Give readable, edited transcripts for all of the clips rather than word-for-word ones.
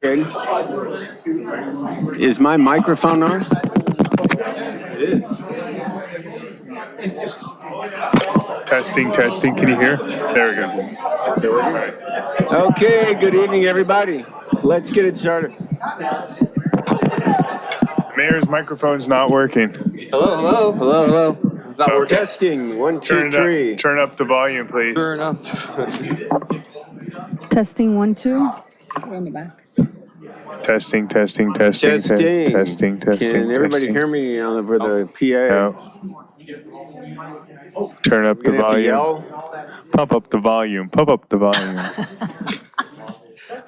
Good. Is my microphone on? It is. Testing. Can you hear? There we go. Okay, good evening, everybody. Let's get it started. The mayor's microphone's not working. Hello. It's not working. Testing, 1, 2, 3. Turn up the volume, please. Turn up. Testing 1, 2. We're in the back. Testing. Can everybody hear me over the PA? No. Turn up the volume. Pump up the volume.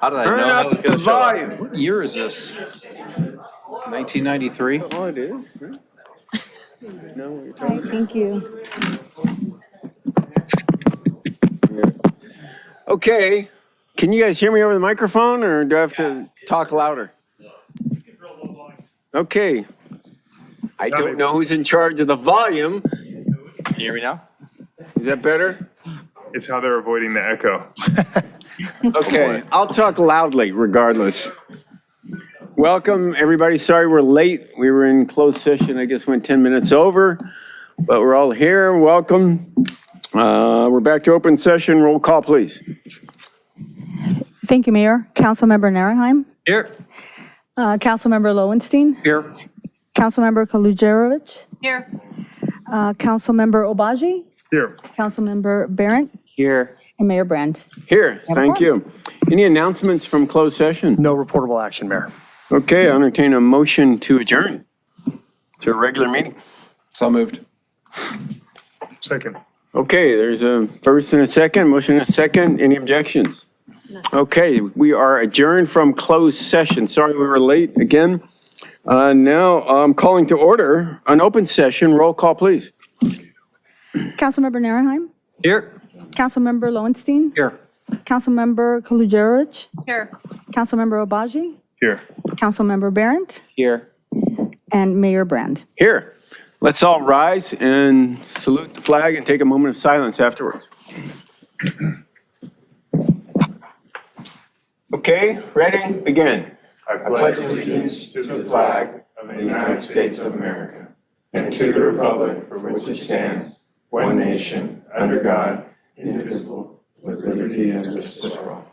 How did I Turn know that up was going the to show up? volume. What year is this? 1993? Oh, it is? No, what you're Hi, talking thank you. about. Okay, can you guys hear me over the microphone or do I have to talk louder? Okay. I don't know who's in charge of the volume. Can you hear me now? Is that better? It's how they're avoiding the echo. Okay, I'll talk loudly regardless. Welcome, everybody. Sorry we're late. We were in closed session. I guess went 10 minutes over, but we're all here. Welcome. We're back to open session. Roll call, please. Thank you, Mayor. Councilmember Narenheim. Here. Councilmember Lowenstein. Here. Councilmember Kalujerovich. Here. Councilmember Obaji. Here. Councilmember Barrett. Here. And Mayor Brand. Here, thank you. Any announcements from closed session? No reportable action, Mayor. Okay, I entertain a motion to adjourn to a regular meeting. So moved. Second. Okay, there's a first and a second, motion and a second. Any objections? Okay, we are adjourned from closed session. Sorry we were late again. Now I'm calling to order an open session. Roll call, please. Councilmember Narenheim. Here. Councilmember Lowenstein. Here. Councilmember Kalujerovich. Here. Councilmember Obaji. Here. Councilmember Barrett. Here. And Mayor Brand. Here, let's all rise and salute the flag and take a moment of silence afterwards. Okay, ready? Begin. I pledge allegiance to the flag of the United States of America and to the republic for which it stands, one nation, under God, indivisible, with liberty and justice for all.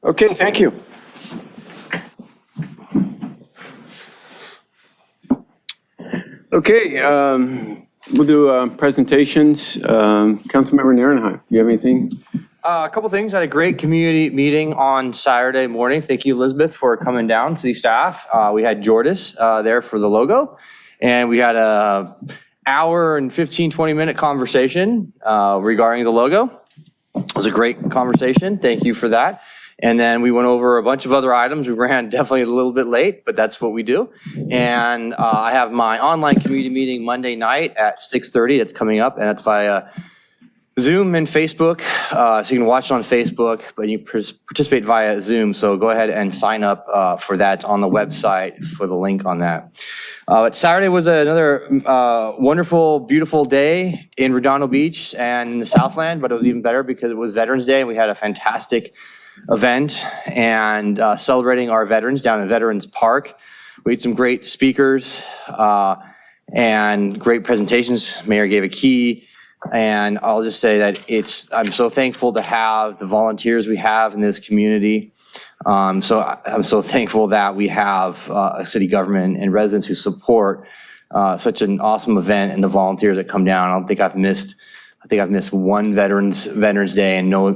Okay, thank you. Okay, we'll do presentations. Councilmember Narenheim, do you have anything? A couple things. I had a great community meeting on Saturday morning. Thank you, Elizabeth, for coming down, city staff. We had Jordis there for the logo, and we had a hour and 15, 20-minute conversation regarding the logo. It was a great conversation. Thank you for that. And then we went over a bunch of other items. We ran definitely a little bit late, but that's what we do. And I have my online community meeting Monday night at 6:30. That's coming up, and that's via Zoom and Facebook. So you can watch it on Facebook, but you participate via Zoom. So go ahead and sign up for that. It's on the website for the link on that. But Saturday was another wonderful, beautiful day in Redondo Beach and in the Southland, but it was even better because it was Veterans Day and we had a fantastic event and celebrating our veterans down in Veterans Park. We had some great speakers and great presentations. Mayor gave a key, and I'll just say that I'm so thankful to have the volunteers we have in this community. So I'm so thankful that we have a city government and residents who support such an awesome event and the volunteers that come down. I think I've missed one Veterans Day and no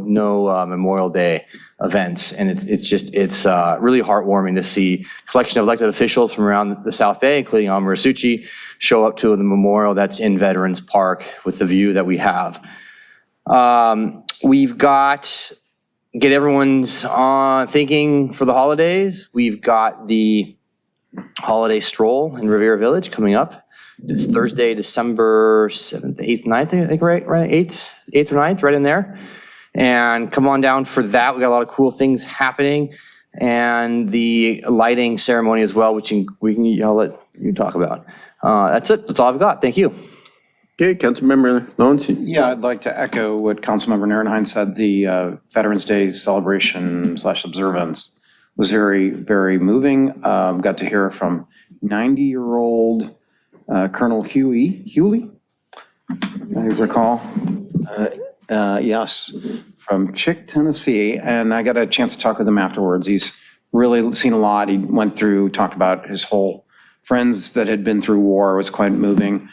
Memorial Day events. And it's really heartwarming to see a collection of elected officials from around the South Bay, including Amara Suchi, show up to the memorial that's in Veterans Park with the view that we have. We've got, get everyone's thinking for the holidays. We've got the holiday stroll in Riviera Village coming up. It's Thursday, December 7th, 8th, 9th, I think, right? 8th or 9th, right in there. And come on down for that. We got a lot of cool things happening. And the lighting ceremony as well, which I'll let you talk about. That's it. That's all I've got. Thank you. Okay, Councilmember Lowenstein. Yeah, I'd like to echo what Councilmember Nierenheim said. The Veterans Day celebration / observance was very, very moving. Got to hear from 90-year-old Colonel Hewley, I recall. Yes, from Chick, Tennessee. And I got a chance to talk with him afterwards. He's really seen a lot. He went through, talked about his whole friends that had been through war. It was quite moving.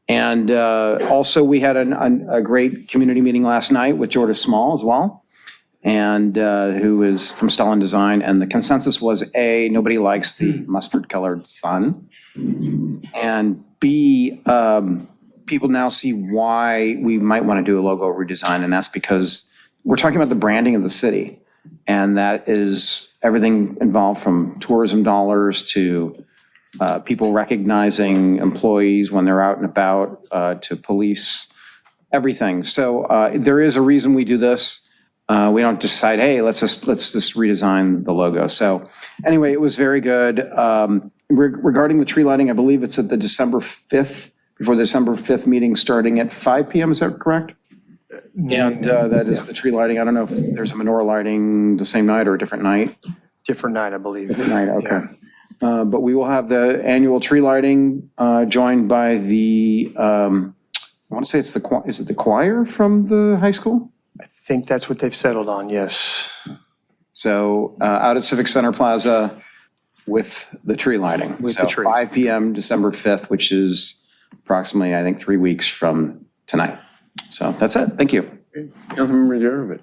And also, we had a great community meeting last night with Jordan Small as well, and who is from Stellan Design. And the consensus was A, nobody likes the mustard-colored sun, and B, people now see why we might want to do a logo redesign, and that's because we're talking about the branding of the city, and that is everything involved from tourism dollars to people recognizing employees when they're out and about, to police, everything. So there is a reason we do this. We don't decide, hey, let's just redesign the logo. So anyway, it was very good. Regarding the tree lighting, I believe it's at the December 5th, before the December 5th meeting starting at 5 p.m. Is that correct? And that is the tree lighting. I don't know if there's a menorah lighting the same night or a different night. Different night, I believe. Different night, okay. But we will have the annual tree lighting joined by the, I want to say is it the choir from the high school? I think that's what they've settled on, yes. So out at Civic Center Plaza with the tree lighting. With So the tree. 5 p.m. December 5th, which is approximately, I think, 3 weeks from tonight. So that's it. Thank you. Councilmember Jarvis.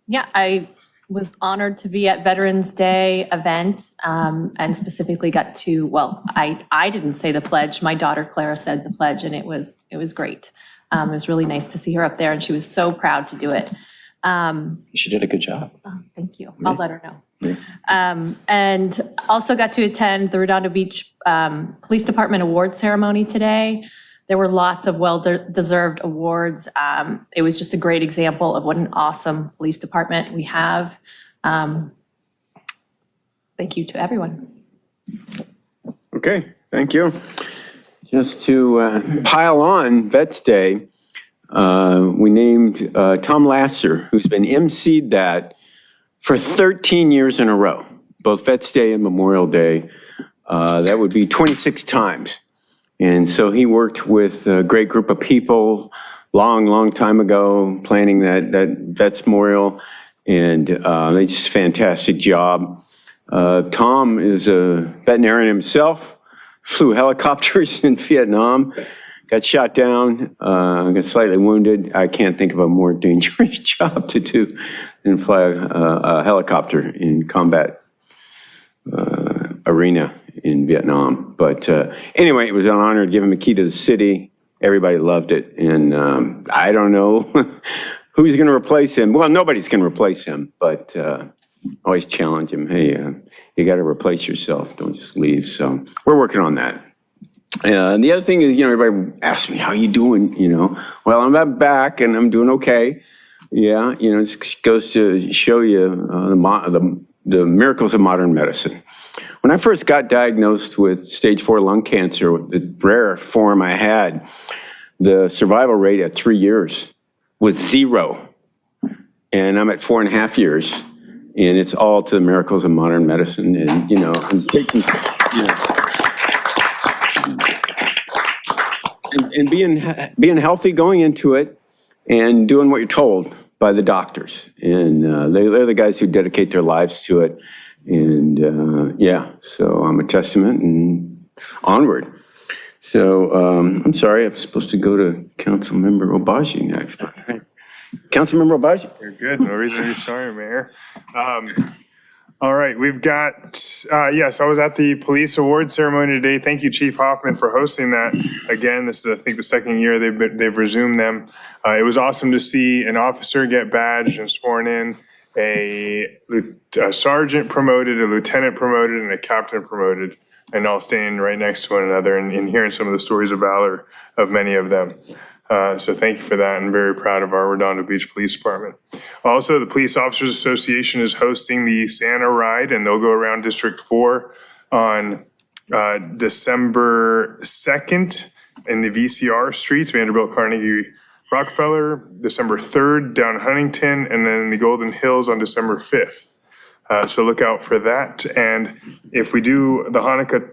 Yeah, I was honored to be at Veterans Day event and specifically got to, well, I didn't say the pledge. My daughter Clara said the pledge, and it was great. It was really nice to see her up there, and she was so proud to do it. She did a good job. Oh, thank you. I'll let her know. And also got to attend the Redondo Beach Police Department Award Ceremony today. There were lots of well-deserved awards. It was just a great example of what an awesome police department we have. Thank you to everyone. Okay, thank you. Just to pile on Vets Day, we named Tom Lasser, who's been emceed that for 13 years in a row, both Vets Day and Memorial Day. That would be 26 times. And so he worked with a great group of people long time ago, planning that Vets Memorial, and they just fantastic job. Tom is a veterinarian himself, flew helicopters in Vietnam, got shot down, got slightly wounded. I can't think of a more dangerous job to do than fly a helicopter in combat arena in Vietnam. But anyway, it was an honor to give him a key to the city. Everybody loved it. And I don't know who's going to replace him. Well, nobody's going to replace him, but always challenge him. Hey, you got to replace yourself. Don't just leave. So we're working on that. And the other thing is, everybody asks me, how you doing? Well, I'm back and I'm doing okay. Yeah, it just goes to show you the miracles of modern medicine. When I first got diagnosed with stage 4 lung cancer, the rare form I had, the survival rate at 3 years was 0. And I'm at 4.5 years. And it's all to the miracles of modern medicine. And, I'm taking, and being healthy going into it and doing what you're told by the doctors. And they're the guys who dedicate their lives to it. And so I'm a testament and onward. So I'm sorry, I'm supposed to go to Councilmember Obagi next. Councilmember Obagi? You're good. No reason to be sorry, Mayor. All right, we've got, yes, I was at the police award ceremony today. Thank you, Chief Hoffman, for hosting that. Again, this is, I think, the second year they've resumed them. It was awesome to see an officer get badged and sworn in, a sergeant promoted, a lieutenant promoted, and a captain promoted, and all standing right next to one another and hearing some of the stories of valor of many of them. So thank you for that, and very proud of our Redondo Beach Police Department. Also, the Police Officers Association is hosting the Santa Ride, and they'll go around District 4 on December 2nd in the VCR streets, Vanderbilt, Carnegie, Rockefeller, December 3rd down Huntington, and then in the Golden Hills on December 5th. So look out for that. And if we do the Hanukkah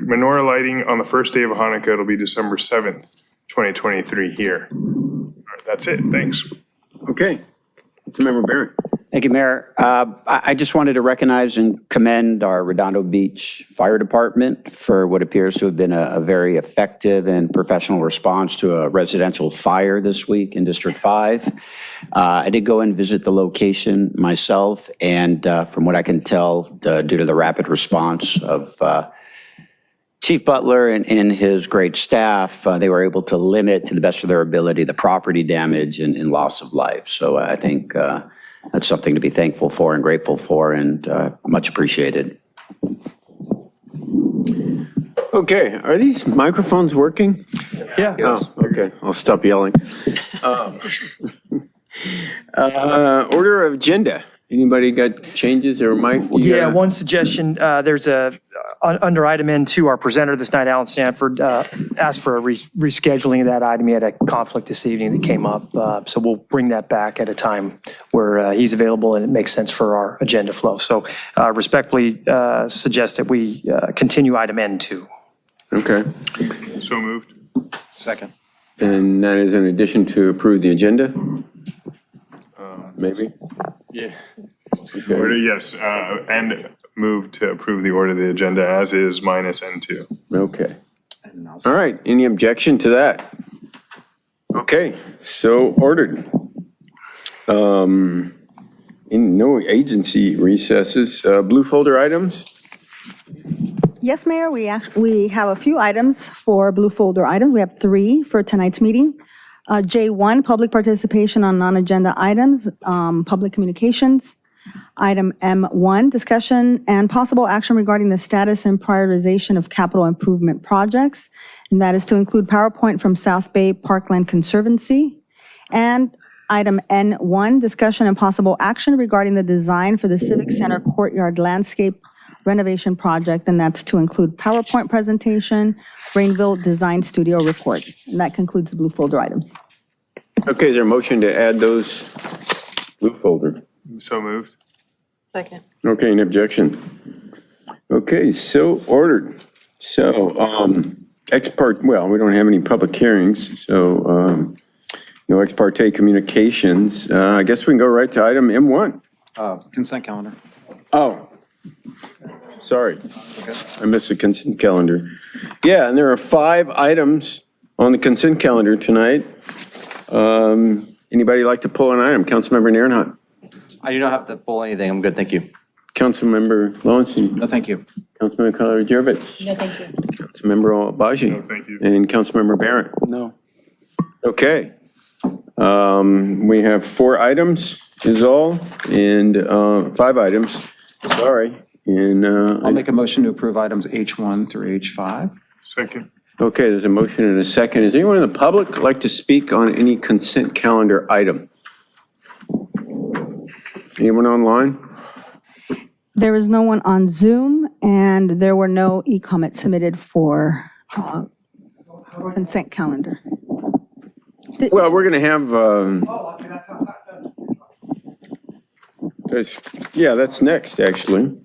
menorah lighting on the first day of Hanukkah, it'll be December 7th, 2023 here. All right, that's it. Thanks. Okay. Councilmember Barrett. Thank you, Mayor. I just wanted to recognize and commend our Redondo Beach Fire Department for what appears to have been a very effective and professional response to a residential fire this week in District 5. I did go and visit the location myself, and from what I can tell, due to the rapid response of Chief Butler and his great staff, they were able to limit to the best of their ability the property damage and loss of life. So I think that's something to be thankful for and grateful for, and much appreciated. Okay, are these microphones working? Yeah. Oh, okay, I'll stop yelling. Order of agenda. Anybody got changes or Mike? Yeah, one suggestion, there's under item N2, our presenter this night, Alan Sanford, asked for a rescheduling of that item. He had a conflict this evening that came up, so we'll bring that back at a time where he's available and it makes sense for our agenda flow. So respectfully suggest that we continue item N2. Okay, So moved. Second. and that is in addition to approve the agenda? Maybe? Yeah. Okay. Yes, and move to approve the order of the agenda as is minus N2. Okay. All right, any objection to that? Okay, so ordered. In no agency recesses, blue folder items? Yes, Mayor, we have a few items for blue folder items. We have 3 for tonight's meeting. J1, public participation on non-agenda items, public communications. Item M1, discussion and possible action regarding the status and prioritization of capital improvement projects. And that is to include PowerPoint from South Bay Parkland Conservancy. And item N1, discussion and possible action regarding the design for the Civic Center Courtyard Landscape Renovation Project. And that's to include PowerPoint presentation, Rainville Design Studio report. And that concludes the blue folder items. Okay, is there a motion to add those blue folder? So moved. Second. Okay, an objection. Okay, so ordered. So, ex parte, well, we don't have any public hearings, so, no ex parte communications. I guess we can go right to item M1. Consent calendar. Oh, sorry. I missed the consent calendar. Yeah, and there are 5 items on the consent calendar tonight. Anybody like to pull an item? Councilmember Nierenhut. I do not have to pull anything. I'm good, thank you. Councilmember Lowenstein. No, thank you. Councilmember Kalogerovich. No, thank you. Councilmember Obaji. No, thank you. And Councilmember Barrett. No. Okay. We have 4 items is all, and 5 items, sorry. And, I'll make a motion to approve items H1 through H5. Second. okay, there's a motion and a second. Is anyone in the public like to speak on any consent calendar item? Anyone online? There is no one on Zoom, and there were no e-comments submitted for consent calendar. Well, we're going to have, that's next, actually.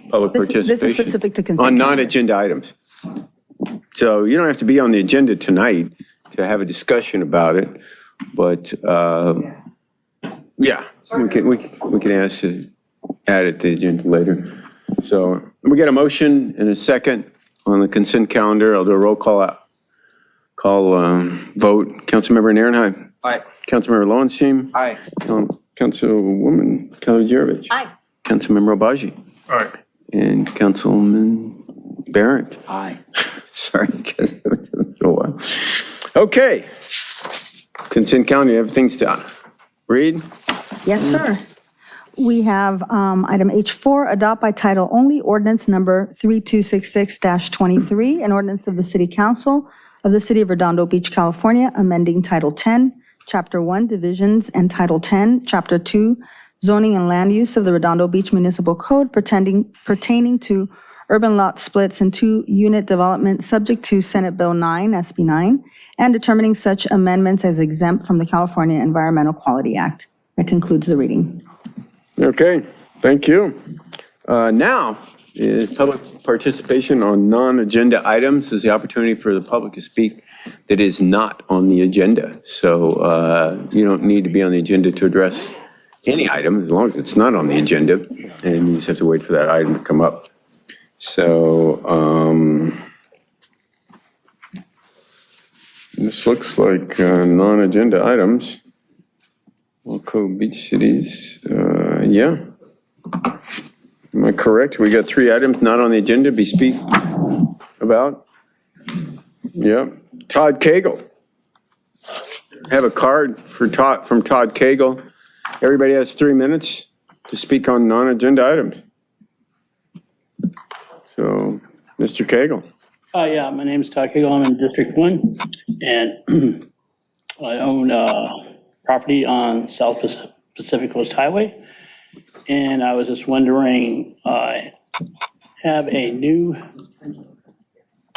Public This is participation. specific to consent On calendar. non-agenda items. So you don't have to be on the agenda tonight to have a discussion about it, but, yeah, we can ask to add it to the agenda later. So we got a motion and a second on the consent calendar. I'll do a roll call vote. Councilmember Nierenhut. Aye. Councilmember Lowenstein. Aye. Councilwoman Kalogerovich. Aye. Councilmember Obaji. All right. And Councilman Barrett. Aye. Sorry, guys, it was a little while. Okay. Consent calendar, you have things to read? Yes, sir. We have item H4, adopt by title only ordinance number 3266-23, an ordinance of the City Council of the City of Redondo Beach, California, amending Title 10, Chapter 1, Divisions, and Title 10, Chapter 2, Zoning and Land Use of the Redondo Beach Municipal Code pertaining to urban lot splits and two-unit development subject to Senate Bill 9, SB 9, and determining such amendments as exempt from the California Environmental Quality Act. That concludes the reading. Okay, thank you. Now is public participation on non-agenda items. Is the opportunity for the public to speak that is not on the agenda. So you don't need to be on the agenda to address any item as long as it's not on the agenda, and you just have to wait for that item to come up. So this looks like non-agenda items. Waco Beach Cities, yeah. Am I correct? We got 3 items not on the agenda to be speak about? Yep. Todd Cagle. Have a card for Todd, from Todd Cagle. Everybody has 3 minutes to speak on non-agenda items. So, Mr. Cagle. Yeah, my name is Todd Cagle. I'm in District 1, and I own property on South Pacific Coast Highway. And I was just wondering, I have a new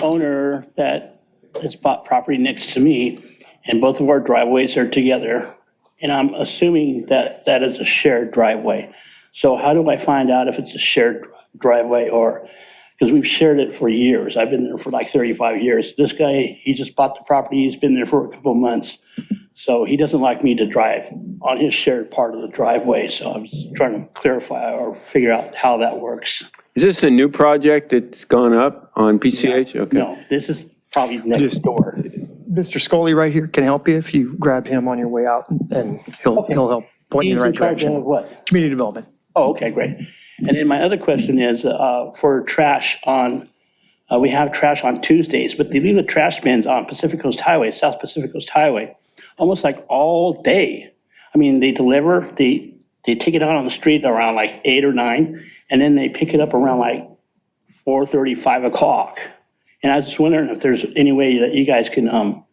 owner that has bought property next to me, and both of our driveways are together. And I'm assuming that that is a shared driveway. So how do I find out if it's a shared driveway, or, because we've shared it for years. I've been there for like 35 years. This guy, he just bought the property. He's been there for a couple of months. So he doesn't like me to drive on his shared part of the driveway. So I'm just trying to clarify or figure out how that works. Is this a new project that's gone up on PCH? Okay. No, this is probably next door. Mr. Scully right here can help you if you grab him on your way out, and he'll help point you in the right He's in charge of direction. what? Community development. Oh, okay, great. And then my other question is for trash on, we have trash on Tuesdays, but they leave the trash bins on Pacific Coast Highway, South Pacific Coast Highway, almost like all day. I mean, they deliver, they take it out on the street around like 8 or 9, and then they pick it up around like 4:30, 5 o'clock. And I was just wondering if there's any way that you guys can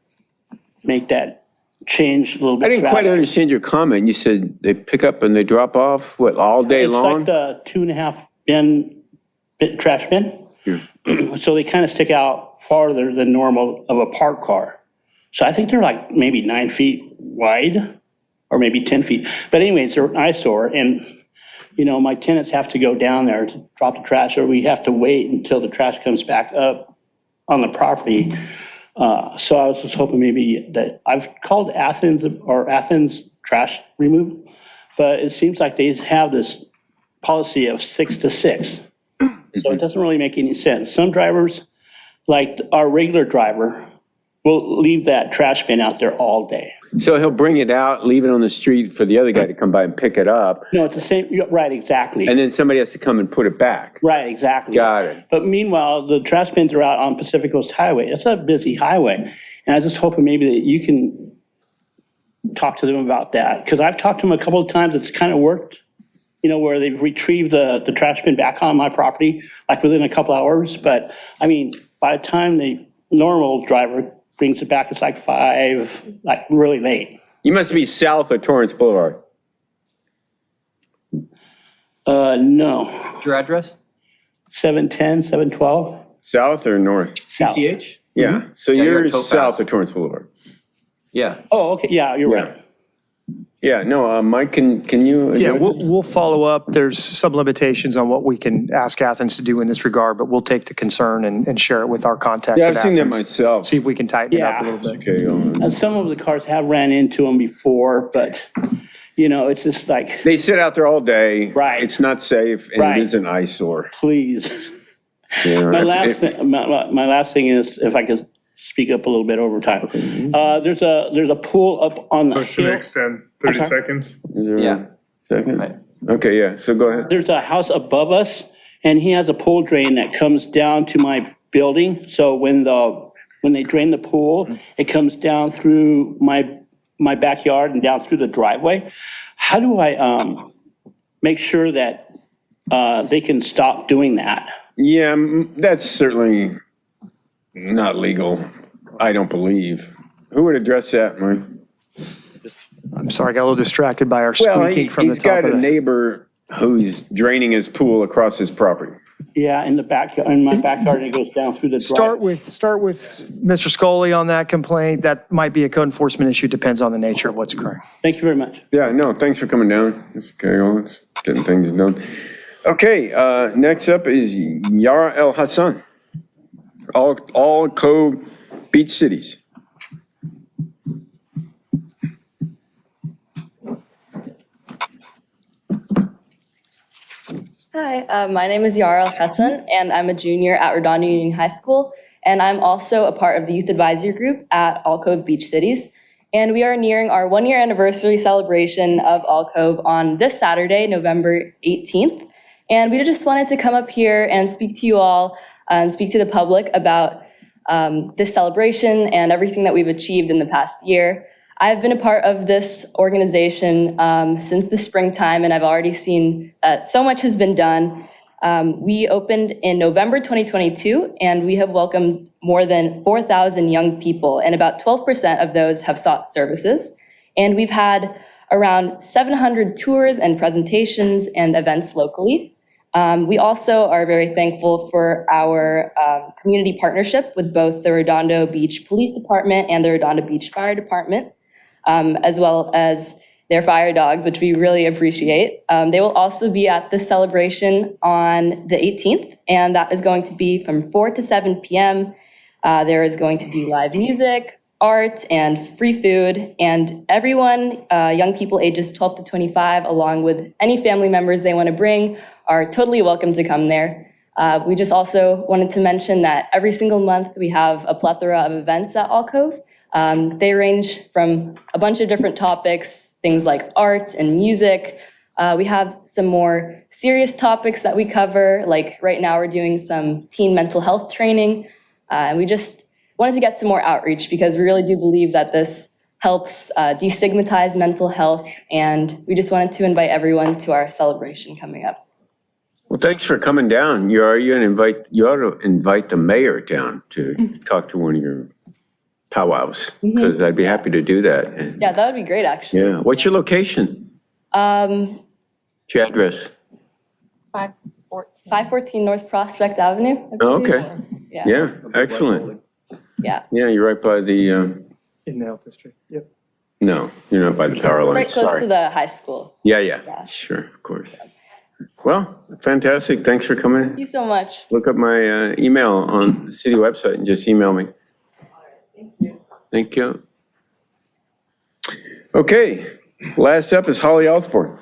make that change a little bit I didn't quite faster. understand your comment. You said they pick up and they drop off, what, all day long? It's like the 2.5 bin trash bin. So they kind of stick out farther than normal of a parked car. So I think they're like maybe 9 feet wide or maybe 10 feet. But anyways, they're an eyesore, and you know, my tenants have to go down there to drop the trash, or we have to wait until the trash comes back up on the property. So I was just hoping maybe that, I've called Athens Trash Remove, but it seems like they have this policy of 6 to 6. So it doesn't really make any sense. Some drivers, like our regular driver, will leave that trash bin out there all day. So he'll bring it out, leave it on the street for the other guy to come by and pick it up, No, it's the same, right, exactly. and then somebody has to come and put it back. Right, exactly. Got it. But meanwhile, the trash bins are out on Pacific Coast Highway. It's a busy highway. And I was just hoping maybe that you can talk to them about that. Because I've talked to them a couple of times. It's kind of worked, you know, where they've retrieved the trash bin back on my property, like within a couple hours. But I mean, by the time the normal driver brings it back, it's like 5, like really late. You must be south of Torrance Boulevard. No, Your address? 710, 712. South or north? South. CH? Yeah, so you're you're at Topaz. south of Torrance Boulevard. Yeah. Oh, okay, yeah, you're Yeah. right. Yeah, no, Mike, can you Yeah, address it? we'll follow up. There's some limitations on what we can ask Athens to do in this regard, but we'll take the concern and share it with our contacts Yeah, at I've seen that Athens. myself. See if we can tighten it up a Yeah. little bit. Okay, go on. And some of the cars have ran into them before, but, you know, it's just like, They sit out there all day. Right. It's not safe, and Right. it is an eyesore. please. Yeah, My if- my last thing is, if I could speak up a little bit over time. There's a pool up on the Motion to hill. extend 30 I'm sorry? seconds. Is there a Yeah. Second? Right. Okay, yeah, so go ahead. There's a house above us, and he has a pool drain that comes down to my building. So when they drain the pool, it comes down through my backyard and down through the driveway. How do I make sure that they can stop doing that? Yeah, that's certainly not legal, I don't believe. Who would address that, Mike? I'm sorry, I got a little distracted by our Well, squeaking from the he's got top of a the. neighbor who's draining his pool across his property. Yeah, in my backyard, it goes down through the Start driveway. with Mr. Scully on that complaint. That might be a code enforcement issue, depends on the nature of what's occurring. Thank you very much. Yeah, no, thanks for coming down. Let's carry on. Let's getting things done. Okay, next up is Yara El Hassan. All Cove Beach Cities. Hi, my name is Yara Al-Hassan, and I'm a junior at Redondo Union High School, and I'm also a part of the Youth Advisory Group at All Cove Beach Cities. And we are nearing our one-year anniversary celebration of All Cove on this Saturday, November 18th. And we just wanted to come up here and speak to you all and speak to the public about this celebration and everything that we've achieved in the past year. I've been a part of this organization since the springtime, and I've already seen that so much has been done. We opened in November 2022, and we have welcomed more than 4,000 young people, and about 12% of those have sought services. And we've had around 700 tours and presentations and events locally. We also are very thankful for our community partnership with both the Redondo Beach Police Department and the Redondo Beach Fire Department, as well as their fire dogs, which we really appreciate. They will also be at the celebration on the 18th, and that is going to be from 4 to 7 p.m. There is going to be live music, art, and free food, and everyone, young people ages 12 to 25, along with any family members they want to bring, are totally welcome to come there. We just also wanted to mention that every single month we have a plethora of events at All Cove. They range from a bunch of different topics, things like art and music. We have some more serious topics that we cover, like right now we're doing some teen mental health training. And we just wanted to get some more outreach because we really do believe that this helps destigmatize mental health. And we just wanted to invite everyone to our celebration coming up. Well, thanks for coming down. You ought to invite the mayor down to talk to one of your powwows, because I'd be happy to do that. And, Yeah, that would be great, actually. yeah. What's your location? What's your address? 514 North Prospect Avenue. I Oh, believe. okay. Yeah, excellent. Yeah. Yeah, you're right by the, In the health district, yep. no, you're not by the power Right lines, close to sorry. the high school. Yeah, sure, of course. Well, fantastic. Thanks for coming. Thank you so much. Look up my email on the city website and just email me. Thank you. Okay, last up is Holly Osborne.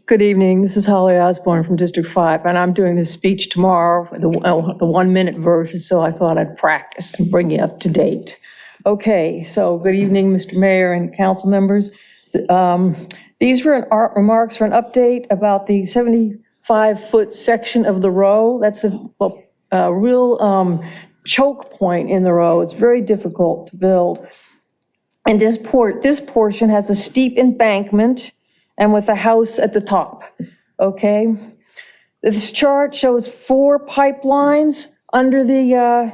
Good evening. This is Holly Osborne from District 5, and I'm doing this speech tomorrow, the 1-minute version, so I thought I'd practice and bring you up to date. Okay, so good evening, Mr. Mayor and council members. These were remarks for an update about the 75-foot section of the row. That's a real choke point in the row. It's very difficult to build. And this portion has a steep embankment and with a house at the top, okay? This chart shows 4 pipelines under the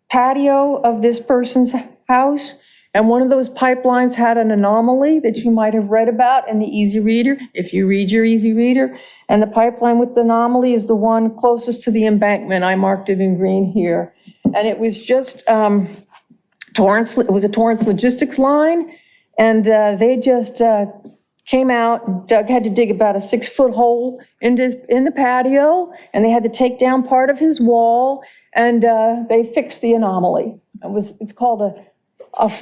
patio of this person's house, and one of those pipelines had an anomaly that you might have read about in the Easy Reader, if you read your Easy Reader, and the pipeline with the anomaly is the one closest to the embankment. I marked it in green here. And it was just, Torrance, it was a Torrance Logistics line, and they just came out, Doug had to dig about a 6-foot hole in the patio, and they had to take down part of his wall, and they fixed the anomaly. It's called a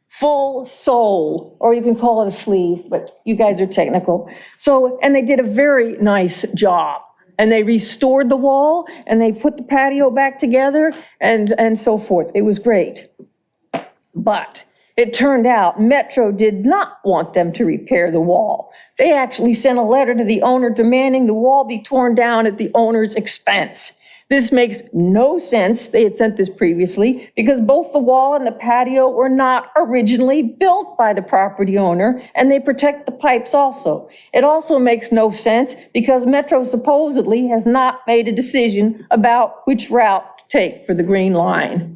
full sole, or you can call it a sleeve, but you guys are technical. So, and they did a very nice job. And they restored the wall, and they put the patio back together, and so forth. It was great. But it turned out Metro did not want them to repair the wall. They actually sent a letter to the owner demanding the wall be torn down at the owner's expense. This makes no sense. They had sent this previously because both the wall and the patio were not originally built by the property owner, and they protect the pipes also. It also makes no sense because Metro supposedly has not made a decision about which route to take for the Green Line.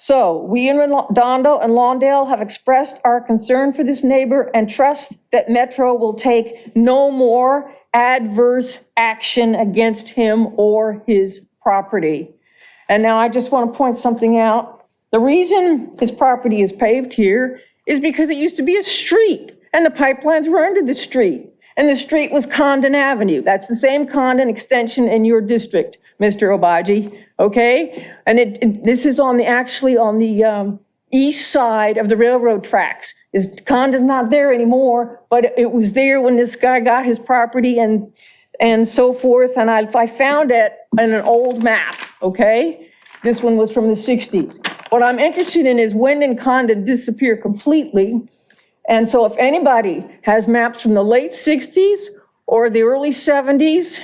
So we in Redondo and Lawndale have expressed our concern for this neighbor and trust that Metro will take no more adverse action against him or his property. And now I just want to point something out. The reason his property is paved here is because it used to be a street and the pipelines were under the street. And the street was Condon Avenue. That's the same Condon extension in your district, Mr. Obaji, okay? And this is actually on the east side of the railroad tracks. Condon's not there anymore, but it was there when this guy got his property and so forth. And I found it in an old map, okay? This one was from the 60s. What I'm interested in is when did Condon disappear completely? And so if anybody has maps from the late 60s or the early 70s,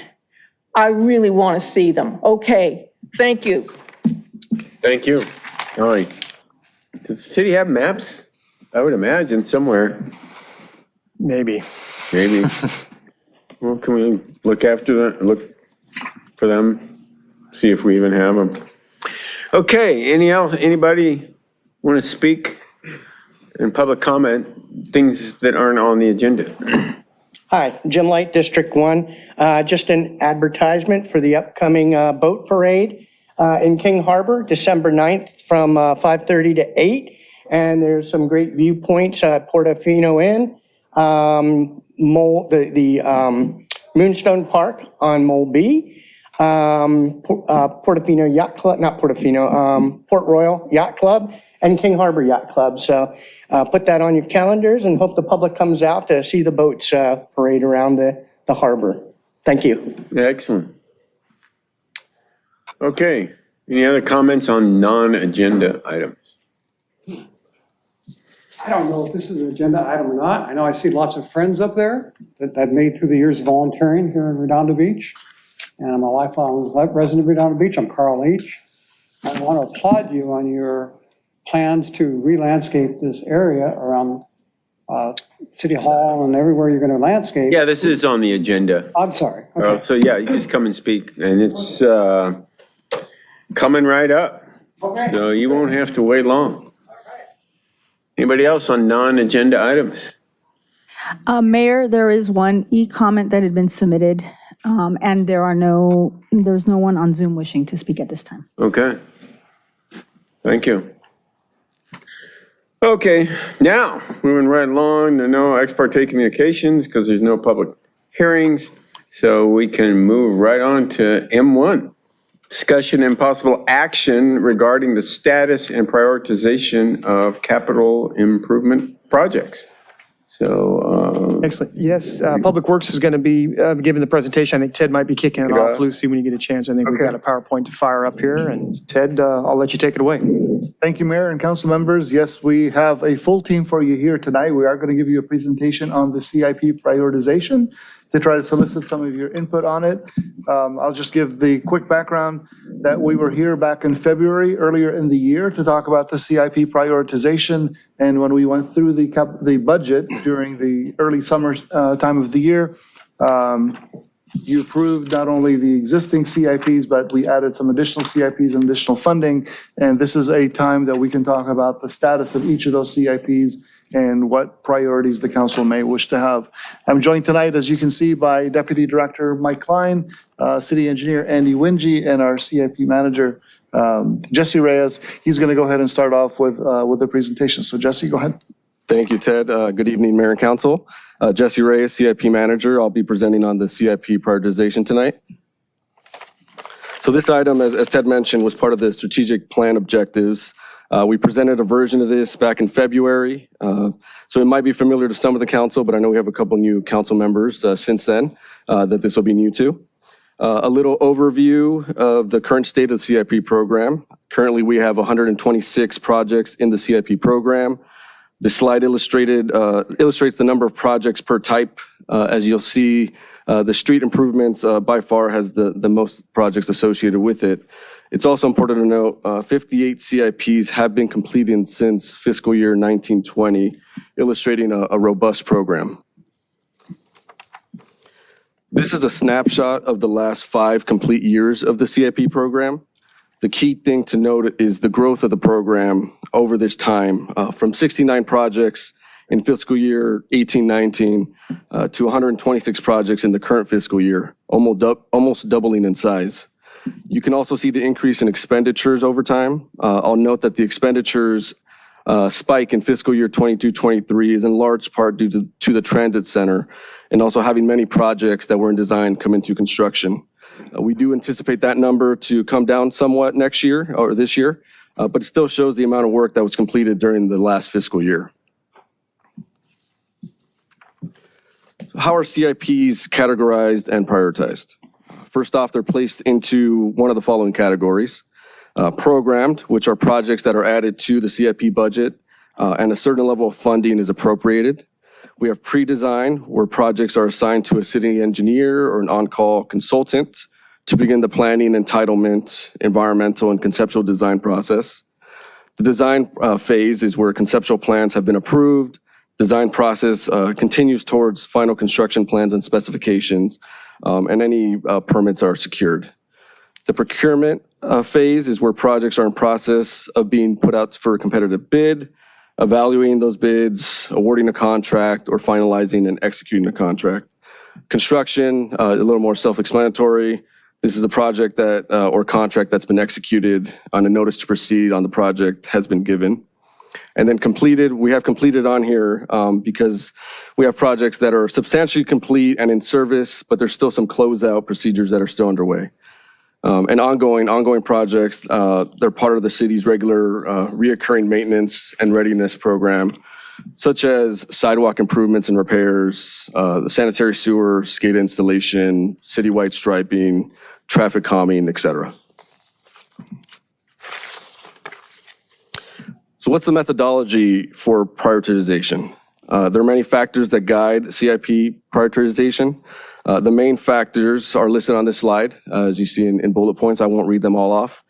I really want to see them. Okay, thank you. Thank you. All right. Does the city have maps? I would imagine somewhere. Maybe. Maybe. Well, can we look for them, see if we even have them? Okay, anybody want to speak in public comment, things that aren't on the agenda? Hi, Jim Light, District 1. Just an advertisement for the upcoming boat parade in King Harbor, December 9th from 5:30 to 8. And there's some great viewpoints at Portofino Inn, Moonstone Park on Mole B, Portofino Yacht Club, not Portofino, Port Royal Yacht Club, and King Harbor Yacht Club. So put that on your calendars and hope the public comes out to see the boats parade around the harbor. Thank you. Excellent. Okay, any other comments on non-agenda items? I don't know if this is an agenda item or not. I know I see lots of friends up there that I've made through the years volunteering here in Redondo Beach. And I'm a lifelong resident of Redondo Beach. I'm Carl Leach. I want to applaud you on your plans to re-landscape this area around City Hall and everywhere you're going to landscape. Yeah, this is on the agenda. I'm sorry. Okay. So yeah, you just come and speak, and it's coming right up. Okay. So you won't have to wait long. Anybody else on non-agenda items? Mayor, there is one e-comment that had been submitted, and there's no one on Zoom wishing to speak at this time. Okay. Thank you. Okay, now, moving right along to no ex parte communications because there's no public hearings. So we can move right on to M1. Discussion and possible action regarding the status and prioritization of capital improvement projects. So, Excellent. Yes, Public Works is going to be giving the presentation. I think Ted might be kicking it off, Lucy, when you get a chance. I think we've got a PowerPoint to fire up here. And Ted, I'll let you take it away. Thank you, Mayor and council members. Yes, we have a full team for you here tonight. We are going to give you a presentation on the CIP prioritization to try to solicit some of your input on it. I'll just give the quick background that we were here back in February, earlier in the year, to talk about the CIP prioritization. And when we went through the budget during the early summer time of the year, you approved not only the existing CIPs, but we added some additional CIPs and additional funding. And this is a time that we can talk about the status of each of those CIPs and what priorities the council may wish to have. I'm joined tonight, as you can see, by Deputy Director Mike Klein, City Engineer Andy Wingy, and our CIP Manager, Jesse Reyes. He's going to go ahead and start off with the presentation. So Jesse, go ahead. Thank you, Ted. Good evening, Mayor and Council. Jesse Reyes, CIP Manager. I'll be presenting on the CIP prioritization tonight. So this item, as Ted mentioned, was part of the strategic plan objectives. We presented a version of this back in February. So it might be familiar to some of the council, but I know we have a couple new council members since then that this will be new to. A little overview of the current state of the CIP program. Currently, we have 126 projects in the CIP program. The slide illustrates the number of projects per type. As you'll see, the street improvements by far has the most projects associated with it. It's also important to note 58 CIPs have been completed since fiscal year 1920, illustrating a robust program. This is a snapshot of the last 5 complete years of the CIP program. The key thing to note is the growth of the program over this time, from 69 projects in fiscal year 18-19 to 126 projects in the current fiscal year, almost doubling in size. You can also see the increase in expenditures over time. I'll note that the expenditures spike in fiscal year 22-23 is in large part due to the transit center and also having many projects that were in design come into construction. We do anticipate that number to come down somewhat next year or this year, but it still shows the amount of work that was completed during the last fiscal year. How are CIPs categorized and prioritized? First off, they're placed into one of the following categories. Programmed, which are projects that are added to the CIP budget and a certain level of funding is appropriated. We have pre-design, where projects are assigned to a city engineer or an on-call consultant to begin the planning, entitlement, environmental, and conceptual design process. The design phase is where conceptual plans have been approved. Design process continues towards final construction plans and specifications, and any permits are secured. The procurement phase is where projects are in process of being put out for a competitive bid, evaluating those bids, awarding a contract, or finalizing and executing a contract. Construction, a little more self-explanatory. This is a project that or contract that's been executed on a notice to proceed on the project has been given. And then completed, we have completed on here because we have projects that are substantially complete and in service, but there's still some closeout procedures that are still underway. And ongoing projects, they're part of the city's regular reoccurring maintenance and readiness program, such as sidewalk improvements and repairs, the sanitary sewer, SCADA installation, citywide striping, traffic calming, et cetera. So what's the methodology for prioritization? There are many factors that guide CIP prioritization. The main factors are listed on this slide, as you see in bullet points. I won't read them all off.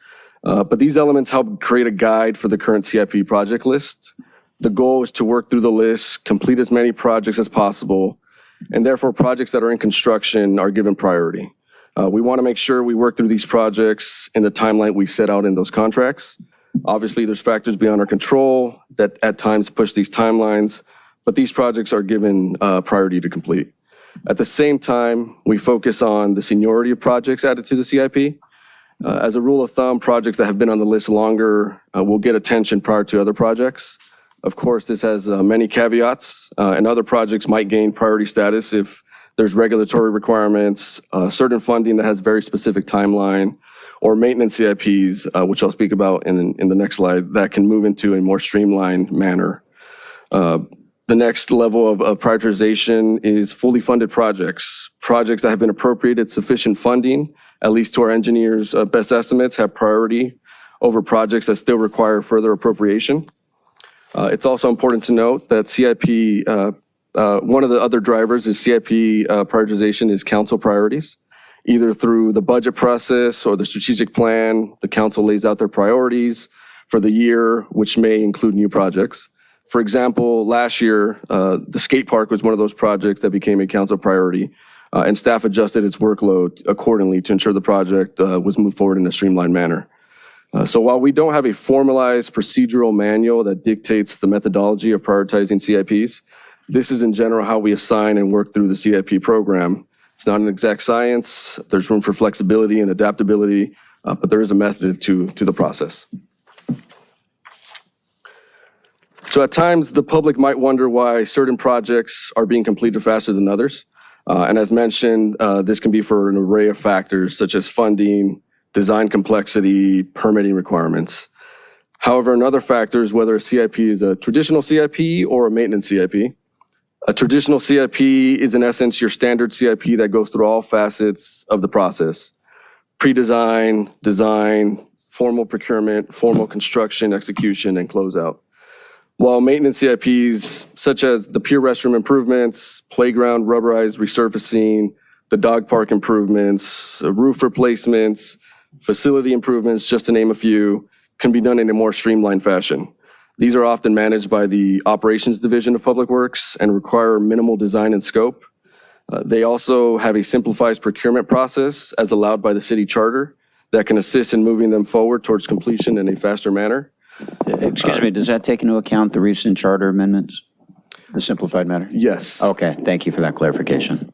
But these elements help create a guide for the current CIP project list. The goal is to work through the list, complete as many projects as possible, and therefore projects that are in construction are given priority. We want to make sure we work through these projects in the timeline we set out in those contracts. Obviously, there's factors beyond our control that at times push these timelines, but these projects are given priority to complete. At the same time, we focus on the seniority of projects added to the CIP. As a rule of thumb, projects that have been on the list longer will get attention prior to other projects. Of course, this has many caveats, and other projects might gain priority status if there's regulatory requirements, certain funding that has very specific timeline, or maintenance CIPs, which I'll speak about in the next slide, that can move into a more streamlined manner. The next level of prioritization is fully funded projects. Projects that have been appropriated sufficient funding, at least to our engineers' best estimates, have priority over projects that still require further appropriation. It's also important to note that CIP, one of the other drivers is CIP prioritization is council priorities. Either through the budget process or the strategic plan, the council lays out their priorities for the year, which may include new projects. For example, last year, the skate park was one of those projects that became a council priority, and staff adjusted its workload accordingly to ensure the project was moved forward in a streamlined manner. So while we don't have a formalized procedural manual that dictates the methodology of prioritizing CIPs, this is in general how we assign and work through the CIP program. It's not an exact science. There's room for flexibility and adaptability, but there is a method to the process. So at times, the public might wonder why certain projects are being completed faster than others. And as mentioned, this can be for an array of factors such as funding, design complexity, permitting requirements. However, another factor is whether a CIP is a traditional CIP or a maintenance CIP. A traditional CIP is in essence your standard CIP that goes through all facets of the process. Pre-design, design, formal procurement, formal construction, execution, and closeout. While maintenance CIPs, such as the pier restroom improvements, playground rubberized resurfacing, the dog park improvements, roof replacements, facility improvements, just to name a few, can be done in a more streamlined fashion. These are often managed by the Operations Division of Public Works and require minimal design and scope. They also have a simplified procurement process as allowed by the city charter. that can assist in moving them forward towards completion in a faster manner. Excuse me, does that take into account the recent charter amendments? The simplified matter? Yes. Okay, thank you for that clarification.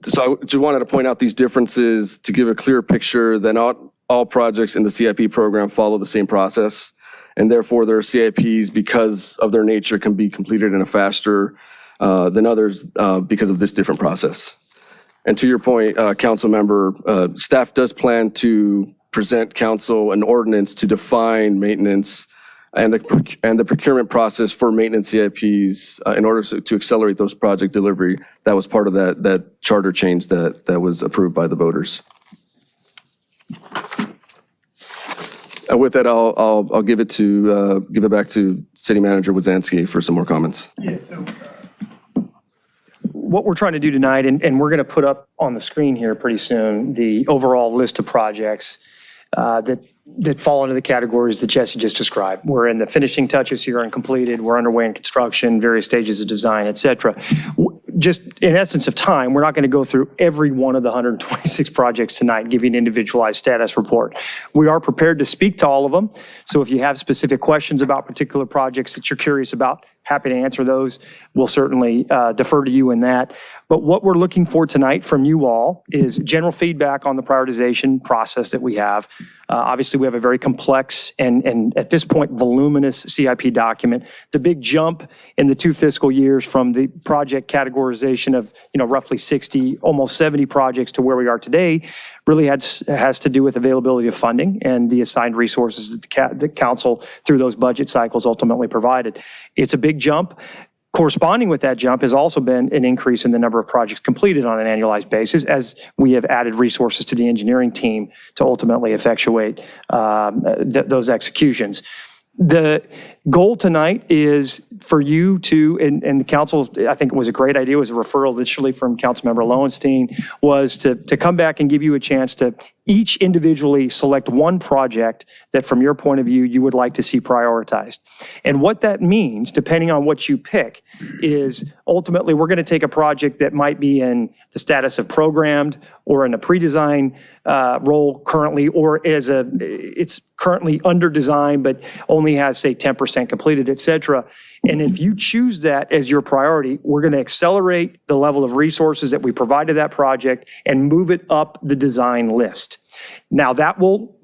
So I just wanted to point out these differences to give a clearer picture that not all projects in the CIP program follow the same process, and therefore their CIPs, because of their nature, can be completed in a faster than others because of this different process. And to your point, council member, staff does plan to present council an ordinance to define maintenance and the procurement process for maintenance CIPs in order to accelerate those project delivery. That was part of that charter change that was approved by the voters. And with that, I'll give it back to City Manager Wazanski for some more comments. Yeah, so what we're trying to do tonight, and we're going to put up on the screen here pretty soon, the overall list of projects that fall into the categories that Jesse just described. We're in the finishing touches here and completed. We're underway in construction, various stages of design, et cetera. Just in essence of time, we're not going to go through every one of the 126 projects tonight and give you an individualized status report. We are prepared to speak to all of them. So if you have specific questions about particular projects that you're curious about, happy to answer those. We'll certainly defer to you in that. But what we're looking for tonight from you all is general feedback on the prioritization process that we have. Obviously, we have a very complex and at this point, voluminous CIP document. The big jump in the 2 fiscal years from the project categorization of roughly 60, almost 70 projects to where we are today really has to do with availability of funding and the assigned resources that the council through those budget cycles ultimately provided. It's a big jump. Corresponding with that jump has also been an increase in the number of projects completed on an annualized basis as we have added resources to the engineering team to ultimately effectuate those executions. The goal tonight is for you to, and the council, I think it was a great idea, was a referral initially from Councilmember Lowenstein, was to come back and give you a chance to each individually select one project that from your point of view, you would like to see prioritized. And what that means, depending on what you pick, is ultimately we're going to take a project that might be in the status of programmed or in a pre-design role currently, or it's currently under design, but only has, say, 10% completed, et cetera. And if you choose that as your priority, we're going to accelerate the level of resources that we provide to that project and move it up the design list. Now, that will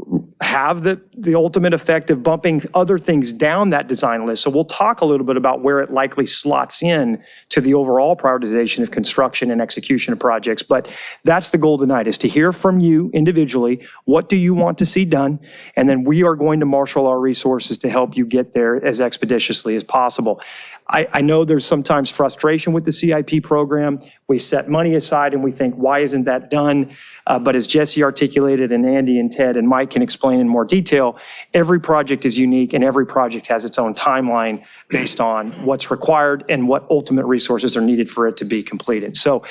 have the ultimate effect of bumping other things down that design list. So we'll talk a little bit about where it likely slots in to the overall prioritization of construction and execution of projects. But that's the goal tonight, is to hear from you individually. What do you want to see done? And then we are going to marshal our resources to help you get there as expeditiously as possible. I know there's sometimes frustration with the CIP program. We set money aside and we think, why isn't that done? But as Jesse articulated and Andy and Ted and Mike can explain in more detail, every project is unique and every project has its own timeline based on what's required and what ultimate resources are needed for it to be completed. So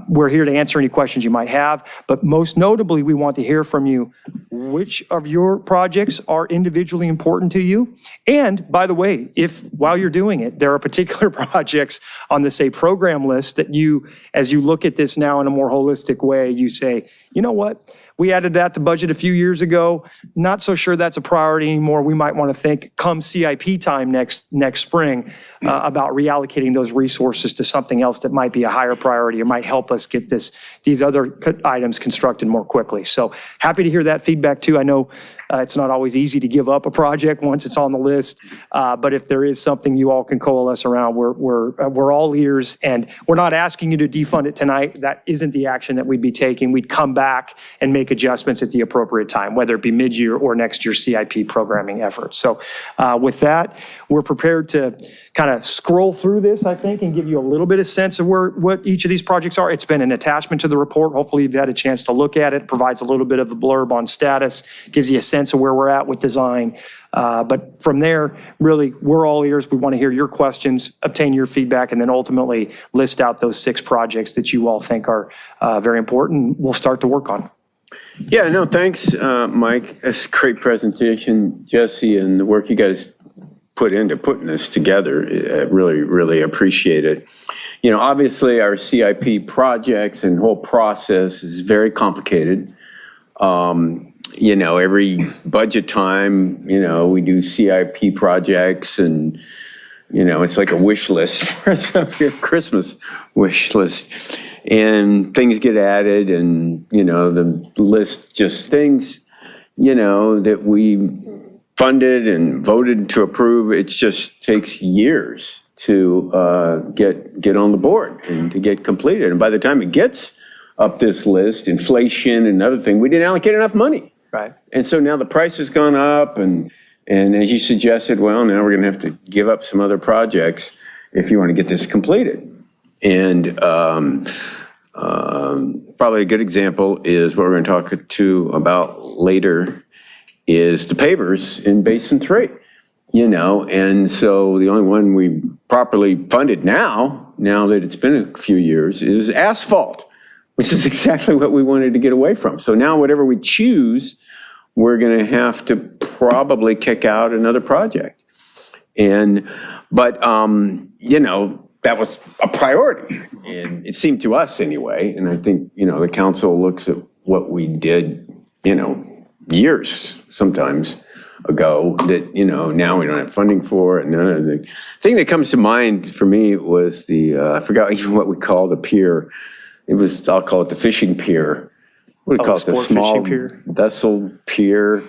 we're here to answer any questions you might have, but most notably, we want to hear from you which of your projects are individually important to you. And by the way, if while you're doing it, there are particular projects on the, say, program list that you, as you look at this now in a more holistic way, you say, you know what? We added that to budget a few years ago. Not so sure that's a priority anymore. We might want to think come CIP time next spring about reallocating those resources to something else that might be a higher priority or might help us get these other items constructed more quickly. So happy to hear that feedback too. I know it's not always easy to give up a project once it's on the list, but if there is something you all can coalesce around, we're all ears, and we're not asking you to defund it tonight. That isn't the action that we'd be taking. We'd come back and make adjustments at the appropriate time, whether it be mid-year or next year's CIP programming efforts. So with that, we're prepared to kind of scroll through this, I think, and give you a little bit of sense of what each of these projects are. It's been an attachment to the report. Hopefully you've had a chance to look at it. Provides a little bit of a blurb on status, gives you a sense of where we're at with design. But from there, really, we're all ears. We want to hear your questions, obtain your feedback, and then ultimately list out those 6 projects that you all think are very important. We'll start to work on. Yeah, no, thanks, Mike. That's a great presentation, Jesse, and the work you guys put into putting this together. I really, really appreciate it. You know, obviously our CIP projects and whole process is very complicated. every budget time, we do CIP projects and, it's like a wish list for us up here, Christmas wish list. And things get added and, the list, just things, that we funded and voted to approve. It just takes years to get on the board and to get completed. And by the time it gets up this list, inflation and other thing, we didn't allocate enough money. Right. And so now the price has gone up and as you suggested, well, now we're going to have to give up some other projects if you want to get this completed. And probably a good example is what we're going to talk about later is the pavers in Basin 3, and so the only one we properly funded now that it's been a few years, is asphalt, which is exactly what we wanted to get away from. So now whatever we choose, we're going to have to probably kick out another project. But that was a priority, and it seemed to us anyway. And I think, the council looks at what we did, years sometimes ago that, now we don't have funding for. And none of the thing that comes to mind for me was I forgot even what we call the pier. I'll call it the fishing pier. What do we call it? The small vessel pier.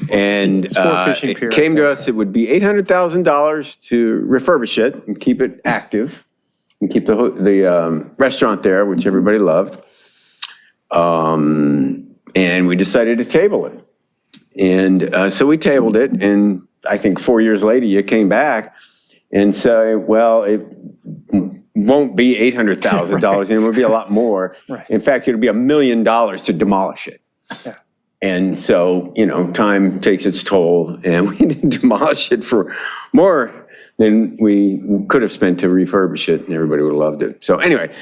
And it came to us, it would be $800,000 to refurbish it and keep it active and keep the restaurant there, which everybody loved. And we decided to table it. And so we tabled it. And I think 4 years later, you came back and say, well, it won't be $800,000, and it would be a lot more. Right. In fact, it would be $1 million to demolish it. Yeah. And so, time takes its toll, and we didn't demolish it for more than we could have spent to refurbish it, and everybody would have loved it. So anyway,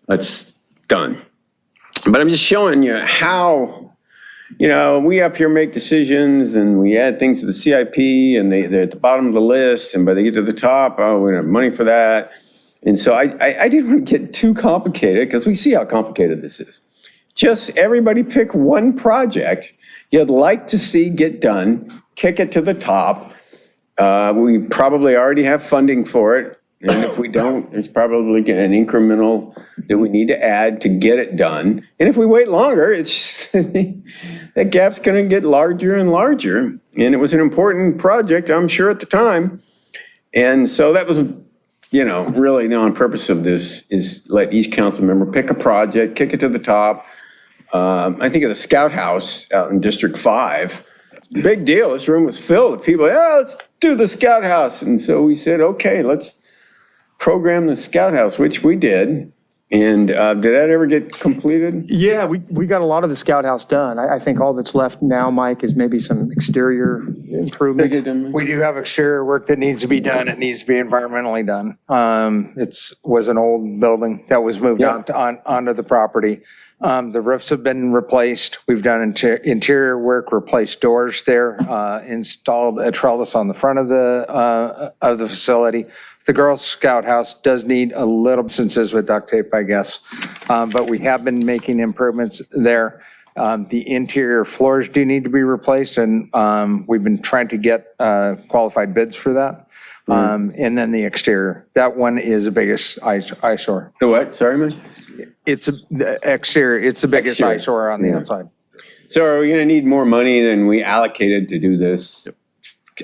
that's done. But I'm just showing you how, we up here make decisions and we add things to the CIP and they're at the bottom of the list, and by they get to the top, we don't have money for that. And so I didn't want to get too complicated because we see how complicated this is. Just everybody pick one project you'd like to see get done, kick it to the top. We probably already have funding for it. And if we don't, there's probably an incremental that we need to add to get it done. And if we wait longer, it's just, that gap's going to get larger and larger. And it was an important project, I'm sure, at the time. And so that was, really the on purpose of this is let each council member pick a project, kick it to the top. I think of the Scout House out in District 5. Big deal. This room was filled with people. Let's do the Scout House. And so we said, okay, let's program the Scout House, which we did. And did that ever get completed? Yeah, we got a lot of the Scout House done. I think all that's left now, Mike, is maybe some exterior improvements. We do have exterior work that needs to be done. It needs to be environmentally done. Was an old building that was moved onto the property. The roofs have been replaced. We've done interior work, replaced doors there, installed a trellis on the front of the facility. The Girl Scout House does need a little instances with duct tape, I guess, but we have been making improvements there. The interior floors do need to be replaced, and we've been trying to get qualified bids for that. And then the exterior, that one is the biggest eyesore. The what? Sorry, man? The exterior, it's the biggest eyesore on the outside. So are we going to need more money than we allocated to do this?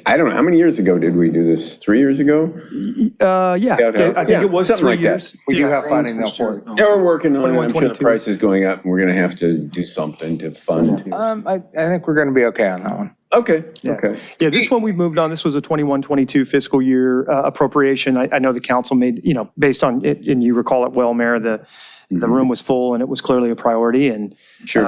I don't know. How many years ago did we do this? 3 years ago? Yeah, I think it was something 3 like years. that. We do have funding though for it. Yeah, we're working on it. I'm sure the 22. price is going up and we're going to have to do something to fund. I think we're going to be okay on that one. Okay, okay. Yeah, this one we've moved on. This was a 21-22 fiscal year appropriation. I know the council made, based on it, and you recall it well, Mayor, the room was full and it was clearly a priority and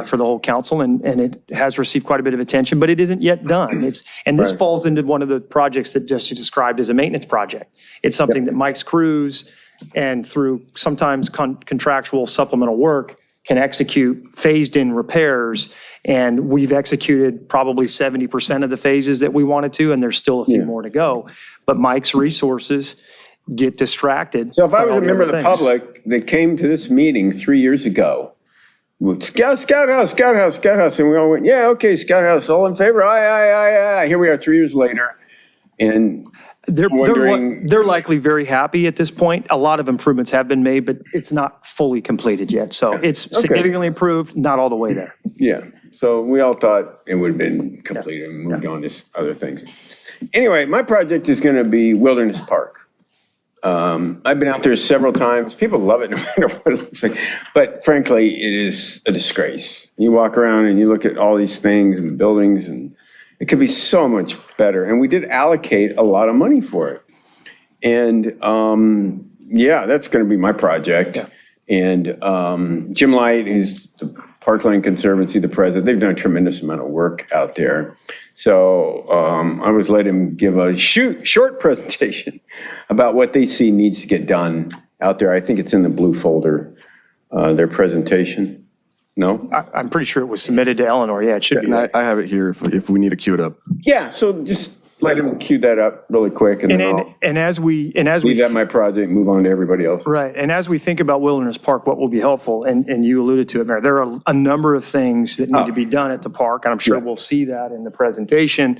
for the whole council, and it has received quite a bit of attention, but it isn't yet done. This falls into one of the projects that Jesse described as a maintenance project. It's something that Mike's crews and through sometimes contractual supplemental work can execute phased in repairs, and we've executed probably 70% of the phases that we wanted to, and there's still a few more to go. But Mike's resources get distracted. So if I was a member of the public that came to this meeting 3 years ago, Scout house. And we all went, yeah, okay, Scout house, all in favor? Aye. Here we are 3 years later. And wondering, They're likely very happy at this point. A lot of improvements have been made, but it's not fully completed yet. So it's significantly improved, not all the way there. yeah. So we all thought it would have been completed and moved on to other things. Anyway, my project is going to be Wilderness Park. I've been out there several times. People love it no matter what it looks like. But frankly, it is a disgrace. You walk around and you look at all these things and buildings, and it could be so much better. And we did allocate a lot of money for it. And yeah, that's going to be my project. Yeah. And Jim Light, who's the Parkland Conservancy, the president, they've done a tremendous amount of work out there. So I was let him give a short presentation about what they see needs to get done out there. I think it's in the blue folder, their presentation. No? I'm pretty sure it was submitted to Eleanor. Yeah, it should be. And I have it here if we need to queue it up. Yeah, so just let him cue that up really quick. And as we leave that my project, move on to everybody else. Right. And as we think about Wilderness Park, what will be helpful, and you alluded to it, Mayor, there are a number of things that need to be done at the park, and I'm sure we'll see that in the presentation.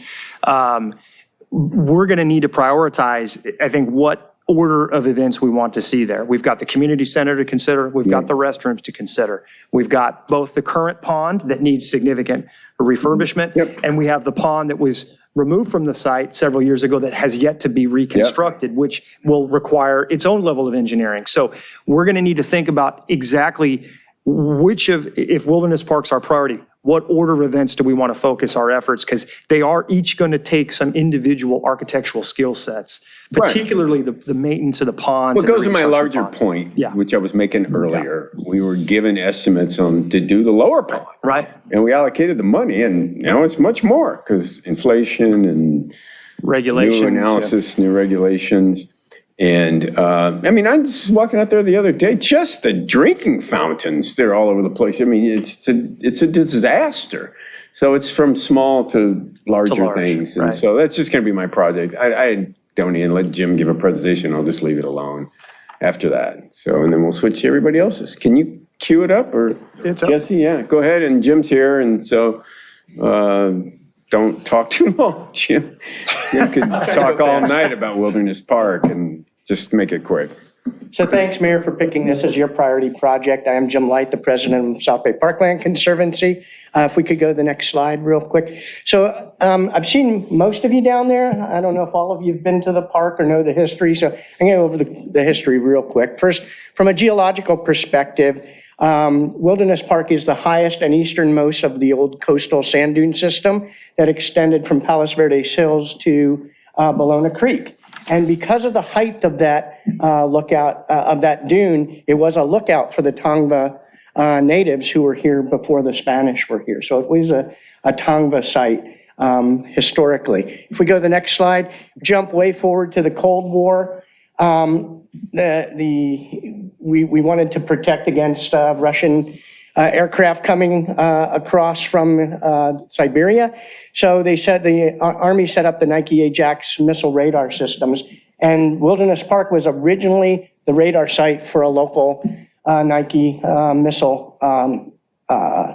We're going to need to prioritize, I think, what order of events we want to see there. We've got the community center to consider. We've got the restrooms to consider. We've got both the current pond that needs significant refurbishment, and we have the pond that was removed from the site several years ago that has yet to be reconstructed, which will require its own level of engineering. So we're going to need to think about exactly if Wilderness Park's our priority, what order of events do we want to focus our efforts? Because they are each going to take some individual architectural skill sets, particularly the maintenance of the ponds. Well, it goes to my larger point, which I was making earlier. We were given estimates to do the lower pond. Right. And we allocated the money, and now it's much more because inflation and regulations, new analysis, new regulations. And I mean, I was walking out there the other day, just the drinking fountains, they're all over the place. I mean, it's a disaster. So it's from small to large, things. And so that's just going to be my project. I don't even let Jim give a presentation. I'll just leave it alone after that. So, and then we'll switch to everybody else's. Can you cue it up or Jesse? Yeah, go ahead. And Jim's here. And so don't talk too much, Jim. You could talk all night about Wilderness Park and just make it quick. So thanks, Mayor, for picking this as your priority project. I am Jim Light, the president of South Bay Parkland Conservancy. If we could go to the next slide real quick. So I've seen most of you down there. I don't know if all of you have been to the park or know the history. So I'm going to go over the history real quick. First, from a geological perspective, Wilderness Park is the highest and easternmost of the old coastal sand dune system that extended from Palos Verdes Hills to Bologna Creek. And because of the height of that lookout, of that dune, it was a lookout for the Tongva natives who were here before the Spanish were here. So it was a Tongva site historically. If we go to the next slide, jump way forward to the Cold War. We wanted to protect against Russian aircraft coming across from Siberia. So the Army set up the Nike Ajax missile radar systems. And Wilderness Park was originally the radar site for a local Nike missile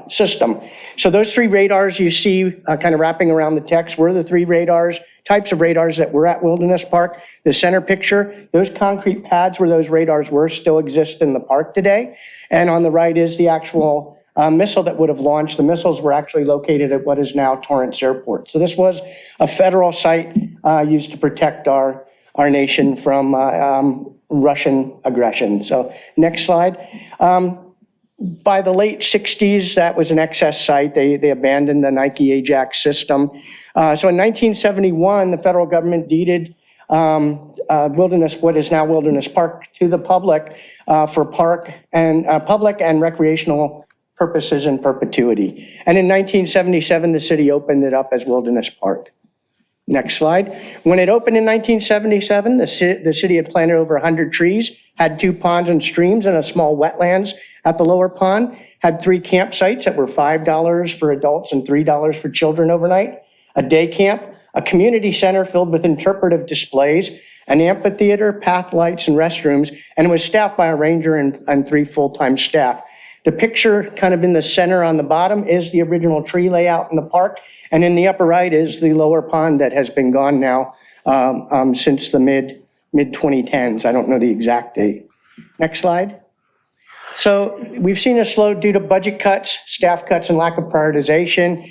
system. So those three radars you see kind of wrapping around the text were the three types of radars that were at Wilderness Park. The center picture, those concrete pads where those radars were still exist in the park today. And on the right is the actual missile that would have launched. The missiles were actually located at what is now Torrance Airport. So this was a federal site used to protect our nation from Russian aggression. So next slide. By the late 60s, that was an excess site. They abandoned the Nike Ajax system. So in 1971, the federal government deeded what is now Wilderness Park to the public for public and recreational purposes in perpetuity. And in 1977, the city opened it up as Wilderness Park. Next slide. When it opened in 1977, the city had planted over 100 trees, had 2 ponds and streams and a small wetlands at the lower pond, had 3 campsites that were $5 for adults and $3 for children overnight, a day camp, a community center filled with interpretive displays, an amphitheater, path lights, and restrooms, and it was staffed by a ranger and 3 full-time staff. The picture kind of in the center on the bottom is the original tree layout in the park, and in the upper right is the lower pond that has been gone now since the mid-2010s. I don't know the exact date. Next slide. So we've seen a slow due to budget cuts, staff cuts, and lack of prioritization.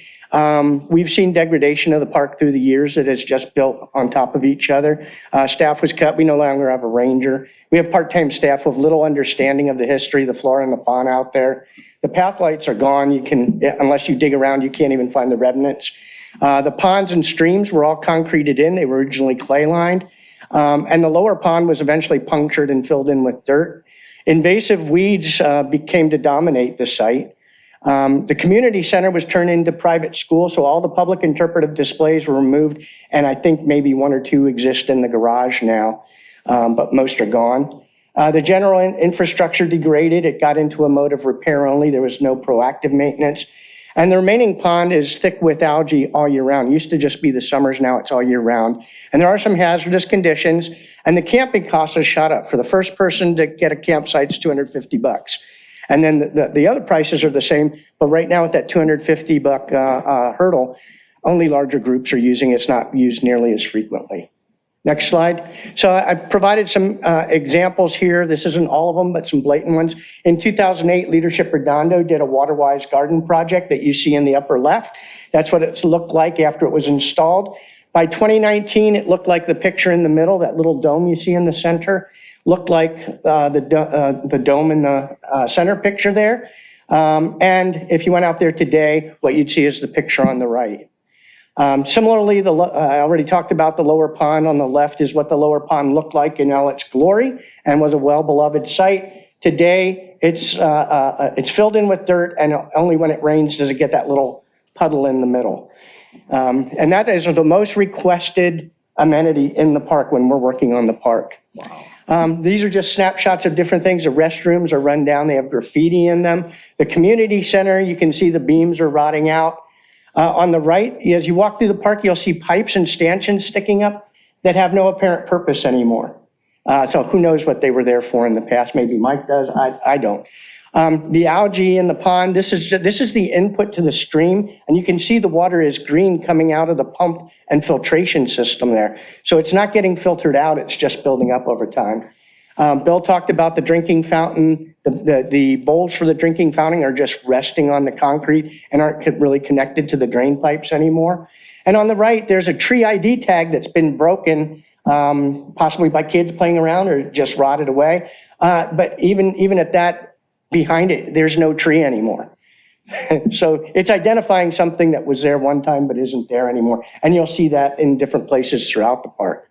We've seen degradation of the park through the years. It has just built on top of each other. Staff was cut. We no longer have a ranger. We have part-time staff with little understanding of the history, the flora and the fauna out there. The path lights are gone. You can, unless you dig around, you can't even find the remnants. The ponds and streams were all concreted in. They were originally clay lined. And the lower pond was eventually punctured and filled in with dirt. Invasive weeds came to dominate the site. The community center was turned into private school, so all the public interpretive displays were removed, and I think maybe one or two exist in the garage now, but most are gone. The general infrastructure degraded. It got into a mode of repair only. There was no proactive maintenance. And the remaining pond is thick with algae all year round. It used to just be the summers, now it's all year round. And there are some hazardous conditions, and the camping costs have shot up. For the first person to get a campsite, it's $250. And then the other prices are the same, but right now with that $250 hurdle, only larger groups are using it. It's not used nearly as frequently. Next slide. So I provided some examples here. This isn't all of them, but some blatant ones. In 2008, Leadership Redondo did a water-wise garden project that you see in the upper left. That's what it looked like after it was installed. By 2019, it looked like the picture in the middle, that little dome you see in the center, looked like the dome in the center picture there. And if you went out there today, what you'd see is the picture on the right. Similarly, I already talked about the lower pond. On the left is what the lower pond looked like in all its glory and was a well-beloved site. Today, it's filled in with dirt, and only when it rains does it get that little puddle in the middle. And that is the most requested amenity in the park when we're working on the park. Wow. These are just snapshots of different things. The restrooms are run down. They have graffiti in them. The community center, you can see the beams are rotting out. On the right, as you walk through the park, you'll see pipes and stanchions sticking up that have no apparent purpose anymore. So who knows what they were there for in the past? Maybe Mike does. I don't. The algae in the pond, this is the input to the stream, and you can see the water is green coming out of the pump and filtration system there. So it's not getting filtered out, it's just building up over time. Bill talked about the drinking fountain. The bowls for the drinking fountain are just resting on the concrete and aren't really connected to the drain pipes anymore. And on the right, there's a tree ID tag that's been broken, possibly by kids playing around or just rotted away. But even at that, behind it, there's no tree anymore. So it's identifying something that was there one time but isn't there anymore. And you'll see that in different places throughout the park.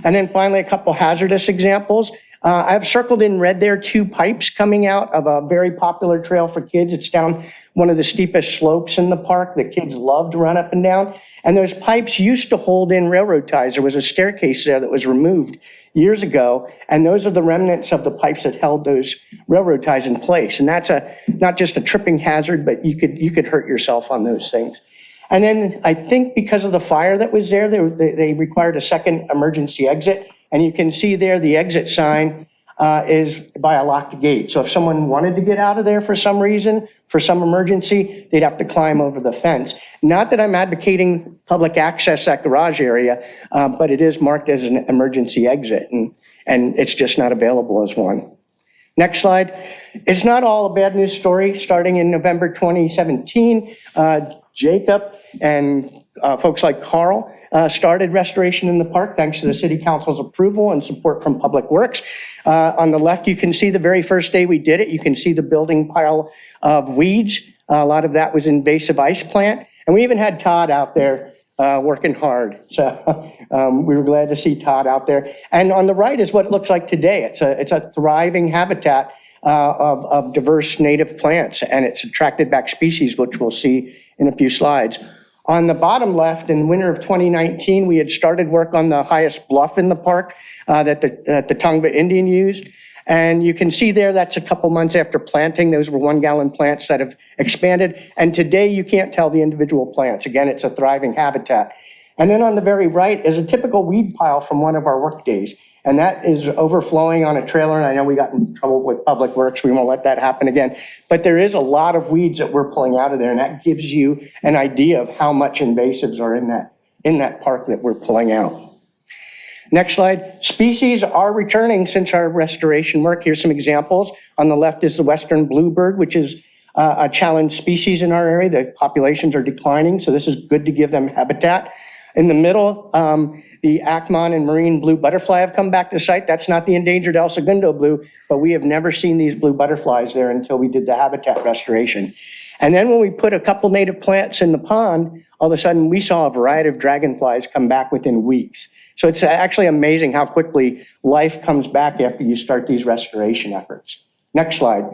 And then finally, a couple hazardous examples. I've circled in red there 2 pipes coming out of a very popular trail for kids. It's down one of the steepest slopes in the park that kids love to run up and down. And those pipes used to hold in railroad ties. There was a staircase there that was removed years ago, and those are the remnants of the pipes that held those railroad ties in place. And that's not just a tripping hazard, but you could hurt yourself on those things. And then I think because of the fire that was there, they required a second emergency exit. And you can see there the exit sign is by a locked gate. So if someone wanted to get out of there for some reason, for some emergency, they'd have to climb over the fence. Not that I'm advocating public access that garage area, but it is marked as an emergency exit, and it's just not available as one. Next slide. It's not all a bad news story. Starting in November 2017, Jacob and folks like Carl started restoration in the park thanks to the City Council's approval and support from Public Works. On the left, you can see the very first day we did it. You can see the building pile of weeds. A lot of that was invasive ice plant. And we even had Todd out there working hard. So we were glad to see Todd out there. And on the right is what it looks like today. It's a thriving habitat of diverse native plants, and it's attracted back species, which we'll see in a few slides. On the bottom left, in winter of 2019, we had started work on the highest bluff in the park that the Tongva Indian used. And you can see there, that's a couple months after planting. Those were 1-gallon plants that have expanded. And today you can't tell the individual plants. Again, it's a thriving habitat. And then on the very right is a typical weed pile from one of our work days. And that is overflowing on a trailer, and I know we got in trouble with Public Works. We won't let that happen again. But there is a lot of weeds that we're pulling out of there, and that gives you an idea of how much invasives are in that park that we're pulling out. Next slide. Species are returning since our restoration work. Here's some examples. On the left is the western bluebird, which is a challenged species in our area. The populations are declining, so this is good to give them habitat. In the middle, the Acmon and marine blue butterfly have come back to site. That's not the endangered El Segundo blue, but we have never seen these blue butterflies there until we did the habitat restoration. And then when we put a couple native plants in the pond, all of a sudden we saw a variety of dragonflies come back within weeks. So it's actually amazing how quickly life comes back after you start these restoration efforts. Next slide.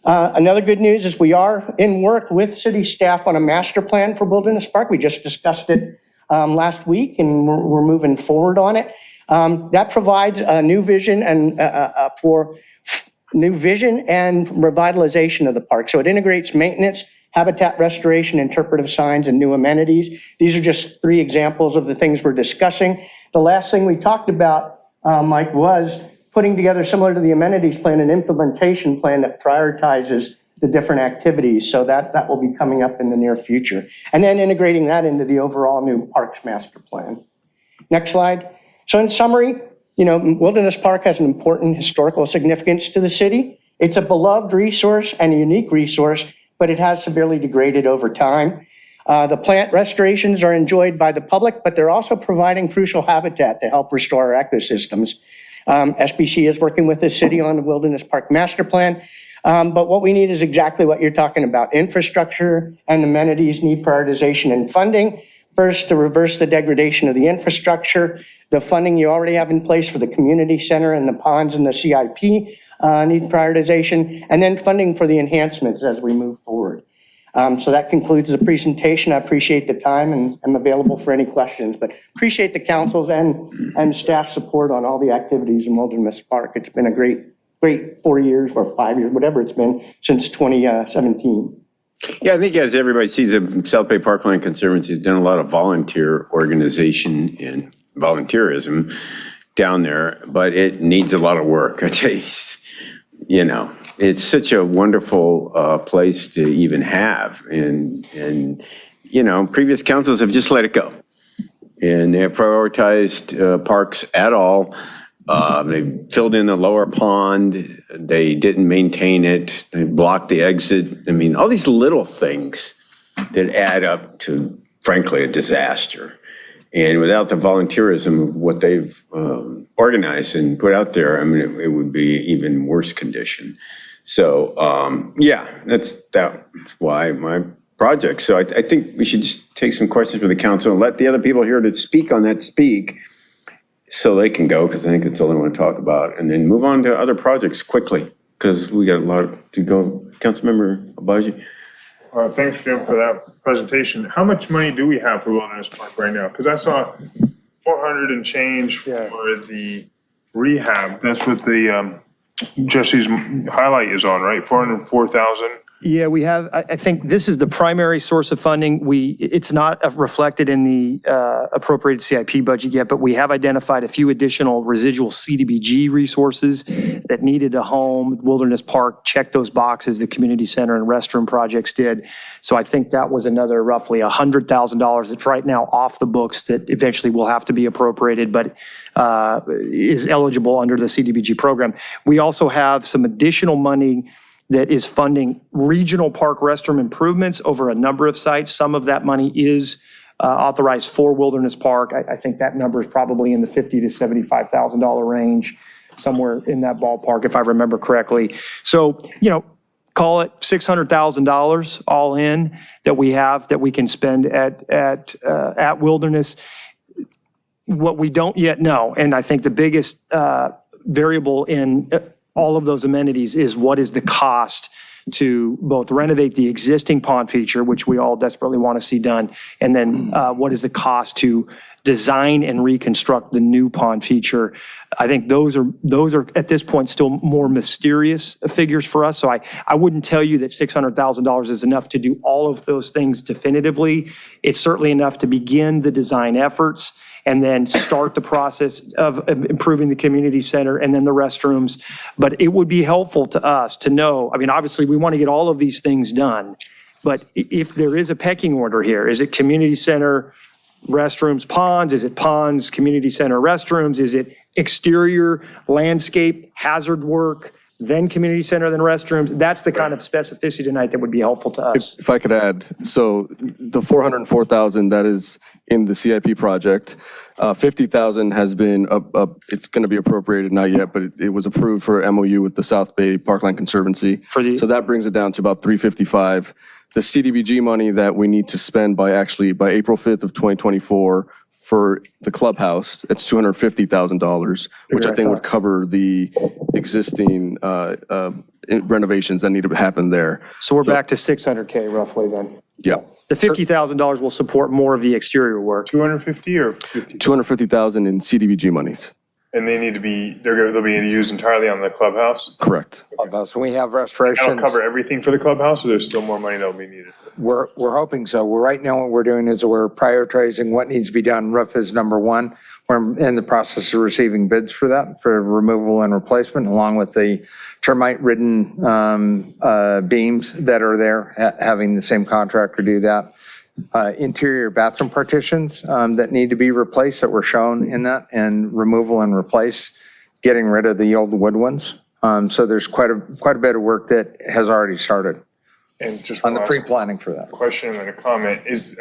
Another good news is we are in work with city staff on a master plan for Wilderness Park. We just discussed it last week, and we're moving forward on it. That provides a new vision and for new vision and revitalization of the park. So it integrates maintenance, habitat restoration, interpretive signs, and new amenities. These are just 3 examples of the things we're discussing. The last thing we talked about, Mike, was putting together, similar to the amenities plan, an implementation plan that prioritizes the different activities. So that will be coming up in the near future. And then integrating that into the overall new Parks Master Plan. Next slide. So in summary, Wilderness Park has an important historical significance to the city. It's a beloved resource and a unique resource, but it has severely degraded over time. The plant restorations are enjoyed by the public, but they're also providing crucial habitat to help restore our ecosystems. SBC is working with the city on the Wilderness Park Master Plan. But what we need is exactly what you're talking about. Infrastructure and amenities need prioritization and funding. First, to reverse the degradation of the infrastructure. The funding you already have in place for the community center and the ponds and the CIP need prioritization. And then funding for the enhancements as we move forward. So that concludes the presentation. I appreciate the time and I'm available for any questions, but appreciate the council's and staff support on all the activities in Wilderness Park. It's been a great 4 years or 5 years, whatever it's been, since 2017. Yeah, I think as everybody sees, the South Bay Parkland Conservancy has done a lot of volunteer organization and volunteerism down there, but it needs a lot of work. I tell you, it's such a wonderful place to even have. And previous councils have just let it go. And they have prioritized parks at all. They filled in the lower pond. They didn't maintain it. They blocked the exit. I mean, all these little things that add up to, frankly, a disaster. And without the volunteerism of what they've organized and put out there, I mean, it would be even worse condition. So, that's why my project. So I think we should just take some questions from the council and let the other people here that speak on that speak, so they can go, because I think that's all they want to talk about, and then move on to other projects quickly, because we got a lot to go. Councilmember Abaji. Thanks, Jim, for that presentation. How much money do we have for Wilderness Park right now? Because I saw 400 and change for the rehab. That's what the Jesse's highlight is on, right? 404,000. Yeah, we have, I think this is the primary source of funding. It's not reflected in the appropriated CIP budget yet, but we have identified a few additional residual CDBG resources that needed a home. Wilderness Park checked those boxes, the community center and restroom projects did. So I think that was another roughly $100,000 that's right now off the books that eventually will have to be appropriated, but is eligible under the CDBG program. We also have some additional money that is funding regional park restroom improvements over a number of sites. Some of that money is authorized for Wilderness Park. I think that number is probably in the $50,000 to $75,000 range, somewhere in that ballpark, if I remember correctly. So, call it $600,000 all in that we have that we can spend at Wilderness. What we don't yet know, and I think the biggest variable in all of those amenities is what is the cost to both renovate the existing pond feature, which we all desperately want to see done, and then what is the cost to design and reconstruct the new pond feature. I think those are at this point still more mysterious figures for us. So I wouldn't tell you that $600,000 is enough to do all of those things definitively. It's certainly enough to begin the design efforts. and then start the process of improving the community center and then the restrooms. But it would be helpful to us to know, I mean, obviously, we want to get all of these things done. But if there is a pecking order here, is it community center, restrooms, ponds? Is it ponds, community center, restrooms? Is it exterior, landscape, hazard work, then community center, then restrooms? That's the kind of specificity tonight that would be helpful to us. If I could add, so the 404,000 that is in the CIP project, 50,000 has been, it's going to be appropriated, not yet, but it was approved for MOU with the South Bay Parkland Conservancy. So that brings it down to about 355. The CDBG money that we need to spend by April 5th of 2024 for the clubhouse, it's $250,000, which I think would cover the existing renovations that need to happen there. So we're back to 600K roughly then. Yeah. The $50,000 will support more of the exterior work. 250 or 50? 250,000 in CDBG monies. And they need to be, they'll be used entirely on the clubhouse? Correct. Clubhouse, we have That'll restorations. cover everything for the clubhouse, or there's still more money that'll be needed? We're hoping so. Right now, what we're doing is we're prioritizing what needs to be done. Roof is number one. We're in the process of receiving bids for that, for removal and replacement, along with the termite-ridden beams that are there, having the same contractor do that. Interior bathroom partitions that need to be replaced that were shown in that, and removal and replace, getting rid of the old wood ones. So there's quite a bit of work that has already started And just on one the last pre-planning for that. question and a comment. Is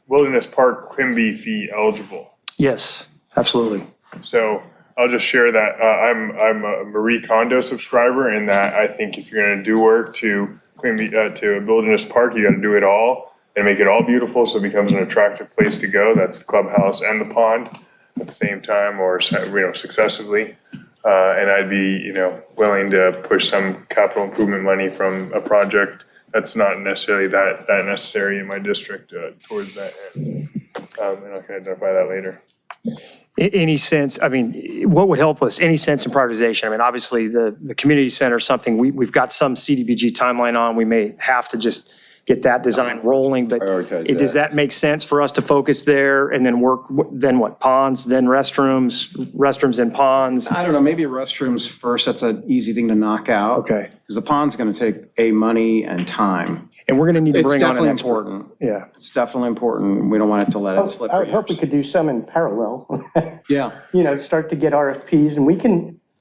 Wilderness Park Quimby fee eligible? Yes, absolutely. So I'll just share that I'm a Marie Kondo subscriber, and that I think if you're going to do work to Quimby, to Wilderness Park, you got to do it all and make it all beautiful so it becomes an attractive place to go. That's the clubhouse and the pond at the same time, or successively. And I'd be willing to push some capital improvement money from a project that's not necessarily that necessary in my district towards that end. And I can identify that later. Any sense, I mean, what would help us, any sense in prioritization? I mean, obviously, the community center is something we've got some CDBG timeline on. We may have to just get that design rolling, but does that make sense for us to focus there and then work, then what, ponds, then restrooms and ponds? I don't know, maybe restrooms first, that's an easy thing to knock out. Okay. Because the pond's going to take money and time. And we're going to need to bring on an It's definitely expert. important. Yeah. It's definitely important. We don't want it to let it slip. I would hope we could do some in parallel. Yeah. Start to get RFPs, and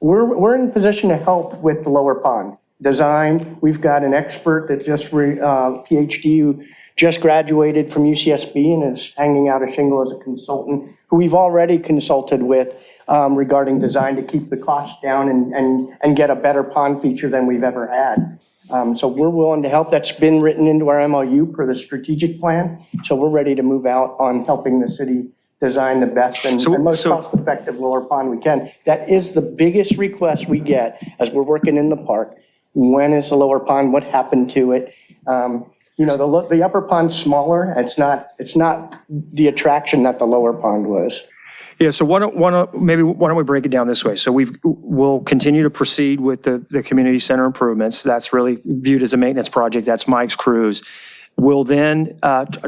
we're in position to help with the lower pond design. We've got an expert that just PhD who just graduated from UCSB and is hanging out a shingle as a consultant, who we've already consulted with regarding design to keep the cost down and get a better pond feature than we've ever had. So we're willing to help. That's been written into our MOU per the strategic plan. So we're ready to move out on helping the city design the best and most cost-effective lower pond we can. That is the biggest request we get as we're working in the park. When is the lower pond? What happened to it? The upper pond's smaller. It's not the attraction that the lower pond was. Yeah, so why don't we break it down this way? So we'll continue to proceed with the community center improvements. That's really viewed as a maintenance project. That's Mike's crews. We'll then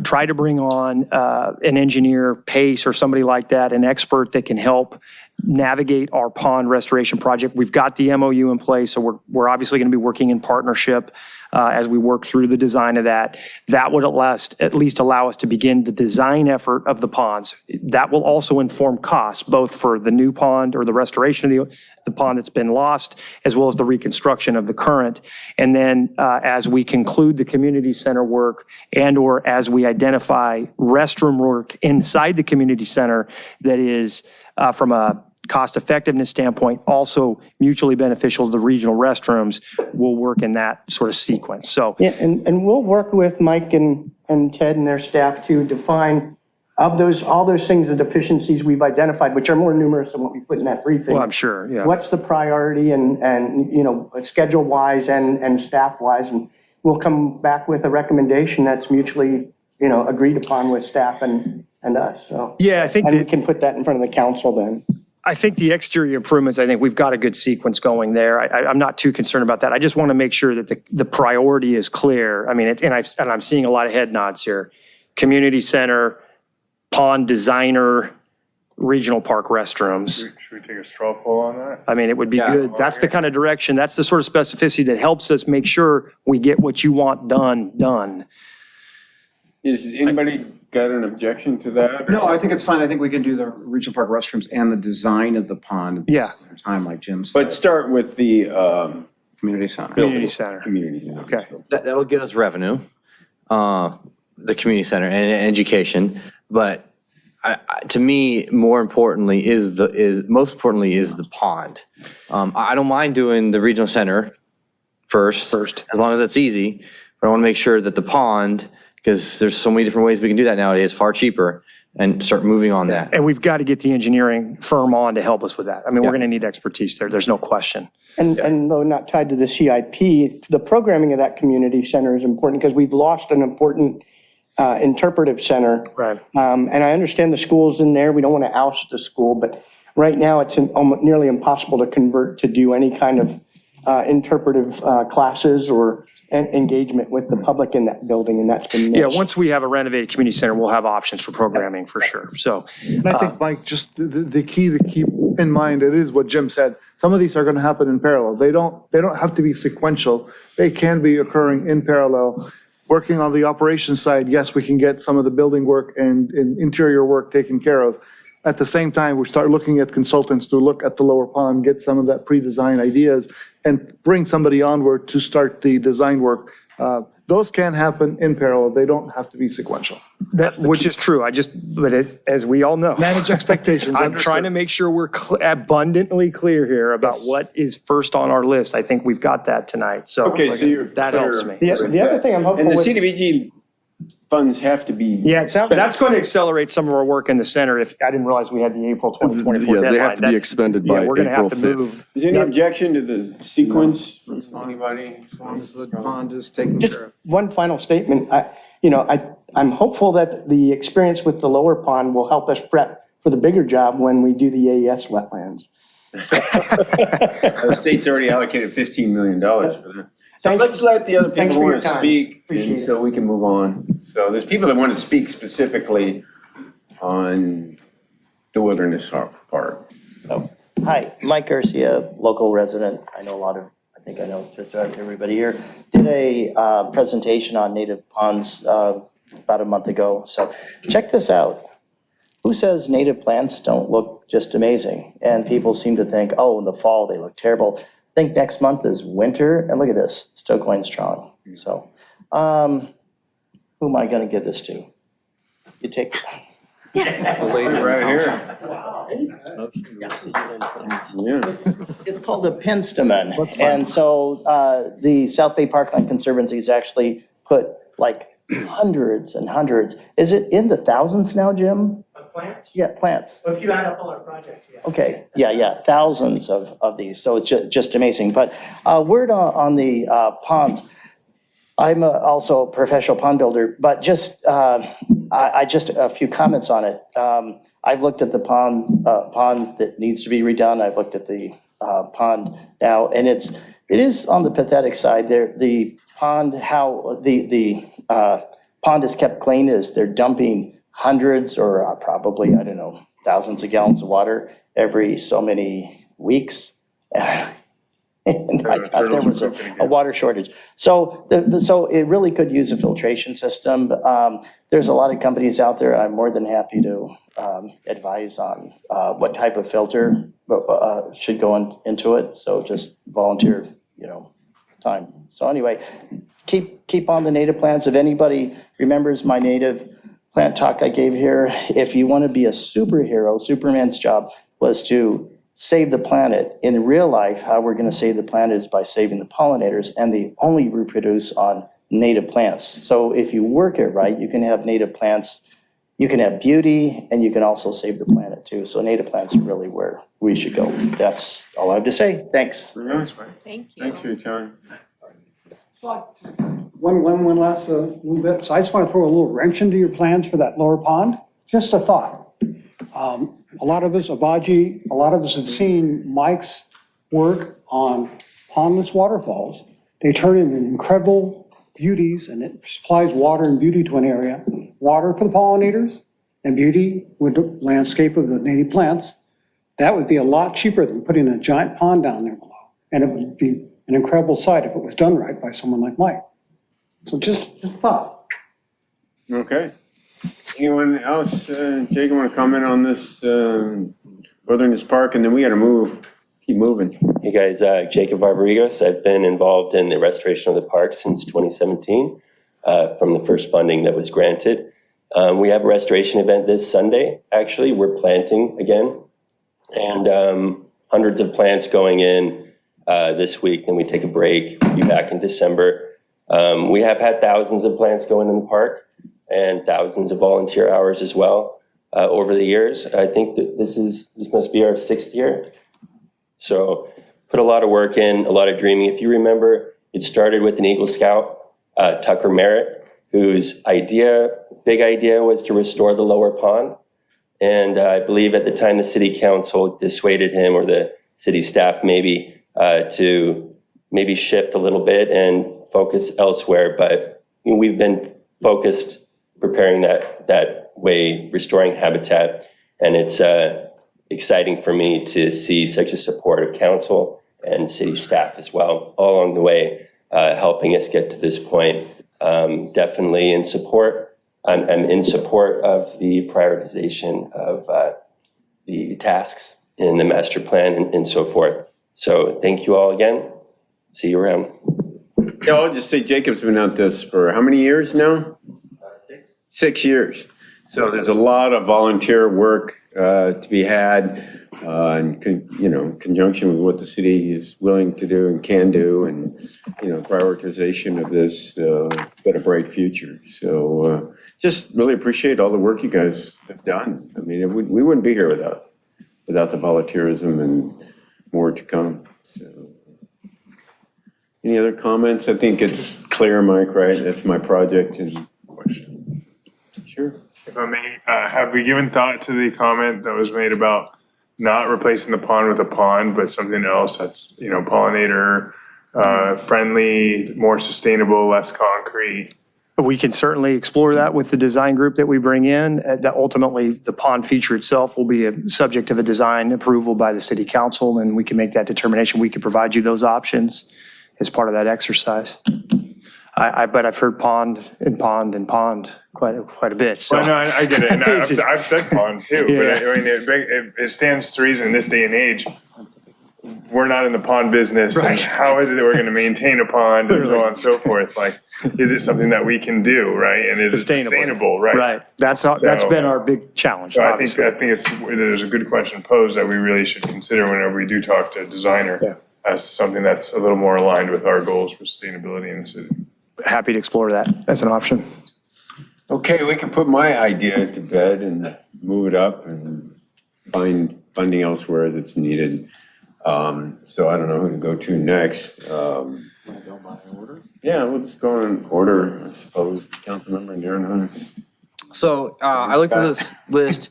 try to bring on an engineer, Pace, or somebody like that, an expert that can help navigate our pond restoration project. We've got the MOU in place, so we're obviously going to be working in partnership as we work through the design of that. That would at least allow us to begin the design effort of the ponds. That will also inform costs, both for the new pond or the restoration of the pond that's been lost, as well as the reconstruction of the current. And then as we conclude the community center work and/or as we identify restroom work inside the community center that is from a cost effectiveness standpoint, also mutually beneficial to the regional restrooms, will work in that sort of sequence. So yeah, and we'll work with Mike and Ted and their staff to define all those things, the deficiencies we've identified, which are more numerous than what we put in that briefing. Well, I'm sure, yeah. What's the priority and schedule wise and staff wise, and we'll come back with a recommendation that's mutually agreed upon with staff and us. So yeah, I think we can put that in front of the council then. I think the exterior improvements, I think we've got a good sequence going there. I'm not too concerned about that. I just want to make sure that the priority is clear. I mean, and I'm seeing a lot of head nods here. Community center, pond designer, regional park restrooms. Should we take a straw poll on that? I mean, it would be good. That's the kind of direction, that's the sort of specificity that helps us make sure we get what you want done. Is anybody got an objection to that? No, I think it's fine. I think we can do the regional park restrooms and the design of the pond at the same time, like Jim said. But start with the Community center. Community center. community. center. Okay. That'll get us revenue, the community center and education. But to me, most importantly is the pond. I don't mind doing the regional center first, as long as it's easy. But I want to make sure that the pond, because there's so many different ways we can do that nowadays, far cheaper, and start moving on that. And we've got to get the engineering firm on to help us with that. I mean, we're going to need expertise there. There's no question. And though not tied to the CIP, the programming of that community center is important because we've lost an important interpretive center. Right. And I understand the school's in there. We don't want to oust the school, but right now it's almost nearly impossible to convert to do any kind of interpretive classes or engagement with the public in that building, and that's been missed. Yeah, once we have a renovated community center, we'll have options for programming for sure. So, And I think, Mike, just the key to keep in mind, it is what Jim said. Some of these are going to happen in parallel. They don't have to be sequential. They can be occurring in parallel. Working on the operations side, yes, we can get some of the building work and interior work taken care of. At the same time, we start looking at consultants to look at the lower pond, get some of that pre-design ideas, and bring somebody onward to start the design work. Those can happen in parallel. They don't have to be sequential. which is true. But as we all know. Manage expectations. I'm trying to make sure we're abundantly clear here about what is first on our list. I think we've got that tonight. So Okay, so you're that clear helps me. The other thing I'm hopeful And the with. CDBG funds have to be. Yeah, that's going to accelerate some of our work in the center. If I didn't realize we had the April 2024 deadline. Yeah, they have to be expended by We're going to have to April 5th. move. Is there any objection to the sequence from anybody? As long as the pond is taken care Just of. one final statement. I'm hopeful that the experience with the lower pond will help us prep for the bigger job when we do the AES wetlands. The state's already allocated $15 million for that. So let's let the other Thanks people for who your want to time. speak, Appreciate and it. so we can move on. So there's people that want to speak specifically on the wilderness part. Hi, Mike Garcia, local resident. I think I know just about everybody here. Did a presentation on native ponds about a month ago. So check this out. Who says native plants don't look just amazing? And people seem to think, oh, in the fall they look terrible. I think next month is winter, and look at this, still going strong. So who am I going to give this to? You take. The lady right here. Yeah. It's called a penstemon. And so the South Bay Parkland Conservancy has actually put like hundreds and hundreds. Is it in the thousands now, Jim? Plants? Yeah, plants. If you add up all our projects, yeah. Okay, yeah, thousands of these. So it's just amazing. But word on the ponds. I'm also a professional pond builder, but just I just a few comments on it. I've looked at the pond that needs to be redone. I've looked at the pond now, and it is on the pathetic side. There, the pond, how the pond is kept clean is they're dumping hundreds or probably, I don't know, thousands of gallons of water every so many weeks. And I thought there was a water shortage. So so it really could use a filtration system. There's a lot of companies out there. I'm more than happy to advise on what type of filter should go into it. So just volunteer, time. So anyway, keep on the native plants. If anybody remembers my native plant talk I gave here, if you want to be a superhero, Superman's job was to save the planet. In real life, how we're going to save the planet is by saving the pollinators, and they only reproduce on native plants. So if you work it right, you can have native plants, you can have beauty, and you can also save the planet too. So native plants are really where we should go. That's all I have to say. Thanks. Thank you. Thanks for your time. One last little bit. So I just want to throw a little wrench into your plans for that lower pond. Just a thought. A lot of us, Abaji, a lot of us have seen Mike's work on pondless waterfalls. They turn into incredible beauties, and it supplies water and beauty to an area. Water for the pollinators, and beauty with the landscape of the native plants, that would be a lot cheaper than putting a giant pond down there below. And it would be an incredible sight if it was done right by someone like Mike. So just a thought. Okay. Anyone else? Jake, want to comment on this Wilderness Park? And then we got to keep moving. Hey guys, Jacob Barbarigos. I've been involved in the restoration of the park since 2017 from the first funding that was granted. We have a restoration event this Sunday. Actually, we're planting again, and hundreds of plants going in this week. Then we take a break. We'll be back in December. We have had thousands of plants going in the park and thousands of volunteer hours as well over the years. I think that this must be our 6th year. So put a lot of work in, a lot of dreaming. If you remember, it started with an Eagle Scout, Tucker Merritt, whose big idea was to restore the lower pond. And I believe at the time the city council dissuaded him, or the city staff maybe, to maybe shift a little bit and focus elsewhere. But we've been focused preparing that way, restoring habitat. And it's exciting for me to see such a supportive council and city staff as well, all along the way, helping us get to this point. Definitely in support. I'm in support of the prioritization of the tasks in the master plan and so forth. So thank you all again. See you around. Yeah, I'll just say Jacob's been at this for how many years now? 6. 6 years. So there's a lot of volunteer work to be had in conjunction with what the city is willing to do and can do, and prioritization of this got a bright future. So just really appreciate all the work you guys have done. I mean, we wouldn't be here without the volunteerism, and more to come. So any other comments? I think it's clear, Mike, right? That's my project. And Question. Sure. If I may, have we given thought to the comment that was made about not replacing the pond with a pond, but something else that's, pollinator friendly, more sustainable, less concrete? We can certainly explore that with the design group that we bring in. That ultimately, the pond feature itself will be a subject of a design approval by the city council, and we can make that determination. We can provide you those options as part of that exercise. But I've heard pond quite a bit. So. Well, no, I get it. And I've said pond too, Yeah. but I mean, it stands to reason in this day and age, we're not in the pond business. Right. And how is it that we're going to maintain a pond and so on and so forth? Like, is it something that we can do, right? And it is sustainable, right? Right. That's been our big challenge. So I think there's a good question posed that we really should consider whenever we do talk to a designer as to something that's a little more aligned with our goals for sustainability in the city. Happy to explore that as an option. Okay, we can put my idea to bed and move it up and find funding elsewhere as it's needed. So I don't know who to go to next. Want to go by order? Yeah, we'll just go in order, I suppose. Councilmember Darren. So I looked at this list.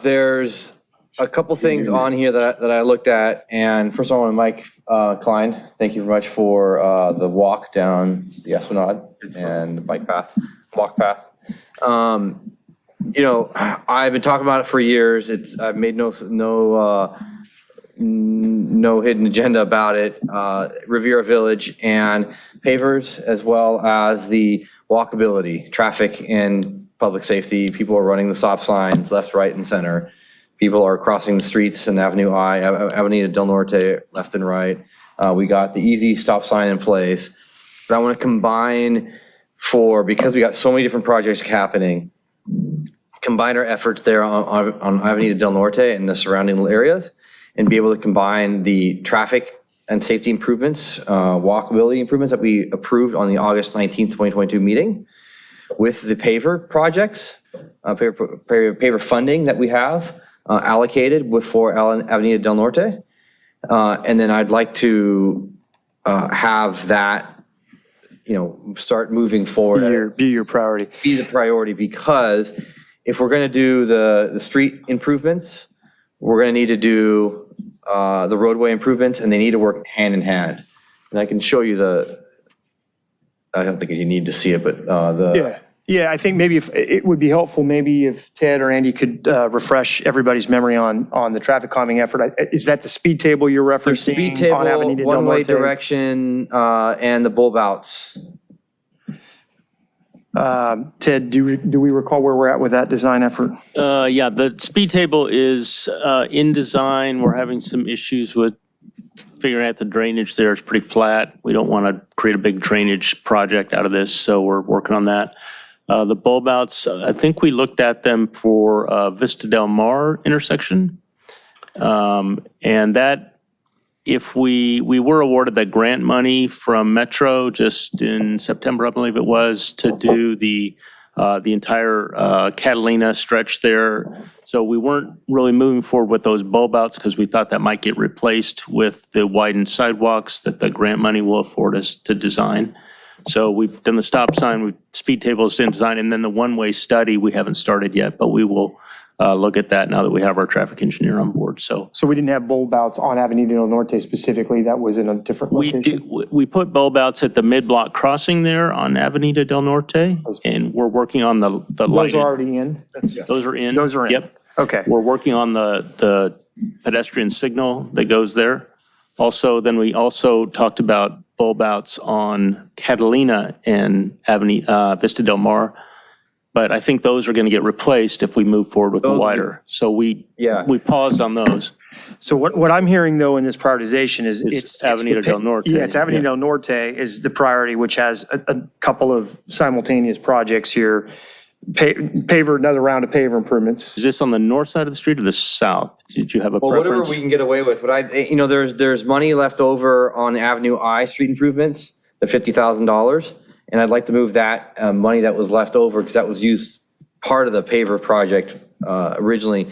There's a couple things on here that I looked at, and first of all, Mike Klein, thank you very much for the walk down the Esplanade and the walk path. I've been talking about it for years. I've made no hidden agenda about it. Riviera Village and pavers, as well as the walkability, traffic and public safety. People are running the stop signs left, right, and center. People are crossing the streets and Avenue I, Avenida Del Norte, left and right. We got the easy stop sign in place. But I want to combine because we got so many different projects happening, combine our efforts there on Avenida Del Norte and the surrounding areas, and be able to combine the traffic and safety improvements, walkability improvements that we approved on the August 19th, 2022 meeting with the paver projects, paver funding that we have allocated for Avenida Del Norte. And then I'd like to have that, start moving forward. Be your priority. Be the priority, because if we're going to do the street improvements, we're going to need to do the roadway improvements, and they need to work hand in hand. And I can show you I don't think you need to see it, but Yeah, I think maybe if, it would be helpful, maybe if Ted or Andy could refresh everybody's memory on the traffic calming effort. Is that the speed table you're referencing? Speed on table, Avenida del one-way Norte? direction, and the bulb outs. Ted, do we recall where we're at with that design effort? Yeah, the speed table is in design. We're having some issues with figuring out the drainage there. It's pretty flat. We don't want to create a big drainage project out of this, so we're working on that. The bulb outs, I think we looked at them for Vista Del Mar intersection. And that, if we were awarded that grant money from Metro just in September, I believe it was, to do the entire Catalina stretch there. So we weren't really moving forward with those bulb outs because we thought that might get replaced with the widened sidewalks that the grant money will afford us to design. So we've done the stop sign, with speed tables in design, and then the one-way study we haven't started yet, but we will look at that now that we have our traffic engineer on board. So we didn't have bulb outs on Avenida del Norte specifically. That was in a different location. we put bulb outs at the mid-block crossing there on Avenida del Norte, and we're working on the Those lighted. are already in? Those are in. Those are in. Yep. Okay. We're working on the pedestrian signal that goes there. Also, then we also talked about bulb outs on Catalina and Vista Del Mar. But I think those are going to get replaced if we move forward with the wider. So we paused on those. So what I'm hearing though in this prioritization is it's Avenida del Norte. Yeah, it's Avenida del Norte is the priority, which has a couple of simultaneous projects here. Paver, another round of paver improvements. Is this on the north side of the street or the south? Did you have a Well, preference? whatever we can get away with. There's money left over on Avenue I street improvements, the $50,000. And I'd like to move that money that was left over, because that was used part of the paver project originally,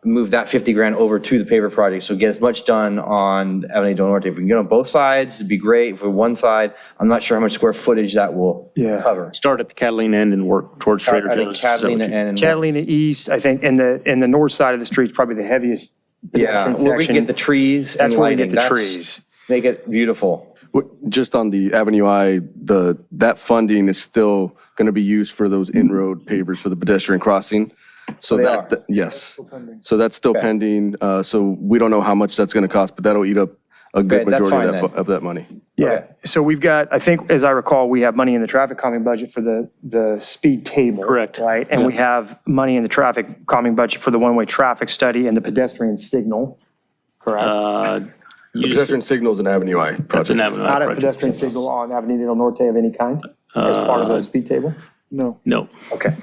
move that 50 grand over to the paver project. So get as much done on Avenida del Norte. If we can get on both sides, it'd be great. For one side, I'm not sure how much square footage that will cover. Start at the Catalina end and work towards Trader Joe's. Catalina East, I think, and the north side of the street is probably the heaviest pedestrian section. Where we can get the trees. That's and where we get lighting. the trees. Make it beautiful. Just on the Avenue I, that funding is still going to be used for those in-road pavers for the pedestrian crossing. So yes. So that's still pending. So we don't know how much that's going to cost, but that'll eat up a good majority of that money. Yeah, so we've got, I think, as I recall, we have money in the traffic calming budget for the speed table. Correct. Right, and we have money in the traffic calming budget for the one-way traffic study and the pedestrian signal, correct? The pedestrian signal is an Avenue I project. That's an Avenue I Not a project. pedestrian signal on Avenida del Norte of any kind as part of the speed table? No. No. Okay.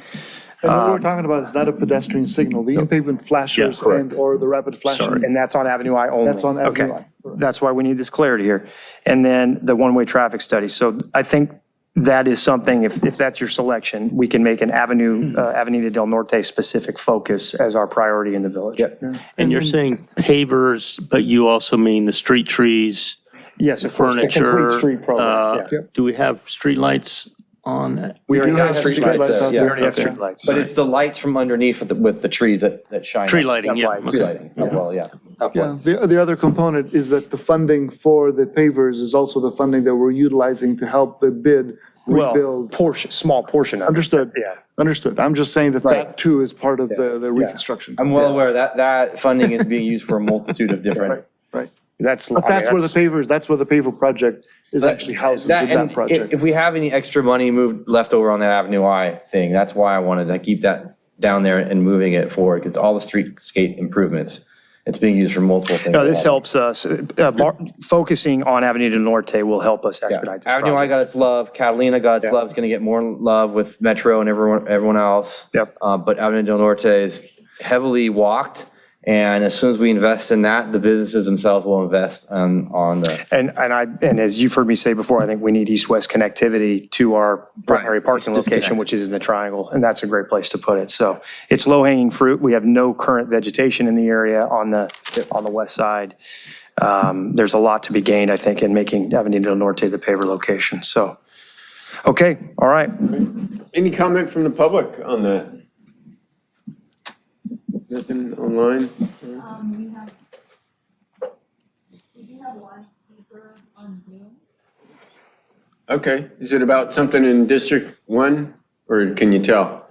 And what we're talking about is not a pedestrian signal, the in-pavement flashers or the rapid flashing. And that's on Avenue I only? That's on Avenue Okay. I. That's why we need this clarity here. And then the one-way traffic study. So I think that is something, if that's your selection, we can make an Avenida del Norte specific focus as our priority in the village. And you're saying pavers, but you also mean the street trees? Yes, of course, the furniture. complete street program. Do we have street lights on that? We already have street street lights. lights. We already have street lights. But it's the lights from underneath with the trees that shine. Tree up. lighting, yeah. lights. Tree lighting, as well, yeah. Yeah, the other component is that the funding for the pavers is also the funding that we're utilizing to help the bid rebuild. Small portion of it. Understood. Yeah. Understood. I'm just saying that that too is part of the reconstruction. I'm well aware that funding is being used for a multitude of different. Right. But that's where the paver project is actually houses in that project. If we have any extra money left over on that Avenue I thing, that's why I wanted to keep that down there and moving it forward, because all the streetscape improvements, it's being used for multiple things. No, this helps us. Focusing on Avenida del Norte will help us expedite this Avenue I got its love, Catalina got its love, it's going to get more love with Metro and everyone else. Yep. But Avenida del Norte is heavily walked, and as soon as we invest in that, the businesses themselves will invest on the. And as you've heard me say before, I think we need east-west connectivity to our primary parking location, which is in the triangle, and that's a great place to put it. So it's low-hanging fruit. We have no current vegetation in the area on the west side. There's a lot to be gained, I think, in making Avenida del Norte the paver location. So, okay, all right. Any comment from the public on that? Nothing online? We have one speaker on Zoom. Okay, is it about something in District 1 Or can you tell?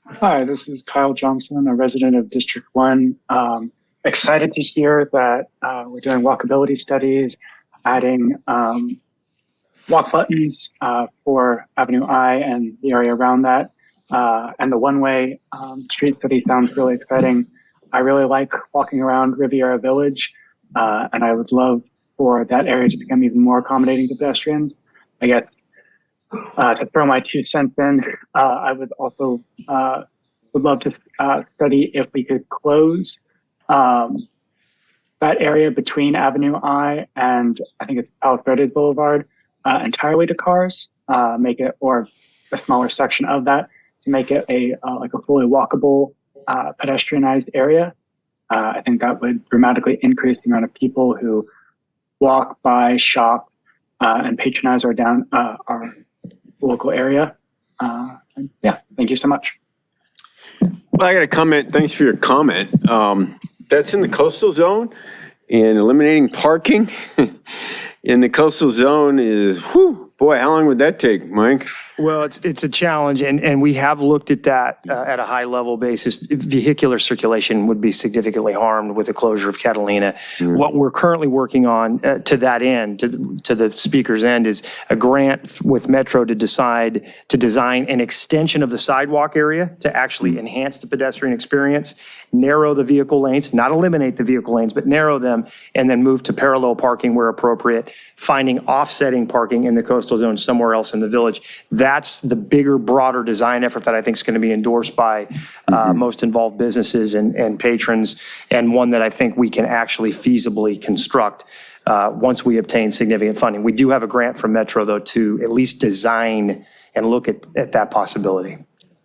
Hi, this is Kyle Johnson, a resident of District 1. Excited to hear that we're doing walkability studies, adding walk buttons for Avenue I and the area around that. And the one-way street study sounds really exciting. I really like walking around Riviera Village, and I would love for that area to become even more accommodating to pedestrians. I guess to throw my 2 cents in, I would also would love to study if we could close that area between Avenue I and I think it's Palos Verdes Boulevard entirely to cars, make it, or a smaller section of that to make it a like a fully walkable pedestrianized area. I think that would dramatically increase the amount of people who walk, buy, shop, and patronize our local area. And yeah, thank you so much. Well, I got a comment. Thanks for your comment. That's in the coastal zone, and eliminating parking in the coastal zone is, whew, boy, how long would that take, Mike? Well, it's a challenge, and we have looked at that at a high level basis. Vehicular circulation would be significantly harmed with the closure of Catalina. What we're currently working on to that end, to the speaker's end, is a grant with Metro to design an extension of the sidewalk area to actually enhance the pedestrian experience, narrow the vehicle lanes, not eliminate the vehicle lanes, but narrow them, and then move to parallel parking where appropriate, finding offsetting parking in the coastal zone somewhere else in the village. That's the bigger, broader design effort that I think is going to be endorsed by most involved businesses and patrons, and one that I think we can actually feasibly construct once we obtain significant funding. We do have a grant from Metro, though, to at least design and look at that possibility.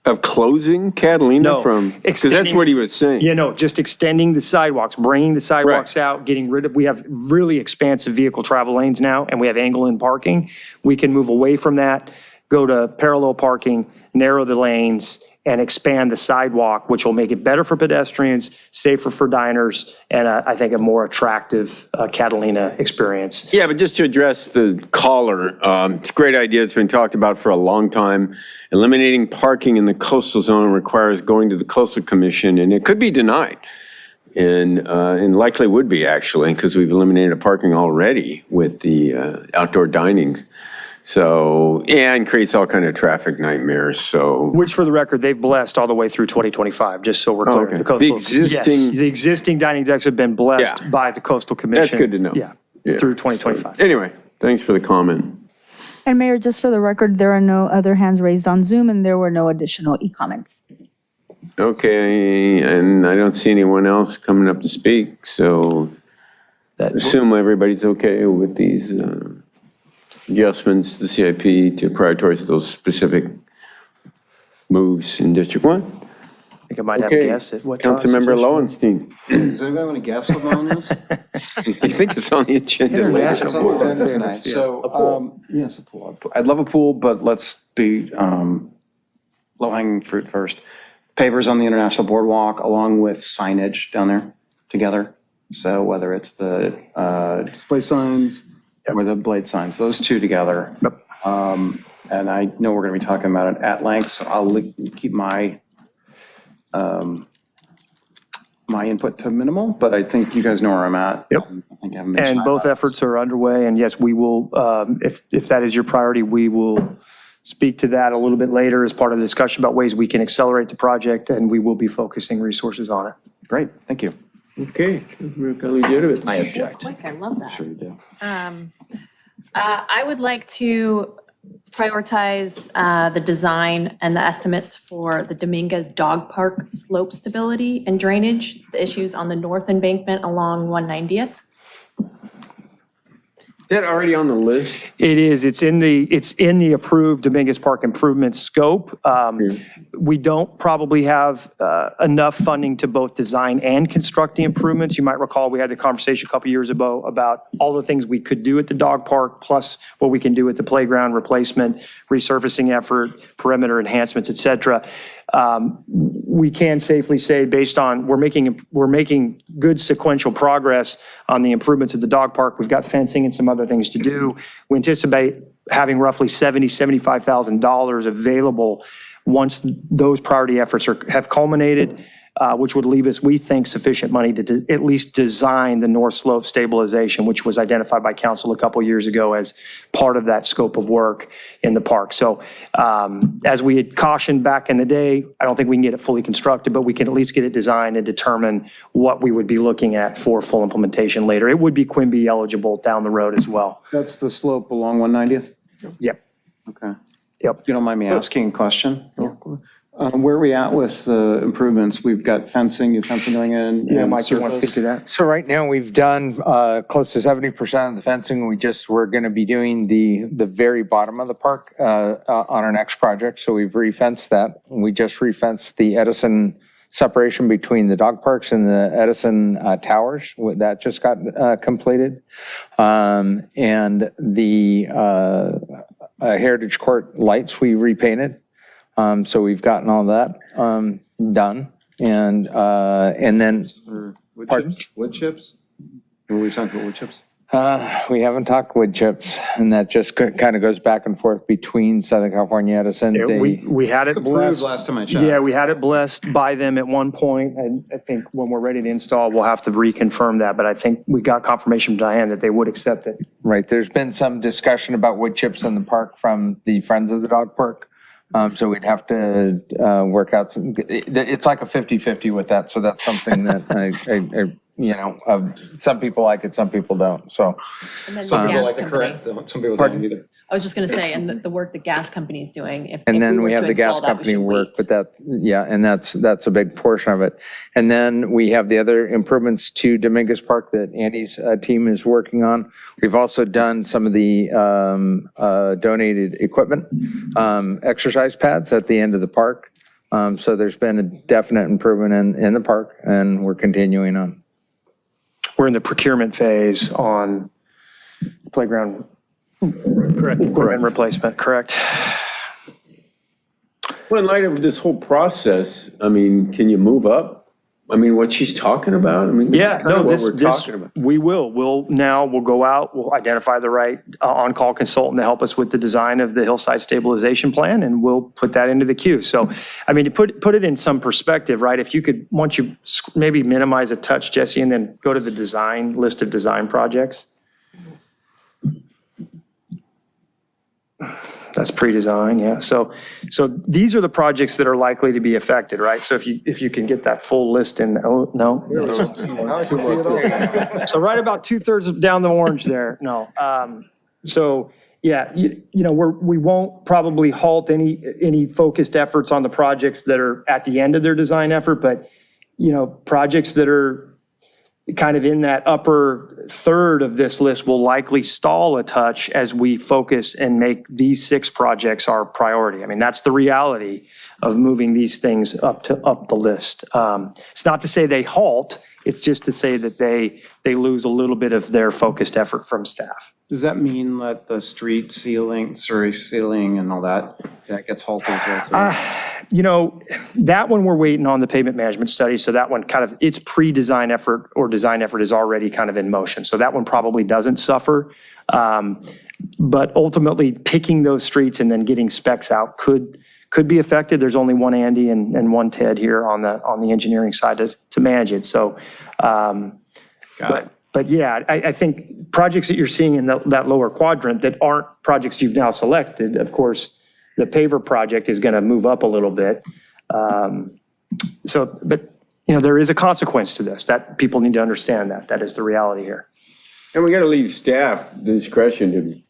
Of closing Catalina from, because that's what he was saying. Yeah, no, just extending the sidewalks, bringing the sidewalks out, getting rid of, we have really expansive vehicle travel lanes now, and we have angle-in parking. We can move away from that, go to parallel parking, narrow the lanes, and expand the sidewalk, which will make it better for pedestrians, safer for diners, and I think a more attractive Catalina experience. Yeah, but just to address the caller, it's a great idea. It's been talked about for a long time. Eliminating parking in the coastal zone requires going to the Coastal Commission, and it could be denied. And likely would be, actually, because we've eliminated parking already with the outdoor dining. So, yeah, and creates all kind of traffic nightmares, so. Which, for the record, they've blessed all the way through 2025, just so we're clear. Okay. The coastal, Yes, the existing dining decks have been blessed by the Coastal Commission. That's good to know. Yeah, through 2025. Anyway, thanks for the comment. And Mayor, just for the record, there are no other hands raised on Zoom and there were no additional e-comments. Okay, and I don't see anyone else coming up to speak, so assume everybody's okay with these adjustments to the CIP to prioritize those specific moves in District 1. I think I might have a guess at what. Councilmember Lowenstein. Does anybody want to guess what's on this? I think it's on the agenda later. It's on the agenda tonight. So, yes, a pool. I'd love a pool, but let's be low-hanging fruit first. Pavers on the International Boardwalk, along with signage down there together. So whether it's the display signs or the blade signs, those two together. And I know we're going to be talking about it at length, so I'll keep my my input to minimal, but I think you guys know where I'm at. Yep. I think I haven't mentioned And both efforts are underway, and yes, we will, if that is your priority, we will speak to that a little bit later as part of the discussion about ways we can accelerate the project, and we will be focusing resources on it. Great, thank you. Okay, legitimate. I object. Quick, I love that. Sure you do. I would like to prioritize the design and the estimates for the Dominguez Dog Park slope stability and drainage, the issues on the north embankment along 190th. Is that already on the list? It is. It's in the approved Dominguez Park improvement scope. We don't probably have enough funding to both design and construct the improvements. You might recall we had the conversation a couple years ago about all the things we could do at the dog park, plus what we can do at the playground replacement, resurfacing effort, perimeter enhancements, et cetera. We can safely say, based on we're making good sequential progress on the improvements at the dog park. We've got fencing and some other things to do. We anticipate having roughly $75,000 available once those priority efforts have culminated, which would leave us, we think, sufficient money to at least design the north slope stabilization, which was identified by council a couple years ago as part of that scope of work in the park. So as we had cautioned back in the day, I don't think we can get it fully constructed, but we can at least get it designed and determine what we would be looking at for full implementation later. It would be Quimby eligible down the road as well. That's the slope along 190th? Yep. Okay. Yep. If you don't mind me asking a question? Where are we at with the improvements? We've got new fencing going in. Yeah, and Mike, you want to surface. speak to that? So right now, we've done close to 70% of the fencing. We're going to be doing the very bottom of the park on our next project. So we've re-fenced that. We just re-fenced the Edison separation between the dog parks and the Edison towers. That just got completed. And the Heritage Court lights, we repainted. So we've gotten all that done. And then. Wood chips? Were we talking about wood chips? We haven't talked wood chips, and that just kind of goes back and forth between Southern California, Edison. We had it blessed. Last time I checked. Yeah, we had it blessed by them at one point, and I think when we're ready to install, we'll have to reconfirm that, but I think we got confirmation from Diane that they would accept it. Right, there's been some discussion about wood chips in the park from the Friends of the Dog Park. So we'd have to work out, it's like a 50-50 with that, so that's something that some people like it, some people don't, so. And then Some the people gas like the company. correct, some people don't either. I was just going to say, and the work the gas company is doing, if And if then were we have to the gas install that, we company should work, wait. but and that's a big portion of it. And then we have the other improvements to Dominguez Park that Andy's team is working on. We've also done some of the donated equipment, exercise pads at the end of the park. So there's been a definite improvement in the park, and we're continuing on. We're in the procurement phase on playground equipment replacement, correct? Well, in light of this whole process, I mean, can you move up? I mean, what she's talking about? I mean, this Yeah, is kind no, of what this, we're talking about. we will. We'll go out, we'll identify the right on-call consultant to help us with the design of the hillside stabilization plan, and we'll put that into the queue. So, I mean, to put it in some perspective, right? If you could, once you maybe minimize a touch, Jesse, and then go to the design, list of design projects. That's pre-design, yeah. So these are the projects that are likely to be affected, right? So if you can get that full list in, oh, no. So right about 2/3 down the orange there, no. So yeah, we won't probably halt any focused efforts on the projects that are at the end of their design effort, but projects that are kind of in that upper third of this list will likely stall a touch as we focus and make these 6 projects our priority. I mean, that's the reality of moving these things up the list. It's not to say they halt, it's just to say that they lose a little bit of their focused effort from staff. Does that mean that the street sealing and all that gets halted as well? That one we're waiting on the pavement management study. So that one kind of, its pre-design effort or design effort is already kind of in motion. So that one probably doesn't suffer. But ultimately picking those streets and then getting specs out could be affected. There's only one Andy and one Ted here on the engineering side to manage it. So, but yeah, I think projects that you're seeing in that lower quadrant that aren't projects you've now selected, of course, the paver project is going to move up a little bit. But there is a consequence to this that people need to understand that is the reality here. And we got to leave staff the discretion to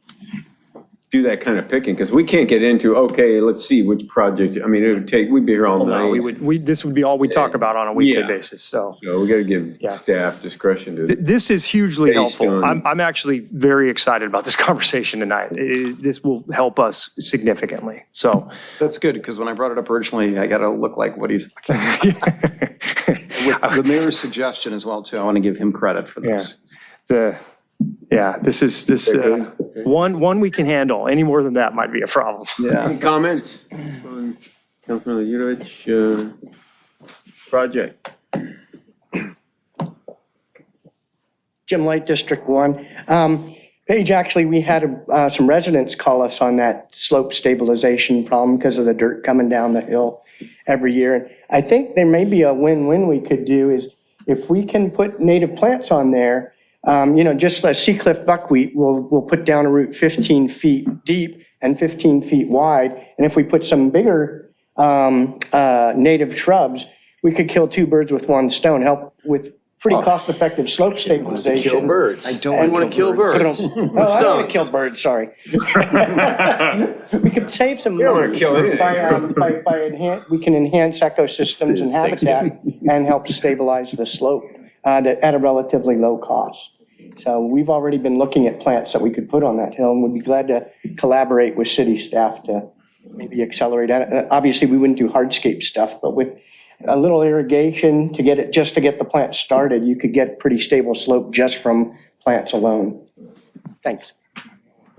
do that kind of picking, because we can't get into, okay, let's see which project. I mean, we'd be here all night. This would be all we talk about on a weekly basis. So we got to give staff discretion to. This is hugely Based helpful. on- I'm actually very excited about this conversation tonight. This will help us significantly. So That's good, because when I brought it up originally, I got to look like what he's. With the mayor's suggestion as well, too. I want to give him credit for this. this is one we can handle. Any more than that might be a problem. Any comments on Councilman Yudovich project? Jim Light, District 1. Paige, actually, we had some residents call us on that slope stabilization problem because of the dirt coming down the hill every year. And I think there may be a win-win we could do is if we can put native plants on there, just like Seacliff buckwheat, we'll put down a root 15 feet deep and 15 feet wide. And if we put some bigger native shrubs, we could kill two birds with one stone, help with pretty cost-effective slope stabilization. Kill birds. I don't want to kill birds. I don't want to kill birds, sorry. We could save some money by we can enhance ecosystems and habitat and help stabilize the slope at a relatively low cost. So we've already been looking at plants that we could put on that hill, and we'd be glad to collaborate with city staff to maybe accelerate that. Obviously, we wouldn't do hardscape stuff, but with a little irrigation to get the plant started, you could get pretty stable slope just from plants alone. Thanks.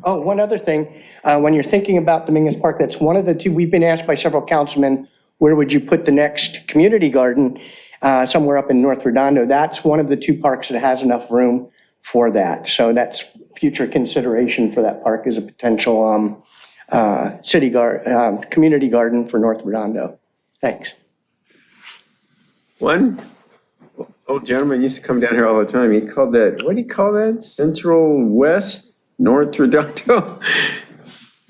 Oh, one other thing, when you're thinking about Dominguez Park, that's one of the two, we've been asked by several councilmen, where would you put the next community garden? Somewhere up in North Redondo. That's one of the two parks that has enough room for that. So that's future consideration for that park as a potential community garden for North Redondo. Thanks. One old gentleman used to come down here all the time. He called that, what do you call that? Central West North Redondo?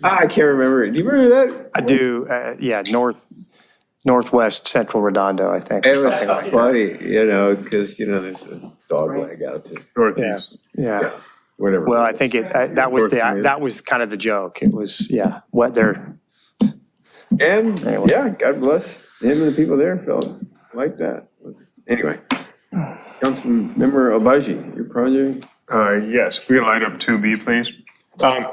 I can't remember. Do you remember that? I do, yeah, Northwest Central Redondo, I think, or It was something like that. funny, because, there's a dog leg out to Northeast. Yeah. whatever. Well, I think that was kind of the joke. It was, what they're. And, God bless him and the people there felt like that. Anyway, Councilmember Obaji, your project? Yes, if we could light up 2B, please.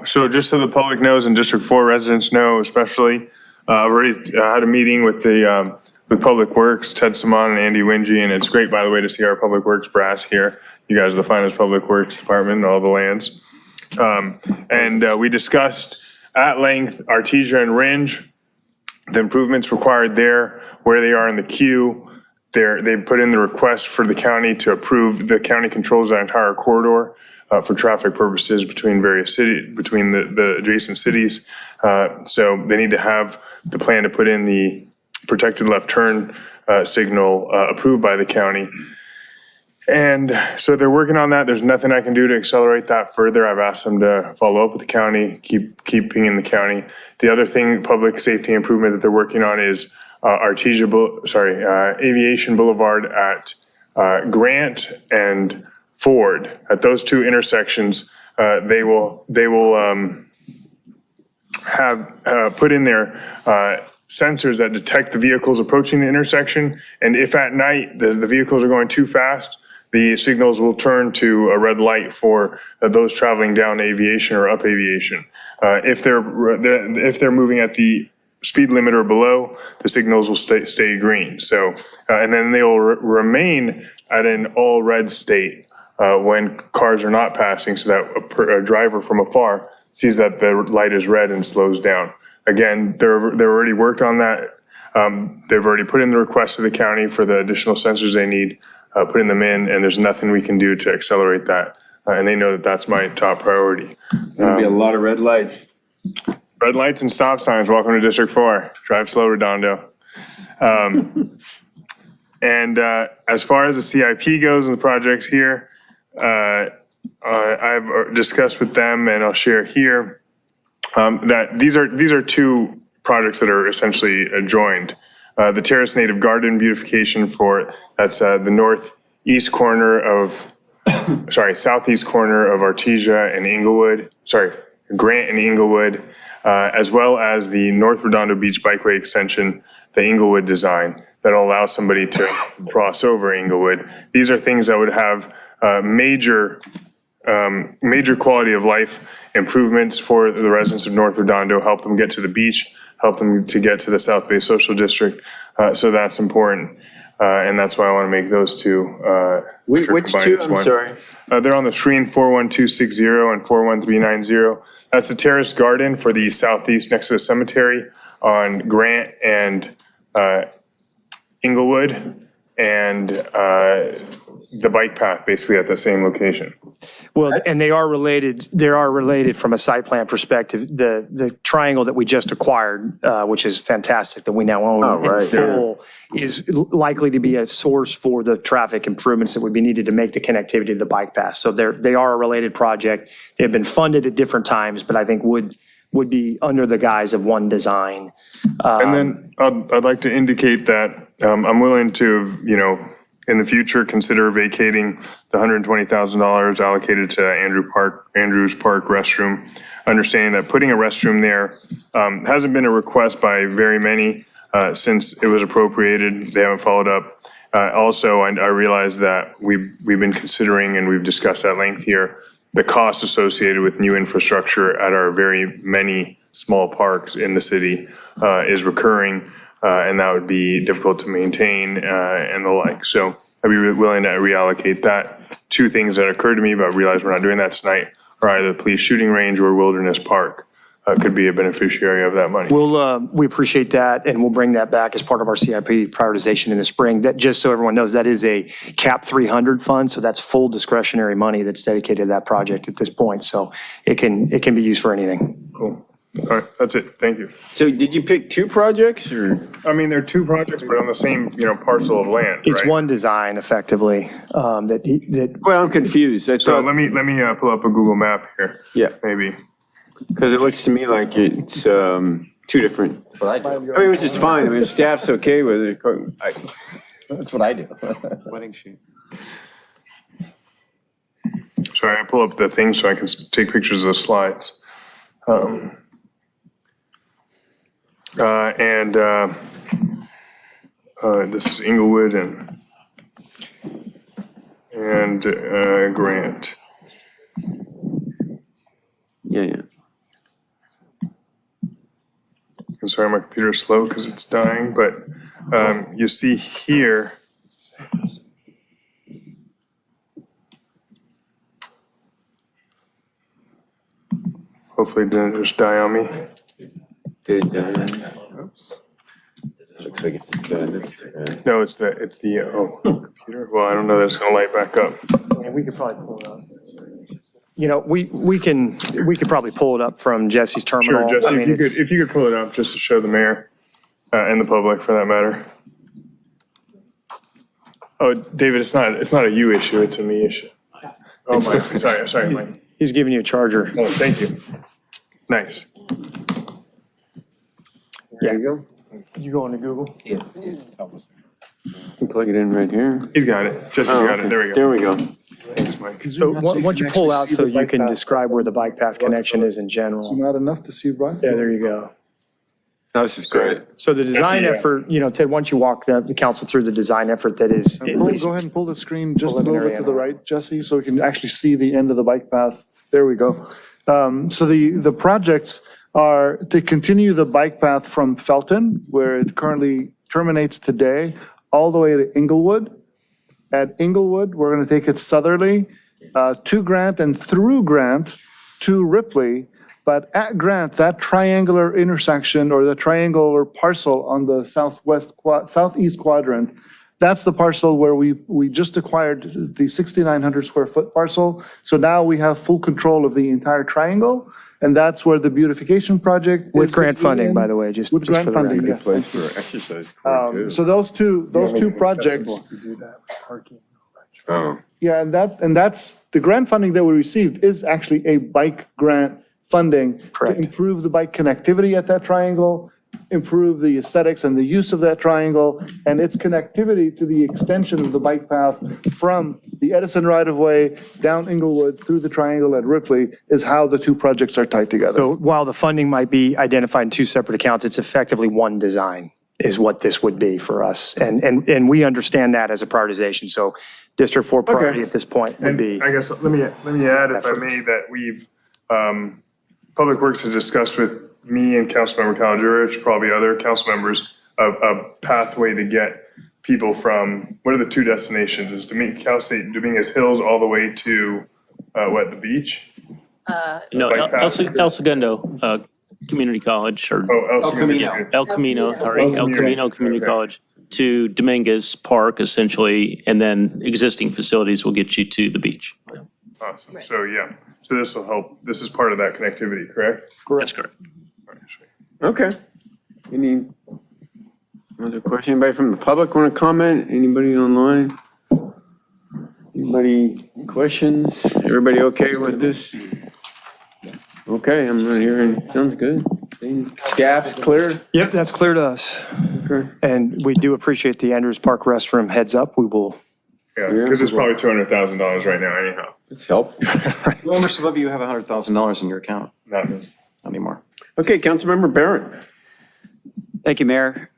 So just so the public knows and District 4 residents know especially, I've already had a meeting with with Public Works, Ted Simon and Andy Wingy, and it's great, by the way, to see our Public Works brass here. You guys are the finest Public Works department in all the lands. And we discussed at length Artesia and Ringe, the improvements required there, where they are in the queue. They put in the request for the county to approve. The county controls that entire corridor for traffic purposes between various cities, between the adjacent cities. So they need to have the plan to put in the protected left turn signal approved by the county. And so they're working on that. There's nothing I can do to accelerate that further. I've asked them to follow up with the county, keeping in the county. The other thing, public safety improvement that they're working on is Aviation Boulevard at Grant and Ford. At those two intersections, they will have put in there sensors that detect the vehicles approaching the intersection. And if at night the vehicles are going too fast, the signals will turn to a red light for those traveling down Aviation or up Aviation. If they're moving at the speed limit or below, the signals will stay green. So, and then they will remain at an all red state when cars are not passing, so that a driver from afar sees that the light is red and slows down. Again, they've already worked on that. They've already put in the request to the county for the additional sensors they need, putting them in, and there's nothing we can do to accelerate that. And they know that that's my top priority. There'll be a lot of red lights. Red lights and stop signs. Welcome to District 4. Drive slow, Redondo. And as far as the CIP goes and the projects here, I've discussed with them, and I'll share here, that these are two projects that are essentially joined. The Terrace Native Garden beautification that's the northeast corner of, southeast corner of Artesia and Inglewood, Grant and Inglewood, as well as the North Redondo Beach Bikeway extension, the Inglewood design that'll allow somebody to cross over Inglewood. These are things that would have major quality of life improvements for the residents of North Redondo, help them get to the beach, help them to get to the South Bay Social District. So that's important. And that's why I want to make those two. Which two? I'm sorry. They're on the screen, 41260 and 41390. That's the Terrace Garden for the southeast next to the cemetery on Grant and Inglewood, and the bike path basically at the same location. Well, and they are related from a site plan perspective. The triangle that we just acquired, which is fantastic that we now own in full, is likely to be a source for the traffic improvements that would be needed to make the connectivity to the bike path. So they are a related project. They've been funded at different times, but I think would be under the guise of one design. And then I'd like to indicate that I'm willing to, in the future, consider vacating the $120,000 allocated to Andrews Park restroom, understanding that putting a restroom there hasn't been a request by very many since it was appropriated. They haven't followed up. Also, I realize that we've been considering, and we've discussed at length here, the costs associated with new infrastructure at our very many small parks in the city is recurring. And that would be difficult to maintain and the like. So I'd be willing to reallocate that. Two things that occurred to me, but I realize we're not doing that tonight, are either the police shooting range or Wilderness Park could be a beneficiary of that money. We appreciate that, and we'll bring that back as part of our CIP prioritization in the spring. That, just so everyone knows, that is a CAP 300 fund, so that's full discretionary money that's dedicated to that project at this point. So it can be used for anything. Cool. All right, that's it. Thank you. So did you pick two projects or? I mean, they're two projects, but on the same, parcel of land, It's right? one design effectively Well, I'm confused. So let me pull up a Google map here. Yeah. Maybe. Because it looks to me like it's two different. I mean, which is fine. I mean, staff's okay with it. That's what I do. Wedding shoot. Sorry, I pull up the thing so I can take pictures of the slides. This is Inglewood and Grant. Yeah. I'm sorry, my computer's slow because it's dying, but you see here. Hopefully it didn't just die on me. Oops. Looks like it's No, it's the computer. Well, I don't know that it's gonna light back up. we could probably pull it up. We could probably pull it up from Jesse's terminal. Sure, Jesse, I mean, if you could pull it up just to show the mayor and the public for that matter. Oh, David, it's not a you issue, it's a me issue. Oh my, sorry, Mike. He's giving you a charger. Oh, thank you. Nice. Yeah. You go into Google? You can plug it in right here. He's got it. Jesse's got it. There we go. There we go. Thanks, Mike. So once you pull out, so you can describe where the bike path connection is in general. So not enough to see right? Yeah, there you go. No, this is great. So the design effort, Ted, once you walk the council through the design effort that is. Go ahead and pull the screen just a little bit to the right, Jesse, so we can actually see the end of the bike path. There we go. So the projects are to continue the bike path from Felton, where it currently terminates today, all the way to Inglewood. At Inglewood, we're going to take it southerly to Grant and through Grant to Ripley. But at Grant, that triangular intersection or the triangular parcel on the southeast quadrant, that's the parcel where we just acquired the 6,900 square foot parcel. So now we have full control of the entire triangle. And that's where the beautification project. With grant funding, by the way, just. With grant funding, yes. Place for exercise. So those two projects. Oh. Yeah, and that's, the grant funding that we received is actually a bike grant funding. Correct. To improve the bike connectivity at that triangle, improve the aesthetics and the use of that triangle, and its connectivity to the extension of the bike path from the Edison right-of-way down Inglewood through the triangle at Ripley is how the two projects are tied together. So while the funding might be identified in two separate accounts, it's effectively one design is what this would be for us. And we understand that as a prioritization. So District 4 priority at this point would be. I guess, let me add, if I may, that we've, Public Works has discussed with me and Councilmember Caladurich, probably other council members, a pathway to get people from, what are the two destinations? Is Dominguez Hills all the way to, the beach? No, Bike path? El Segundo Community College, or El Camino. El Camino, sorry, El Camino Community College to Dominguez Park, essentially, and then existing facilities will get you to the beach. Awesome. So, yeah, so this will help. This is part of that connectivity, correct? That's correct. Okay. Any other question? Anybody from the public want to comment? Anybody online? Anybody questions? Everybody okay with this? Okay, I'm not hearing, sounds good. Staff's clear? Yep, that's clear to us. Okay. And we do appreciate the Andrews Park restroom heads up. We will. Yeah, because it's probably $200,000 right now anyhow. It's helpful. How much of you have $100,000 in your account? Not Not anymore. Okay, Councilmember Barrett. Thank you, Mayor.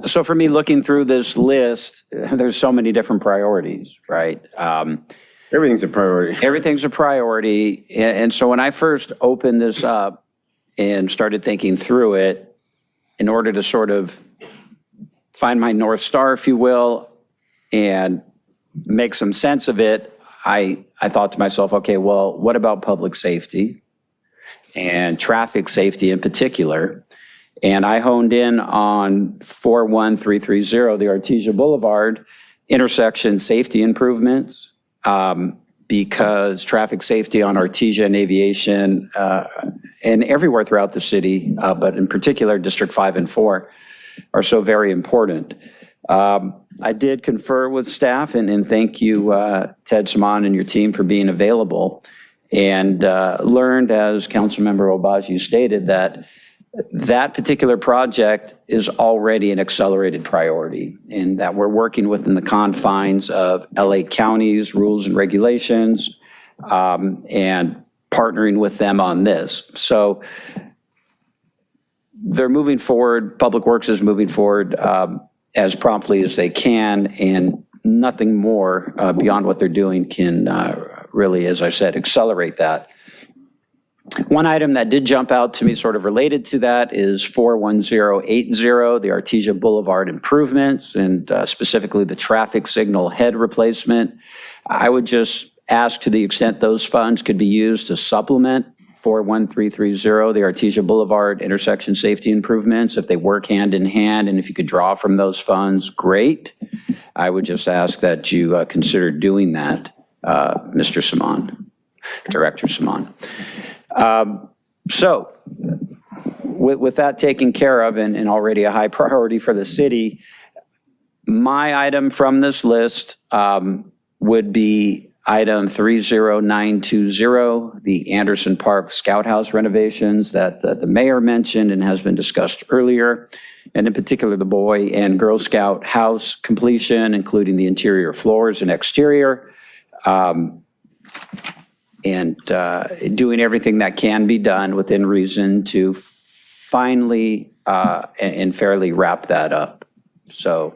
So for me, looking through this list, there's so many different priorities, right? Everything's a priority. Everything's a priority. And so when I first opened this up and started thinking through it, in order to sort of find my North Star, if you will, and make some sense of it, I thought to myself, okay, well, what about public safety and traffic safety in particular? And I honed in on 41330, the Artesia Boulevard intersection safety improvements, because traffic safety on Artesia and Aviation and everywhere throughout the city, but in particular District 5 and 4, are so very important. I did confer with staff and thank you, Ted Simon and your team, for being available, and learned, as Councilmember Obaji stated, that particular project is already an accelerated priority, and that we're working within the confines of LA County's rules and regulations, and partnering with them on this. So they're moving forward, Public Works is moving forward as promptly as they can, and nothing more beyond what they're doing can really, as I said, accelerate that. One item that did jump out to me sort of related to that is 41080, the Artesia Boulevard improvements, and specifically the traffic signal head replacement. I would just ask, to the extent those funds could be used to supplement 41330, the Artesia Boulevard intersection safety improvements, if they work hand in hand, and if you could draw from those funds, great. I would just ask that you consider doing that, Mr. Simon, Director Simon. So with that taken care of, and already a high priority for the city, my item from this list would be item 30920, the Anderson Park Scout House renovations that the mayor mentioned and has been discussed earlier, and in particular the Boy and Girl Scout house completion, including the interior floors and exterior. And doing everything that can be done within reason to finally and fairly wrap that up. So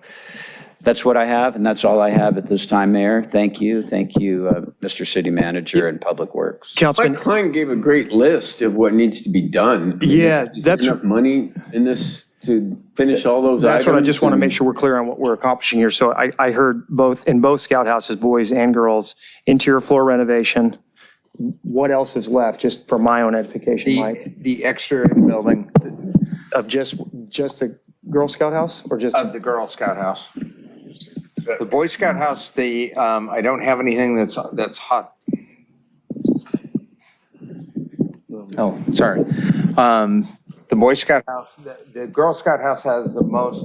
that's what I have, and that's all I have at this time, Mayor. Thank you. Thank you, Mr. City Manager and Public Works. Councilman, my client gave a great list of what needs to be done. Yeah, that's enough money in this to finish all those items. That's what I just want to make sure we're clear on what we're accomplishing here. So I heard in both Scout Houses, boys and girls, interior floor renovation. What else is left, just for my own edification, Mike? The exterior of the building. Of just the Girl Scout house, or just? Of the Girl Scout house. The Boy Scout house, I don't have anything that's hot. Oh, sorry. The Boy Scout house, the Girl Scout house has the most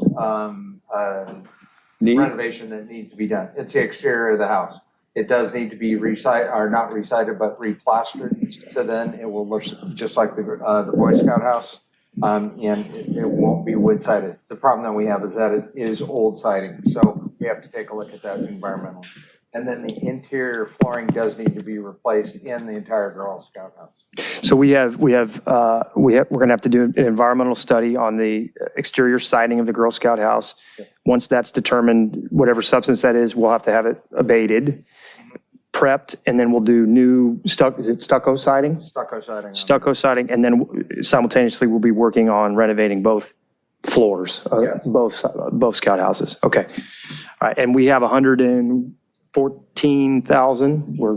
renovation that needs to be done. It's the exterior of the house. It does need to be not resided, but replastered. So then it will look just like the Boy Scout house, and it won't be wood sided. The problem that we have is that it is old siding, so we have to take a look at that environmentally. And then the interior flooring does need to be replaced in the entire Girl Scout house. So we're going to have to do an environmental study on the exterior siding of the Girl Scout house. Once that's determined, whatever substance that is, we'll have to have it abated, prepped, and then we'll do new stucco siding? Stucco siding. Stucco siding, and then simultaneously we'll be working on renovating both floors, Yes. both Scout houses. Okay. All right, and we have 114,000. We're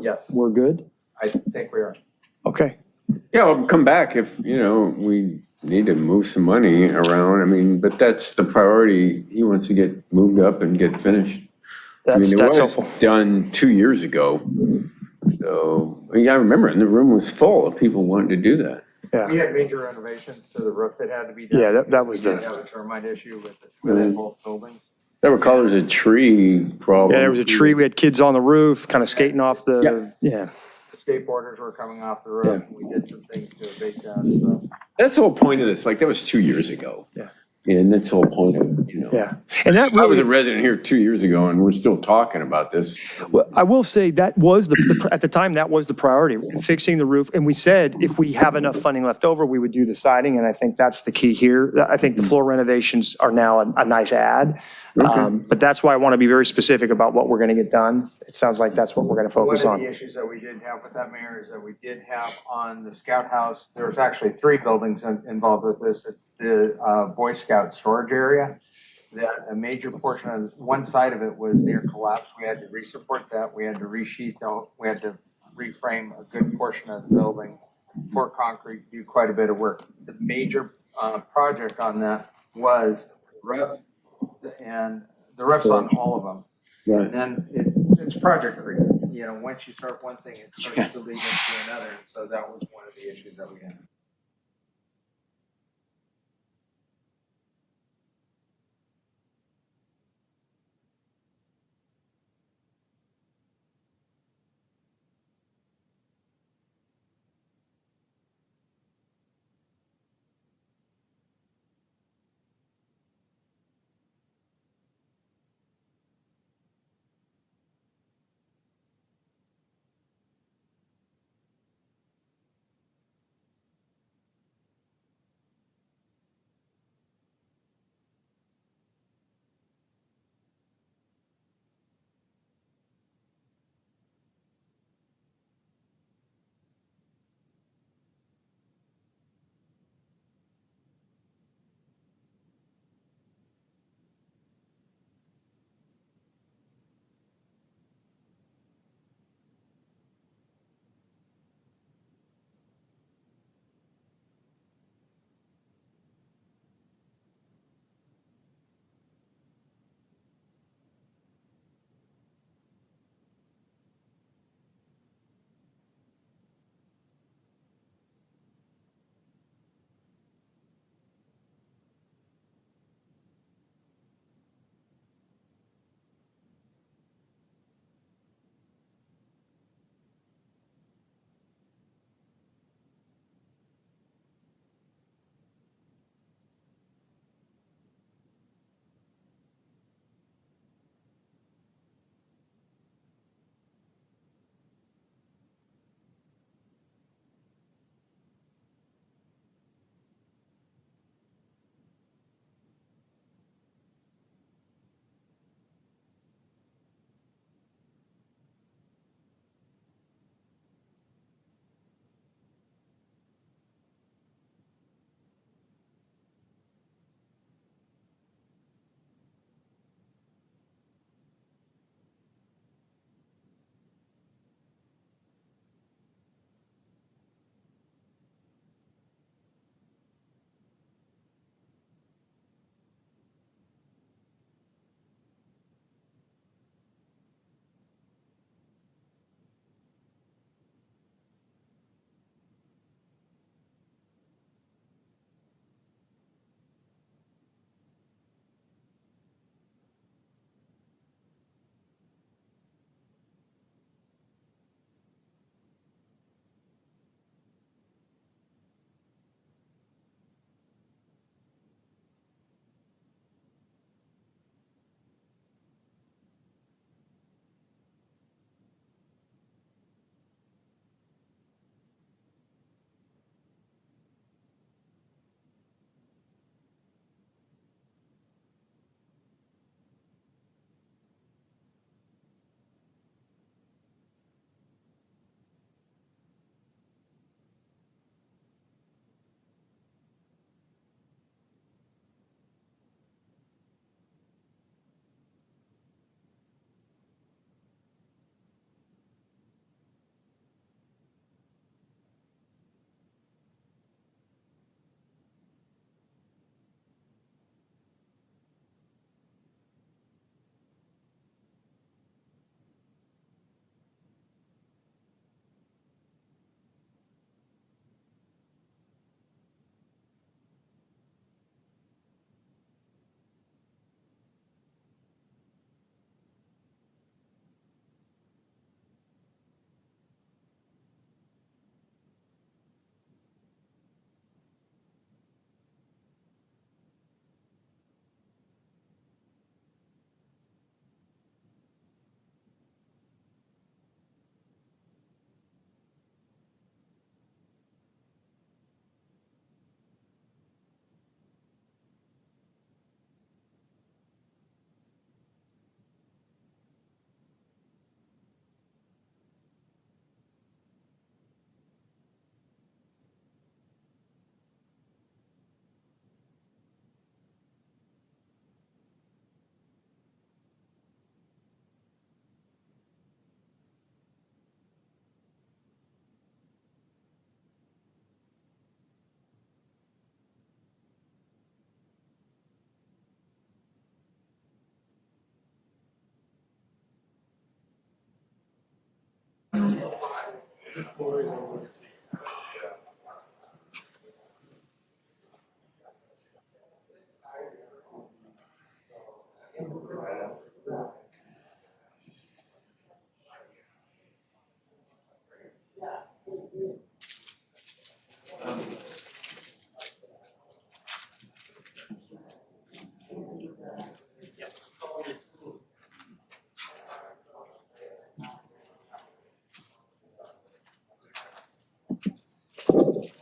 good? I think we are. Okay. Yeah, I'll come back if, we need to move some money around. I mean, but that's the priority. He wants to get moved up and get finished. I mean, it was helpful. done 2 years ago. So, you gotta remember, and the room was full of people wanting to do that. We had major renovations to the roof that had to be done. Yeah, that was We the. did have a termite issue with both buildings. I recall there's a tree problem. Yeah, there was a tree. We had kids on the roof, kind of skating off the, yeah. The skateboarders were coming off the roof, and we did some things to abate that, so. That's the whole point of this. Like, that was 2 years ago. Yeah. And that's the whole point of it, you know. Yeah. And that I was really, a resident here 2 years ago, and we're still talking about this. well, I will say that was at the time, that was the priority, fixing the roof. And we said if we have enough funding left over, we would do the siding. And I think that's the key here. I think the floor renovations are now a nice add. But that's why I want to be very specific about what we're going to get done. It sounds like that's what we're going to focus One on. of the issues that we did have with that, Mayor, is that we did have on the Scout House, there was actually 3 buildings involved with this. It's the Boy Scout storage area. That a major portion of one side of it was near collapse. We had to resupport that. We had to resheet, we had to reframe a good portion of the building, pour concrete, do quite a bit of work. The major project on that was roof, and the roof's on all of them. Right. And then it's project creep. You know, once you start one thing, it starts to lead into another. So that was one of the issues that we had.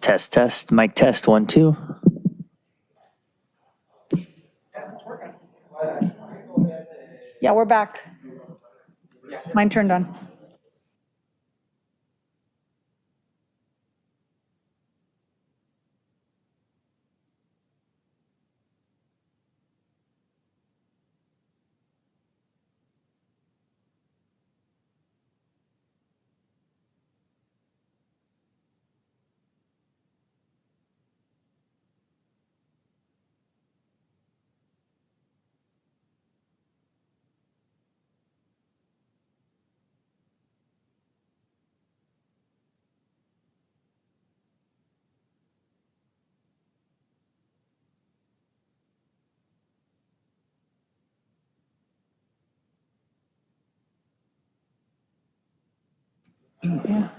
Test, test, mic test, 1, 2. Yeah, we're back. Mine turned on. Yeah.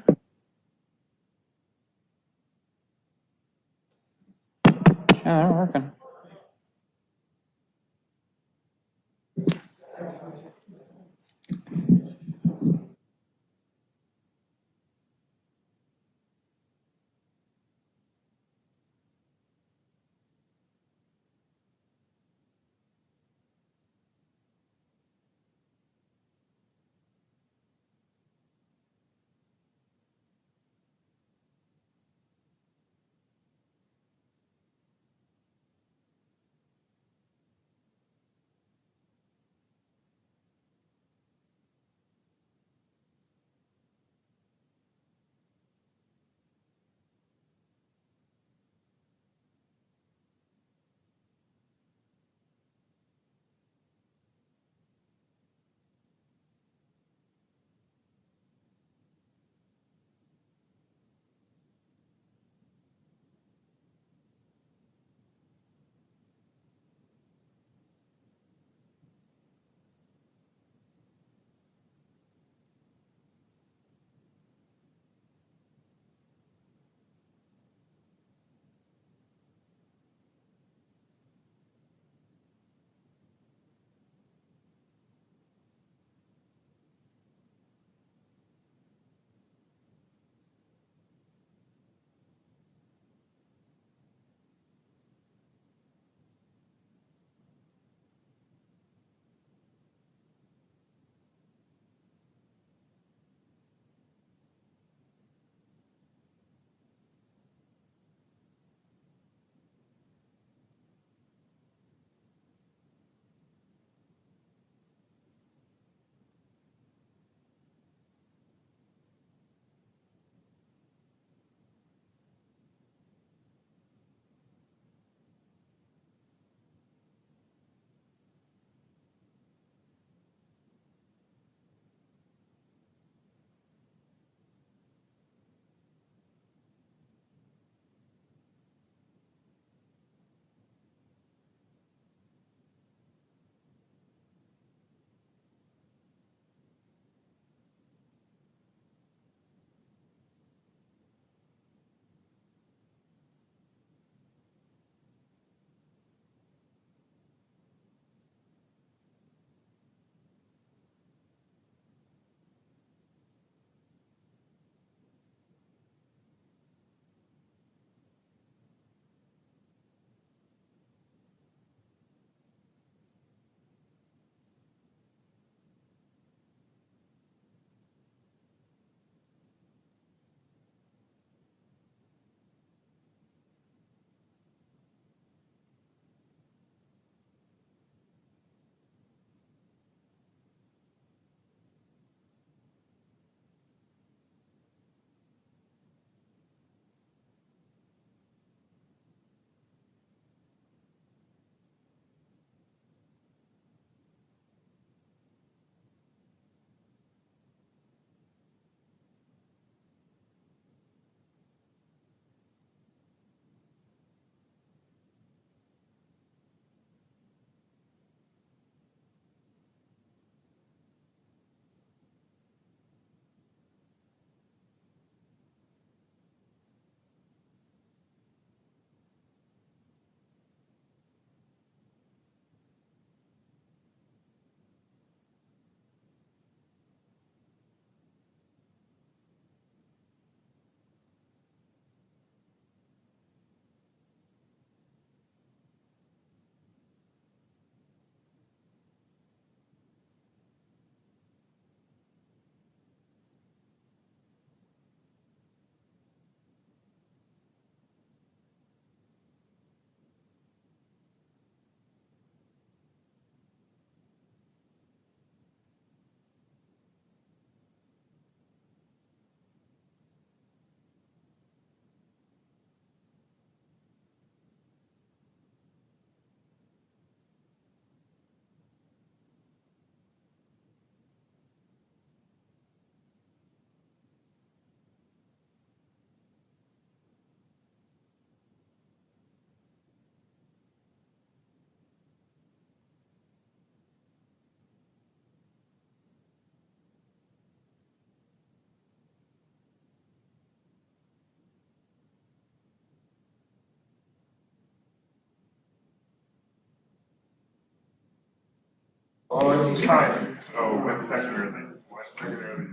Yeah, they're working. On time. Oh, 1 second early. 1 second early.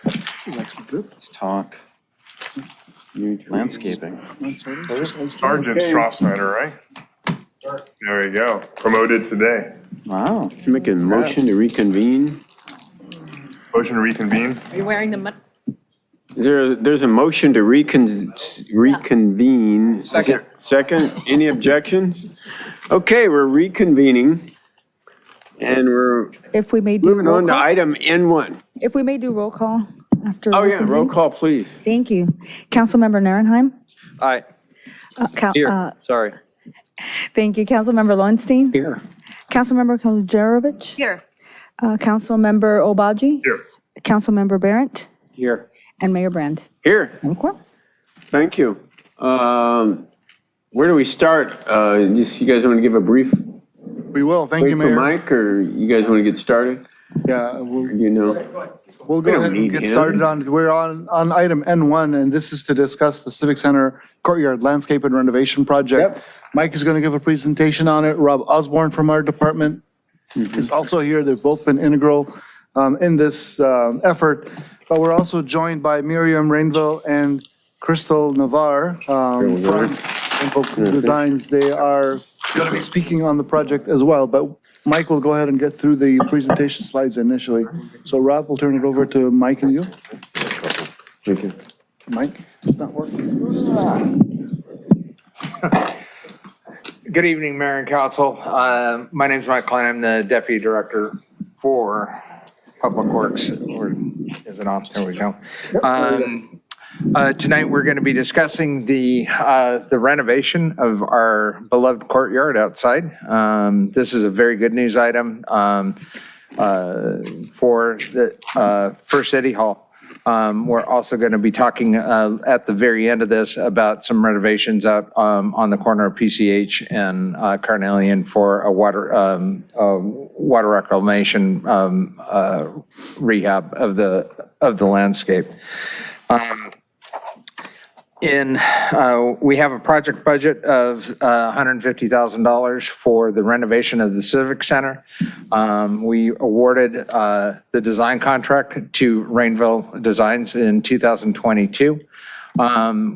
This is actually good. Let's talk landscaping. Sergeant Strassmatter, right? There we go. Promoted today. Wow. Make a motion to reconvene. Motion to reconvene. Are you wearing the? There's a motion to reconvene. Second. Second, any objections? Okay, we're reconvening. And we're If we may do moving roll on to call, item N1. if we may do roll call after. Oh, yeah, roll reconvene. call, please. Thank you. Councilmember Narenheim? Aye. Sorry. Thank you. Councilmember Lowenstein? Here. Councilmember Kuljerovich? Here. Councilmember Obaji? Here. Councilmember Barrett? Here. And Mayor Brand. Here, Okay. thank you. Where do we start? You guys want to give a brief? We will, thank you, Wait for Mayor. Mike, or you guys want to get started? Yeah, Or do you know? we'll We go don't ahead and need get him. started we're on item N1, and this is to discuss the Civic Center Courtyard Landscape and Renovation Project. Yep. Mike is going to give a presentation on it. Rob Osborne from our department is also here. They've both been integral in this effort. But we're also joined by Miriam Rainville and Crystal Navarre from Rainbow Designs. They are going to be speaking on the project as well, but Mike will go ahead and get through the presentation slides initially. So Rob, we'll turn it over to Mike and you. Thank you. Mike, it's not working. Good evening, Mayor and Council. My name's Mike Klein. I'm the Deputy Director for Public Works. Or is it on? There we go. Tonight, we're going to be discussing the renovation of our beloved courtyard outside. This is a very good news item for City Hall. We're also going to be talking at the very end of this about some renovations out on the corner of PCH and Carnelian for a water reclamation rehab of the landscape. We have a project budget of $150,000 for the renovation of the Civic Center. We awarded the design contract to Rainville Designs in 2022.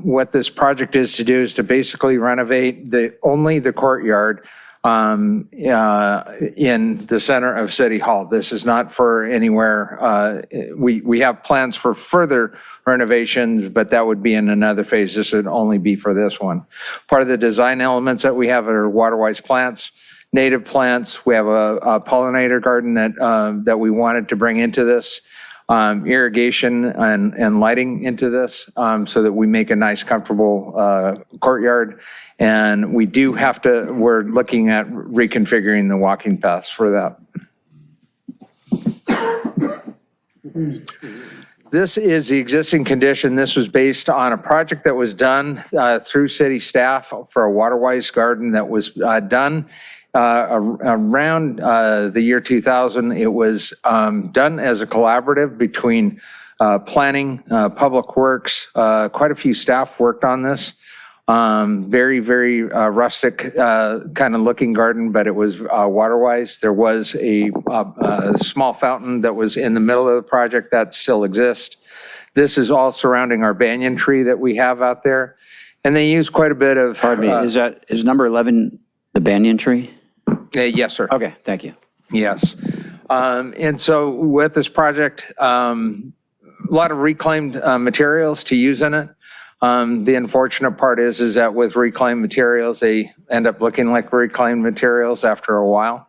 What this project is to do is to basically renovate only the courtyard in the center of City Hall. This is not for anywhere. We have plans for further renovations, but that would be in another phase. This would only be for this one. Part of the design elements that we have are water-wise plants, native plants. We have a pollinator garden that we wanted to bring into this, irrigation and lighting into this, so that we make a nice, comfortable courtyard. And we're looking at reconfiguring the walking paths for that. This is the existing condition. This was based on a project that was done through city staff for a water-wise garden that was done around the year 2000. It was done as a collaborative between planning, public works. Quite a few staff worked on this. Very, very rustic kind of looking garden, but it was water-wise. There was a small fountain that was in the middle of the project that still exists. This is all surrounding our banyan tree that we have out there. And they use quite a bit of... Pardon me, is number 11 the banyan tree? Yes, sir. Okay, thank you. Yes. And so with this project, a lot of reclaimed materials to use in it. The unfortunate part is that with reclaimed materials, they end up looking like reclaimed materials after a while.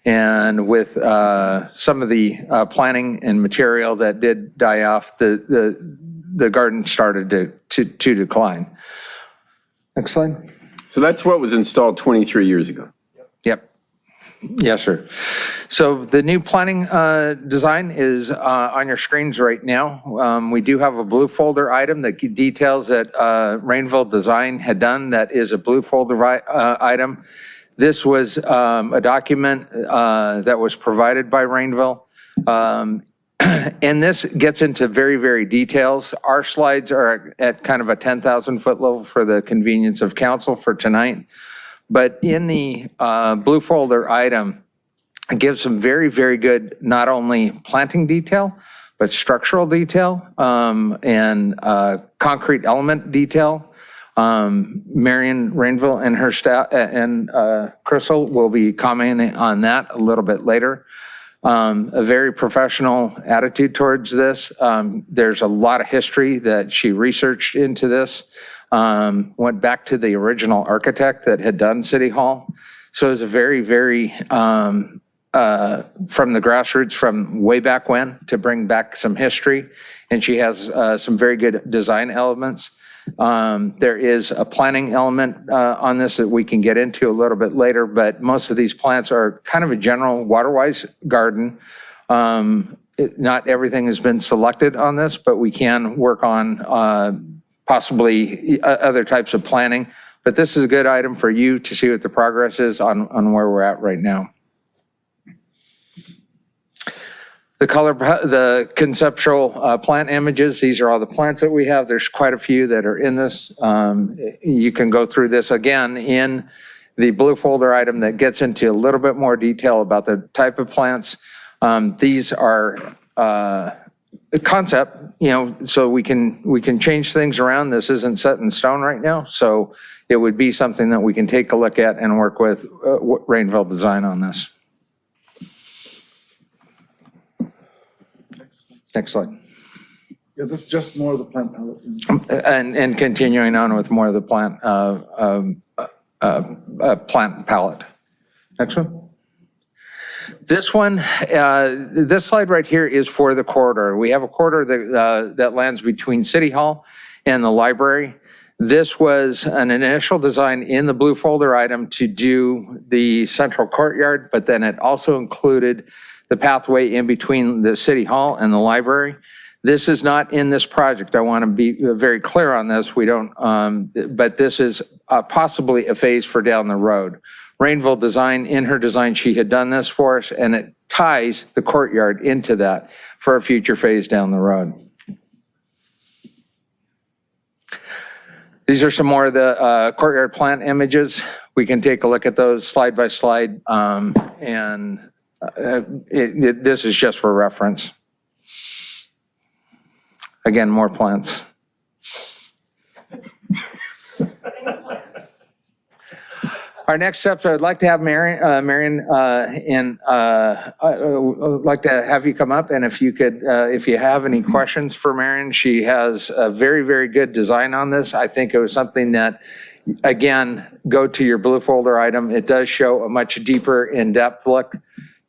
And with some of the planting and material that did die off, the garden started to decline. Next slide. So that's what was installed 23 years ago. Yep. Yes, sir. So the new planning design is on your screens right now. We do have a blue folder item that details that Rainville Design had done. That is a blue folder item. This was a document that was provided by Rainville. And this gets into very, very details. Our slides are at kind of a 10,000 foot level for the convenience of council for tonight. But in the blue folder item, it gives some very, very good, not only planting detail, but structural detail and concrete element detail. Marion Rainville and her staff and Crystal will be commenting on that a little bit later. A very professional attitude towards this. There's a lot of history that she researched into this. Went back to the original architect that had done City Hall. So it's a very, very, from the grassroots from way back when to bring back some history. And she has some very good design elements. There is a planning element on this that we can get into a little bit later, but most of these plants are kind of a general water-wise garden. Not everything has been selected on this, but we can work on possibly other types of planning. But this is a good item for you to see what the progress is on where we're at right now. The conceptual plant images, these are all the plants that we have. There's quite a few that are in this. You can go through this again in the blue folder item that gets into a little bit more detail about the type of plants. These are a concept, so we can change things around. This isn't set in stone right now, so it would be something that we can take a look at and work with Rainville Design on this. Next slide. Yeah, that's just more of the plant palette. And continuing on with more of the plant palette. Next one. This one, this slide right here is for the corridor. We have a corridor that lands between City Hall and the library. This was an initial design in the blue folder item to do the central courtyard, but then it also included the pathway in between the City Hall and the library. This is not in this project. I want to be very clear on this. We don't, but this is possibly a phase for down the road. Rainville Design, in her design, she had done this for us, and it ties the courtyard into that for a future phase down the road. These are some more of the courtyard plant images. We can take a look at those slide by slide, and this is just for reference. Again, more plants. Our next steps, I'd like to have Marion and I'd like to have you come up, and if you could, if you have any questions for Marion, she has a very, very good design on this. I think it was something that, again, go to your blue folder item. It does show a much deeper, in-depth look.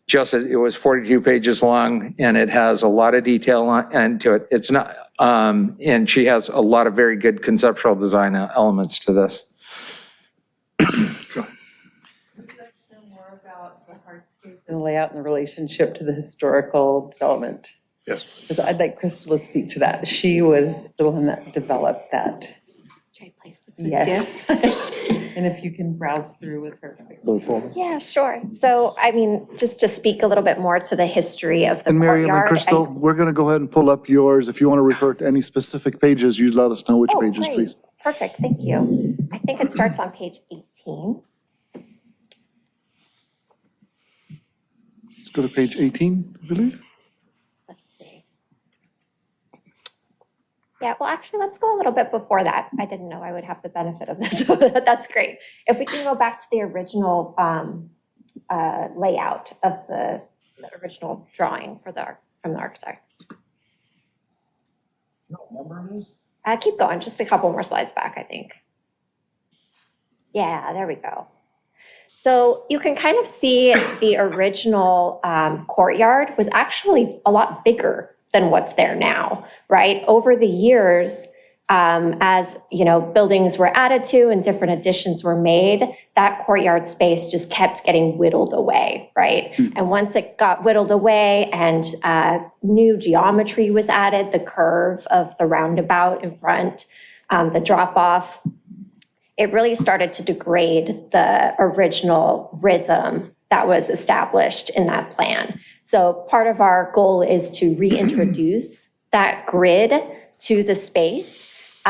Just as it was 42 pages long, and it has a lot of detail into it. It's not, and she has a lot of very good conceptual design elements to this. And the layout and the relationship to the historical development. Yes. Because I'd like Crystal to speak to that. She was the one that developed that. Yes. And if you can browse through with her. Yeah, sure. So, I mean, just to speak a little bit more to the history of the And Miriam courtyard. and Crystal, we're going to go ahead and pull up yours. If you want to refer to any specific pages, you let us know which pages, great. please. Perfect, thank you. I think it starts on page 18. Let's go to page 18, I believe. Let's see. Yeah, well, actually, let's go a little bit before that. I didn't know I would have the benefit of this, so that's great. If we can go back to the original layout of the original drawing from the architect. Keep going, just a couple more slides back, I think. Yeah, there we go. So you can kind of see the original courtyard was actually a lot bigger than what's there now, right? Over the years, as buildings were added to and different additions were made, that courtyard space just kept getting whittled away, right? And once it got whittled away and new geometry was added, the curve of the roundabout in front, the drop off, it really started to degrade the original rhythm that was established in that plan. So part of our goal is to reintroduce that grid to the space,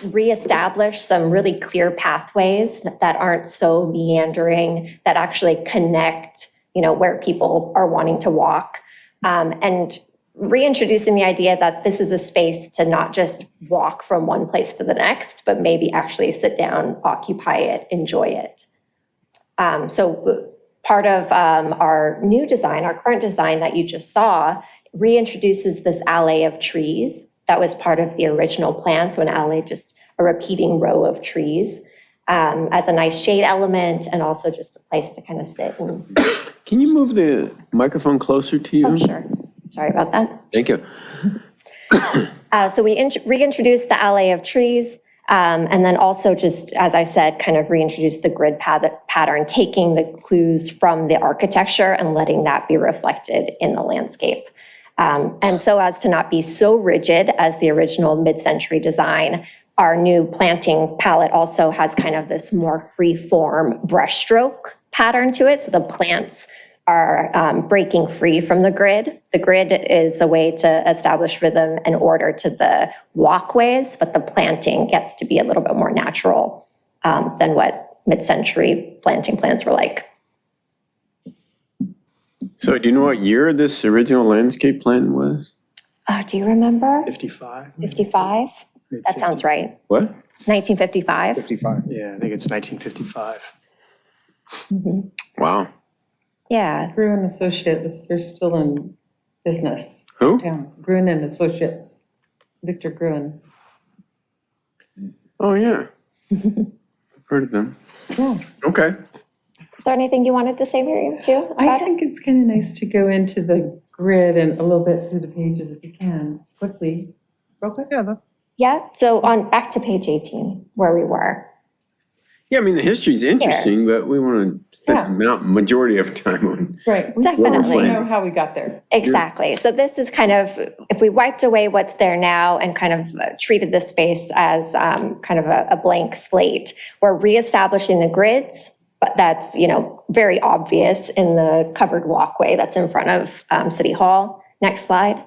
reestablish some really clear pathways that aren't so meandering, that actually connect, where people are wanting to walk, and reintroducing the idea that this is a space to not just walk from one place to the next, but maybe actually sit down, occupy it, enjoy it. So part of our new design, our current design that you just saw, reintroduces this alley of trees that was part of the original plan. So an alley, just a repeating row of trees, as a nice shade element, and also just a place to kind of sit. Can you move the microphone closer to you? Oh, sure. Sorry about that. Thank you. So we reintroduced the alley of trees, and then also just, as I said, kind of reintroduced the grid pattern, taking the clues from the architecture and letting that be reflected in the landscape. And so as to not be so rigid as the original mid-century design, our new planting palette also has kind of this more free-form brushstroke pattern to it. So the plants are breaking free from the grid. The grid is a way to establish rhythm and order to the walkways, but the planting gets to be a little bit more natural than what mid-century planting plans were like. So do you know what year this original landscape plan was? Do you remember? 55. 55? That sounds right. What? 1955? 55. Yeah, I think it's 1955. Wow. Yeah. Gruen Associates, they're still in business. Who? Gruen and Associates, Victor Gruen. Oh, yeah. I've heard of them. Yeah. Okay. Is there anything you wanted to say, Miriam, too? I think it's kind of nice to go into the grid and a little bit through the pages if you can, quickly, real quick. Yeah, so back to page 18, where we were. Yeah, I mean, the history's interesting, but we want to spend the majority of our time on. Right. We just Definitely. want to know how we got there. Exactly. So this is kind of, if we wiped away what's there now and kind of treated this space as kind of a blank slate, we're reestablishing the grids, but that's, very obvious in the covered walkway that's in front of City Hall. Next slide.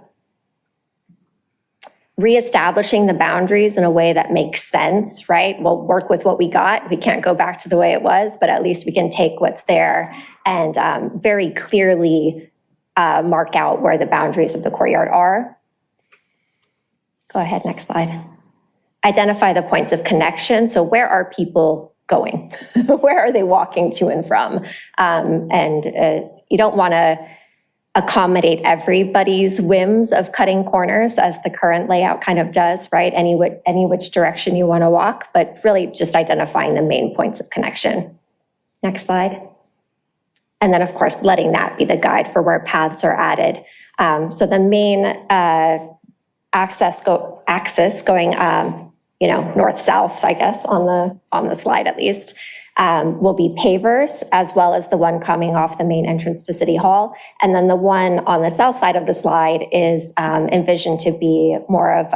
Reestablishing the boundaries in a way that makes sense, right? We'll work with what we got. We can't go back to the way it was, but at least we can take what's there and very clearly mark out where the boundaries of the courtyard are. Go ahead, next slide. Identify the points of connection. So where are people going? Where are they walking to and from? And you don't want to accommodate everybody's whims of cutting corners as the current layout kind of does, right? Any which direction you want to walk, but really just identifying the main points of connection. Next slide. And then of course, letting that be the guide for where paths are added. So the main axis going, north-south, I guess, on the slide at least, will be pavers, as well as the one coming off the main entrance to City Hall. And then the one on the south side of the slide is envisioned to be more of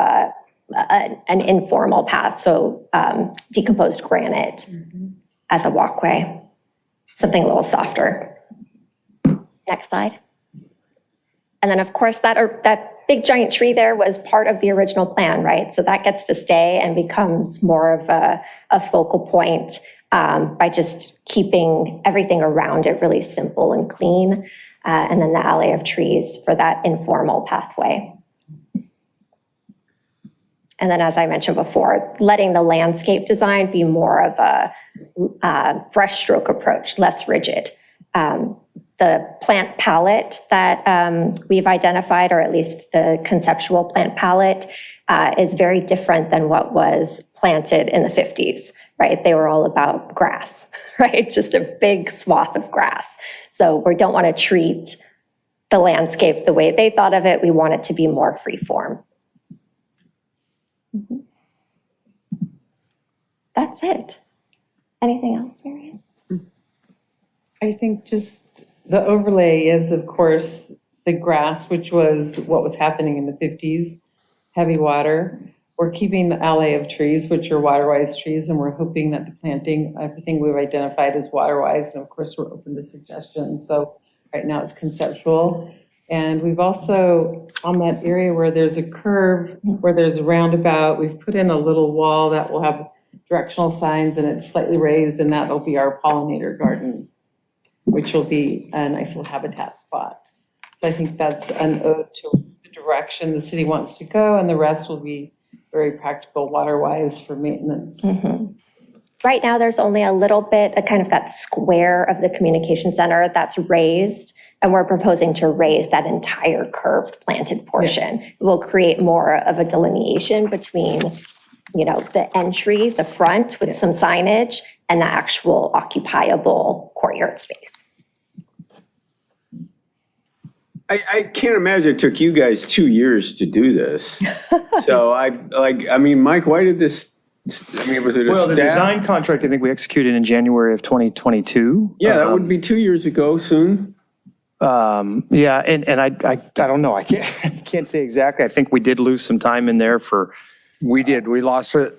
an informal path, so decomposed granite as a walkway, something a little softer. Next slide. And then, of course, that big giant tree there was part of the original plan, right? So that gets to stay and becomes more of a focal point by just keeping everything around it really simple and clean. And then the alley of trees for that informal pathway. And then, as I mentioned before, letting the landscape design be more of a brushstroke approach, less rigid. The plant palette that we've identified, or at least the conceptual plant palette, is very different than what was planted in the 50s, right? They were all about grass, right? Just a big swath of grass. So we don't want to treat the landscape the way they thought of it. We want it to be more free-form. That's it. Anything else, Marianne? I think just the overlay is, of course, the grass, which was what was happening in the 50s, heavy water. We're keeping the alley of trees, which are water-wise trees, and we're hoping that the planting, everything we've identified is water-wise, and of course, we're open to suggestions. So Right now it's conceptual. And we've also, on that area where there's a curve, where there's a roundabout, we've put in a little wall that will have directional signs, and it's slightly raised, and that'll be our pollinator garden, which will be a nice little habitat spot. So I think that's an ode to the direction the city wants to go, and the rest will be very practical water-wise for maintenance. Right now, there's only a little bit, a kind of that square of the communication center that's raised, and we're proposing to raise that entire curved planted portion. It will create more of a delineation between, the entry, the front with some signage, and the actual occupiable courtyard space. I can't imagine it took you guys 2 years to do this. So Mike, why did this, was it a Well, the staff? design contract, I think we executed in January of 2022. Yeah, that would be 2 years ago soon. Yeah, and I don't know, I can't say exactly. I think we did lose some time in there for. We did, we lost it.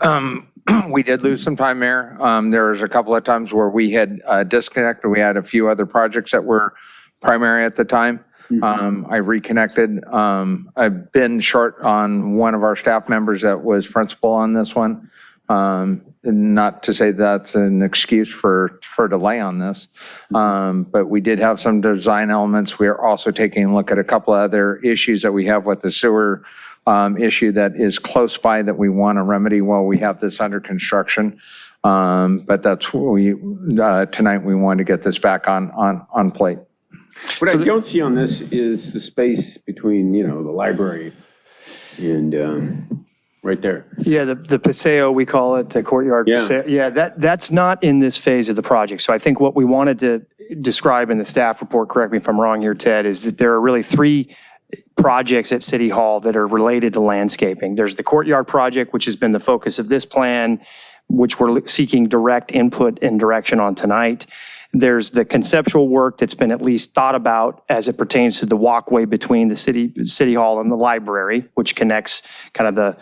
We did lose some time there. There was a couple of times where we had disconnected. We had a few other projects that were primary at the time. I reconnected. I've been short on one of our staff members that was principal on this one. Not to say that's an excuse for delay on this, but we did have some design elements. We are also taking a look at a couple of other issues that we have with the sewer issue that is close by that we want to remedy while we have this under construction. But that's what tonight we want to get this back on plate. What I don't see on this is the space between, the library and right there. Yeah, the paseo, we call it, the courtyard paseo. Yeah, that's not in this phase of the project. So I think what we wanted to describe in the staff report, correct me if I'm wrong here, Ted, is that there are really 3 projects at City Hall that are related to landscaping. There's the courtyard project, which has been the focus of this plan, which we're seeking direct input and direction on tonight. There's the conceptual work that's been at least thought about as it pertains to the walkway between the City Hall and the library, which connects kind of the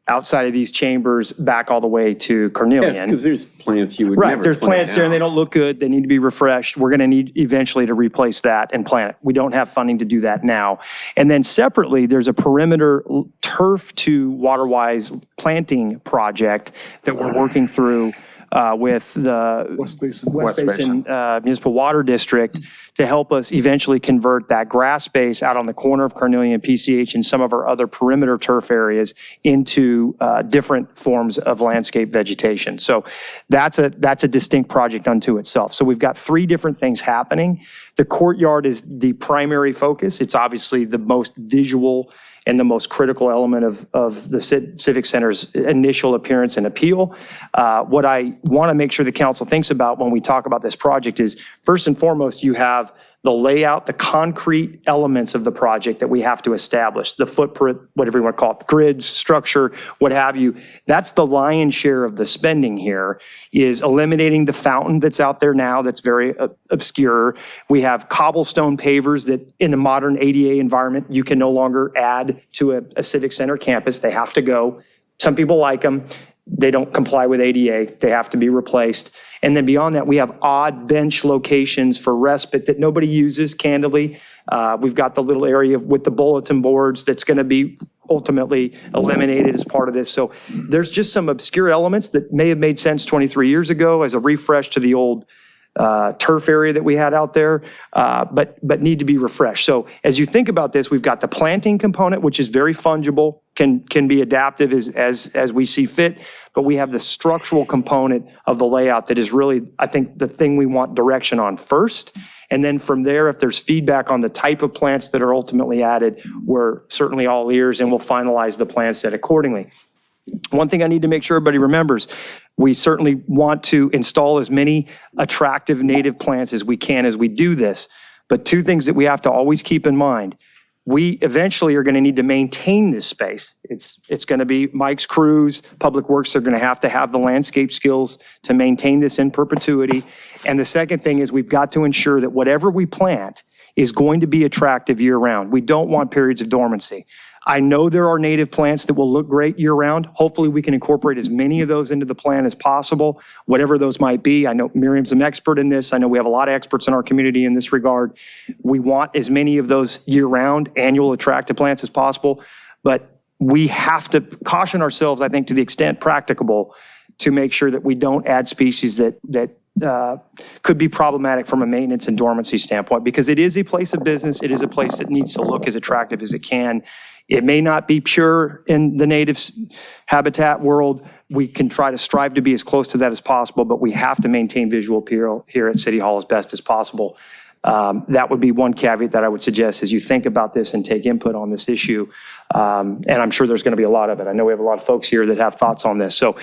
outside of these chambers back all the way to Carnelian. Yes, because there's plants you would Right, never there's plant plants there and they now. don't look good. They need to be refreshed. We're going to need eventually to replace that and plant it. We don't have funding to do that now. And then separately, there's a perimeter turf to water-wise planting project that we're working through with the West Basin Municipal Water District to help us eventually convert that grass space out on the corner of Carnelian and PCH and some of our other perimeter turf areas into different forms of landscape vegetation. So that's a distinct project unto itself. So we've got 3 different things happening. The courtyard is the primary focus. It's obviously the most visual and the most critical element of the Civic Center's initial appearance and appeal. What I want to make sure the council thinks about when we talk about this project is, first and foremost, you have the layout, the concrete elements of the project that we have to establish, the footprint, whatever you want to call it, the grids, structure, what have you. That's the lion's share of the spending here, is eliminating the fountain that's out there now that's very obscure. We have cobblestone pavers that in the modern ADA environment, you can no longer add to a civic center campus. They have to go. Some people like them. They don't comply with ADA. They have to be replaced. And then beyond that, we have odd bench locations for respite that nobody uses, candidly. We've got the little area with the bulletin boards that's going to be ultimately eliminated as part of this. So there's just some obscure elements that may have made sense 23 years ago as a refresh to the old turf area that we had out there, but need to be refreshed. So as you think about this, we've got the planting component, which is very fungible, can be adaptive as we see fit, but we have the structural component of the layout that is really, I think, the thing we want direction on first. And then from there, if there's feedback on the type of plants that are ultimately added, we're certainly all ears and we'll finalize the plan set accordingly. One thing I need to make sure everybody remembers, we certainly want to install as many attractive native plants as we can as we do this. But 2 things that we have to always keep in mind. We eventually are going to need to maintain this space. It's going to be Mike's crews, Public Works are going to have the landscape skills to maintain this in perpetuity. And the second thing is we've got to ensure that whatever we plant is going to be attractive year round. We don't want periods of dormancy. I know there are native plants that will look great year-round. Hopefully, we can incorporate as many of those into the plan as possible, whatever those might be. I know Miriam's an expert in this. I know we have a lot of experts in our community in this regard. We want as many of those year-round, annual attractive plants as possible, but we have to caution ourselves, I think, to the extent practicable, to make sure that we don't add species that could be problematic from a maintenance and dormancy standpoint, because it is a place of business. It is a place that needs to look as attractive as it can. It may not be pure in the native habitat world. We can try to strive to be as close to that as possible, but we have to maintain visual appeal here at City Hall as best as possible. That would be one caveat that I would suggest as you think about this and take input on this issue. And I'm sure there's going to be a lot of it. I know we have a lot of folks here that have thoughts on this. So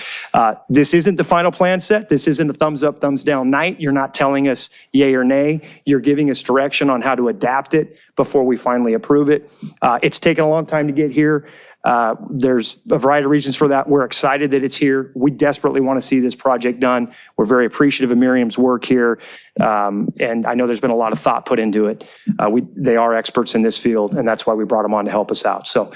this isn't the final plan set. This isn't a thumbs up, thumbs down night. You're not telling us yay or nay. You're giving us direction on how to adapt it before we finally approve it. It's taken a long time to get here. There's a variety of reasons for that. We're excited that it's here. We desperately want to see this project done. We're very appreciative of Miriam's work here. And I know there's been a lot of thought put into it. They are experts in this field, and that's why we brought them on to help us out. So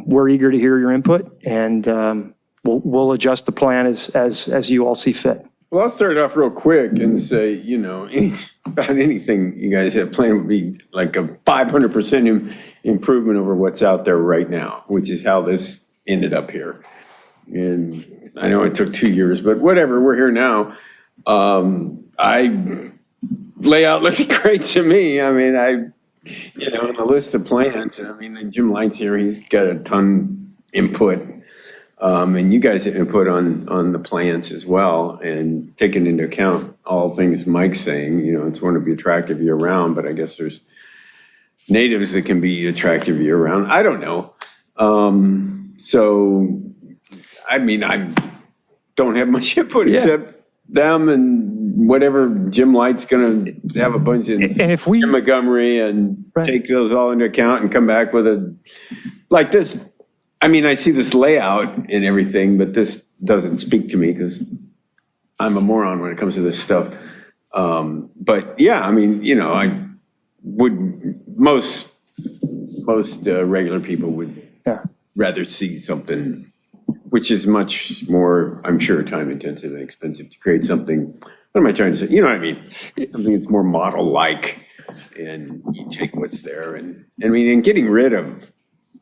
we're eager to hear your input, and we'll adjust the plan as you all see fit. Well, I'll start off real quick and say, about anything you guys have planned would be like a 500% improvement over what's out there right now, which is how this ended up here. And I know it took 2 years, but whatever, we're here now. Layout looks great to me. I mean, in the list of plans, Jim Light's here, he's got a ton input. And you guys have input on the plans as well, and taking into account all things Mike's saying, it's going to be attractive year round, but I guess there's natives that can be attractive year round. I don't know. I don't have much input except them and whatever Jim Light's going to have a bunch of Jim Montgomery and take those all into account and come back with like this. I see this layout and everything, but this doesn't speak to me because I'm a moron when it comes to this stuff. But yeah, I would, most regular people would rather see something which is much more, I'm sure, time intensive and expensive to create something. What am I trying to say? You know what I mean? Something that's more model-like, and you take what's there. And getting rid of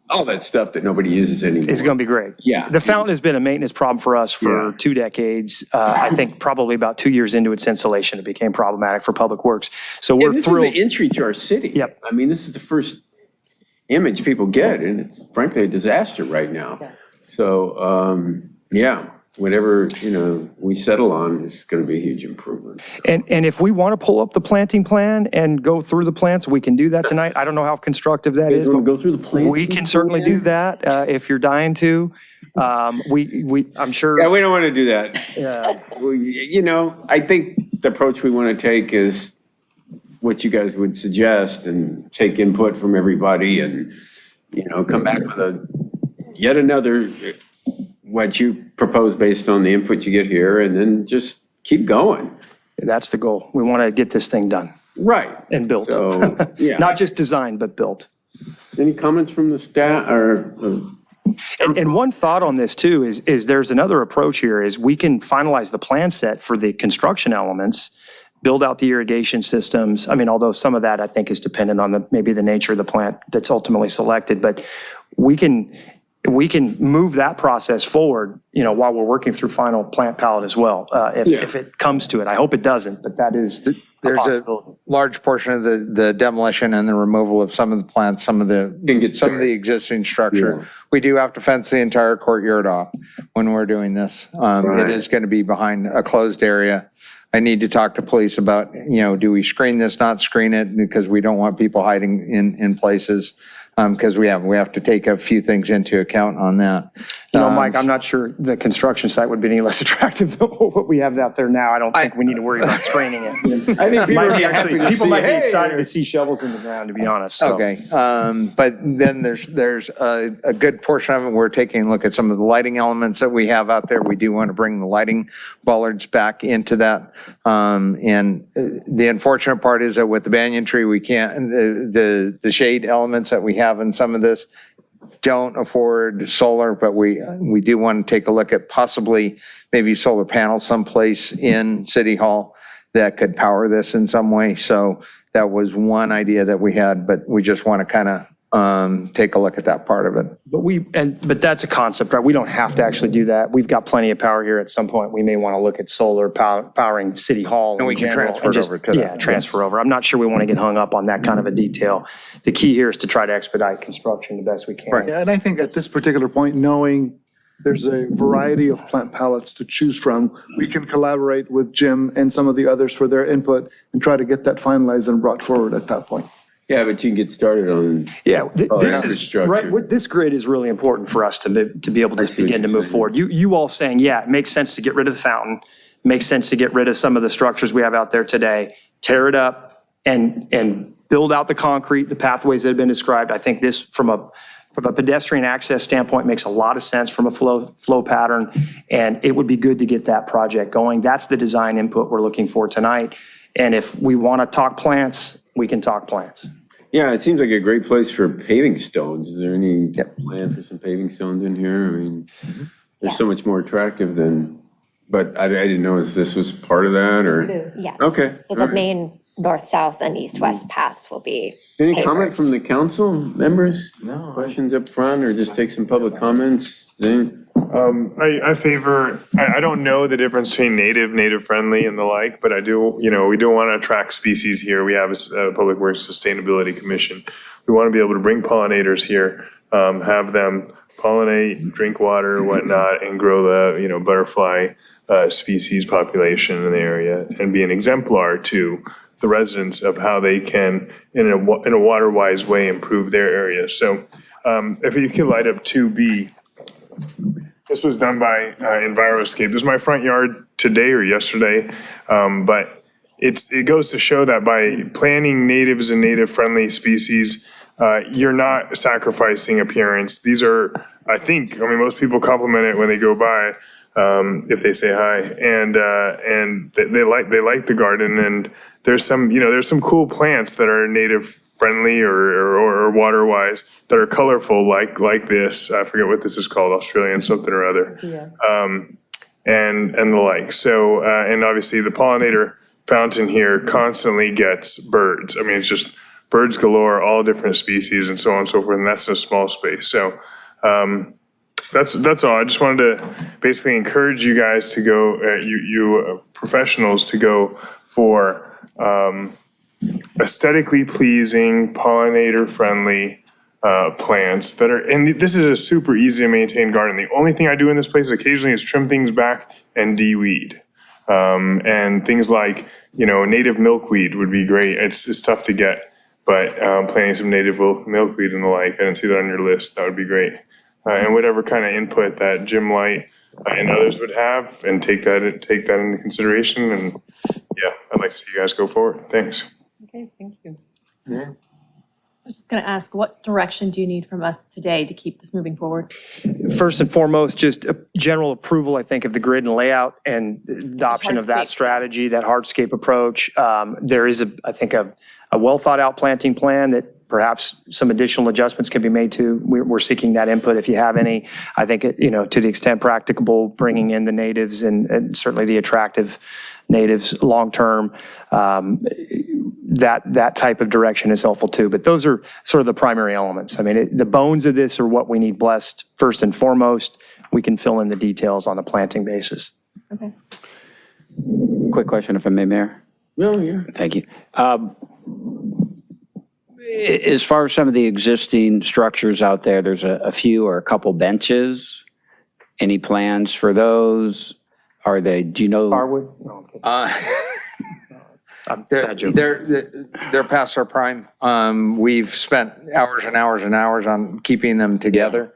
all that stuff that nobody uses anymore. It's going to be great. Yeah. The fountain has been a maintenance problem for us for 2 decades. I think probably about 2 years into its installation, it became problematic for Public Works. So we're thrilled. This is the entry to our city. Yep. This is the first image people get, and it's frankly a disaster right now. Yeah. So, whatever, we settle on is going to be a huge improvement. And if we want to pull up the planting plan and go through the plants, we can do that tonight. I don't know how constructive that is. You want to go through the plants? We can certainly do that if you're dying to. I'm sure. Yeah, we don't want to do that. Yeah. I think the approach we want to take is what you guys would suggest and take input from everybody and, come back with yet another what you propose based on the input you get here, and then just keep going. That's the goal. We want to get this thing done. Right. And built. So, yeah. Not just designed, but built. Any comments from the staff or? And one thought on this too is there's another approach here is we can finalize the plan set for the construction elements, build out the irrigation systems. Although some of that I think is dependent on maybe the nature of the plant that's ultimately selected, but we can move that process forward, while we're working through final plant palette as well, if it comes to it. I hope it doesn't, but that is a possibility. A large portion of the demolition and the removal of some of the plants, some of the existing structure. Yeah. We do have to fence the entire courtyard off when we're doing this. It is going to be behind a closed area. I need to talk to police about, do we screen this, not screen it, because we don't want people hiding in places. Because we have to take a few things into account on that. Mike, I'm not sure the construction site would be any less attractive than what we have out there now. I don't think we need to worry about screening it. I think people might be excited to see shovels in the ground, to be honest. So. Okay, but then there's a good portion of it. We're taking a look at some of the lighting elements that we have out there. We do want to bring the lighting bollards back into that. And the unfortunate part is that with the banyan tree, we can't, the shade elements that we have in some of this, don't afford solar, but we do want to take a look at possibly maybe solar panels someplace in City Hall that could power this in some way. So that was one idea that we had, but we just want to kind of take a look at that part of it. But that's a concept, right? We don't have to actually do that. We've got plenty of power here. At some point, we may want to look at solar powering City Hall. And we can transfer it over to that. Yeah, transfer over. I'm not sure we want to get hung up on that kind of a detail. The key here is to try to expedite construction the best we can. Yeah, and I think at this particular point, knowing there's a variety of plant palettes to choose from, we can collaborate with Jim and some of the others for their input and try to get that finalized and brought forward at that point. Yeah, but you can get started on. Yeah, this is, right, this grid is really important for us to be able to begin to move forward. You all saying, yeah, it makes sense to get rid of the fountain, makes sense to get rid of some of the structures we have out there today, tear it up and build out the concrete, the pathways that have been described. I think this, from a pedestrian access standpoint, makes a lot of sense from a flow pattern, and it would be good to get that project going. That's the design input we're looking for tonight. And if we want to talk plants, we can talk plants. Yeah, it seems like a great place for paving stones. Is there any plan for some paving stones in here? I mean, they're so much more attractive than, but I didn't know if this was part of that or. It is. Yes. Okay. So the main north, south, and east, west paths will be Any pavers. comment from the council members? No. Questions up front or just take some public comments? Zane? I favor, I don't know the difference between native friendly and the like, but I do, we do want to attract species here. We have a Public Works Sustainability Commission. We want to be able to bring pollinators here, have them pollinate, drink water, whatnot, and grow the, butterfly species population in the area and be an exemplar to the residents of how they can, in a water-wise way, improve their area. So if you could light up 2B. This was done by EnviroScape. This is my front yard today or yesterday, but it goes to show that by planting natives and native-friendly species, you're not sacrificing appearance. These are, most people compliment it when they go by, if they say hi, and they like the garden. And there's some cool plants that are native friendly or water-wise that are colorful like this. I forget what this is called, Australian something or other. Yeah. And the like. So, and obviously the pollinator fountain here constantly gets birds. I mean, it's just birds galore, all different species and so on and so forth, and that's in a small space. So that's all. I just wanted to basically encourage you guys to go, you professionals to go for aesthetically pleasing, pollinator-friendly plants that are, and this is a super easy to maintain garden. The only thing I do in this place occasionally is trim things back and de-weed. And things like, native milkweed would be great. It's tough to get, but planting some native milkweed and the like, I didn't see that on your list. That would be great. And whatever kind of input that Jim Light and others would have, and take that into consideration. And yeah, I'd like to see you guys go forward. Thanks. Okay, thank you. Yeah. I was just going to ask, what direction do you need from us today to keep this moving forward? First and foremost, just a general approval, I think, of the grid and layout and adoption of that strategy, that hardscape approach. There is, I think, a well thought out planting plan that perhaps some additional adjustments can be made to. We're seeking that input if you have any. I think, to the extent practicable, bringing in the natives and certainly the attractive natives long-term, that type of direction is helpful too. But those are sort of the primary elements. I mean, the bones of this are what we need blessed first and foremost. We can fill in the details on a planting basis. Okay. Quick question, if I may, Mayor. No, yeah. Thank you. As far as some of the existing structures out there, there's a few or a couple benches. Any plans for those? Are they, do you know? Firewood? No, I'm kidding. They're past our prime. We've spent hours and hours and hours on keeping them together.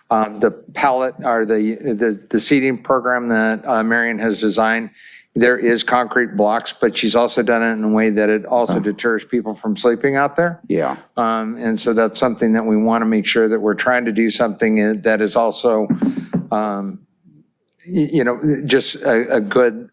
The pallet or the seating program that Marion has designed, there is concrete blocks, but she's also done it in a way that it also deters people from sleeping out there. Yeah. And so that's something that we want to make sure that we're trying to do something that is also, just a good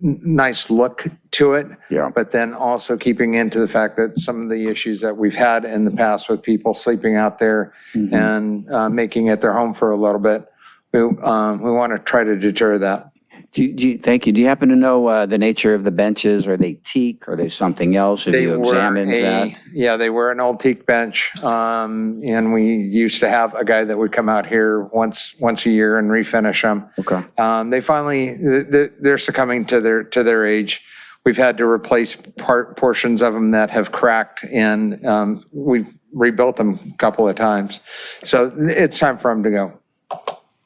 nice look to it. Yeah. But then also keeping into the fact that some of the issues that we've had in the past with people sleeping out there and making it their home for a little bit, we want to try to deter that. Thank you. Do you happen to know the nature of the benches? Are they teak? Are they something else? Have you examined that? Yeah, they were an old teak bench. And we used to have a guy that would come out here once a year and refinish them. Okay. They finally, they're succumbing to their age. We've had to replace portions of them that have cracked, and we've rebuilt them a couple of times. So it's time for them to go.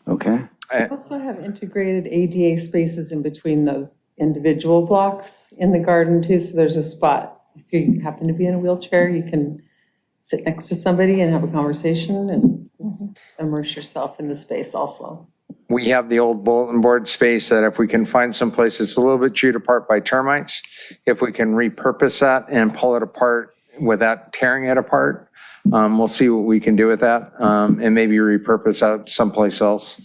Okay. We also have integrated ADA spaces in between those individual blocks in the garden too. So there's a spot, if you happen to be in a wheelchair, you can sit next to somebody and have a conversation and immerse yourself in the space also. We have the old bulletin board space that if we can find some place that's a little bit chewed apart by termites, if we can repurpose that and pull it apart without tearing it apart, we'll see what we can do with that and maybe repurpose out someplace else.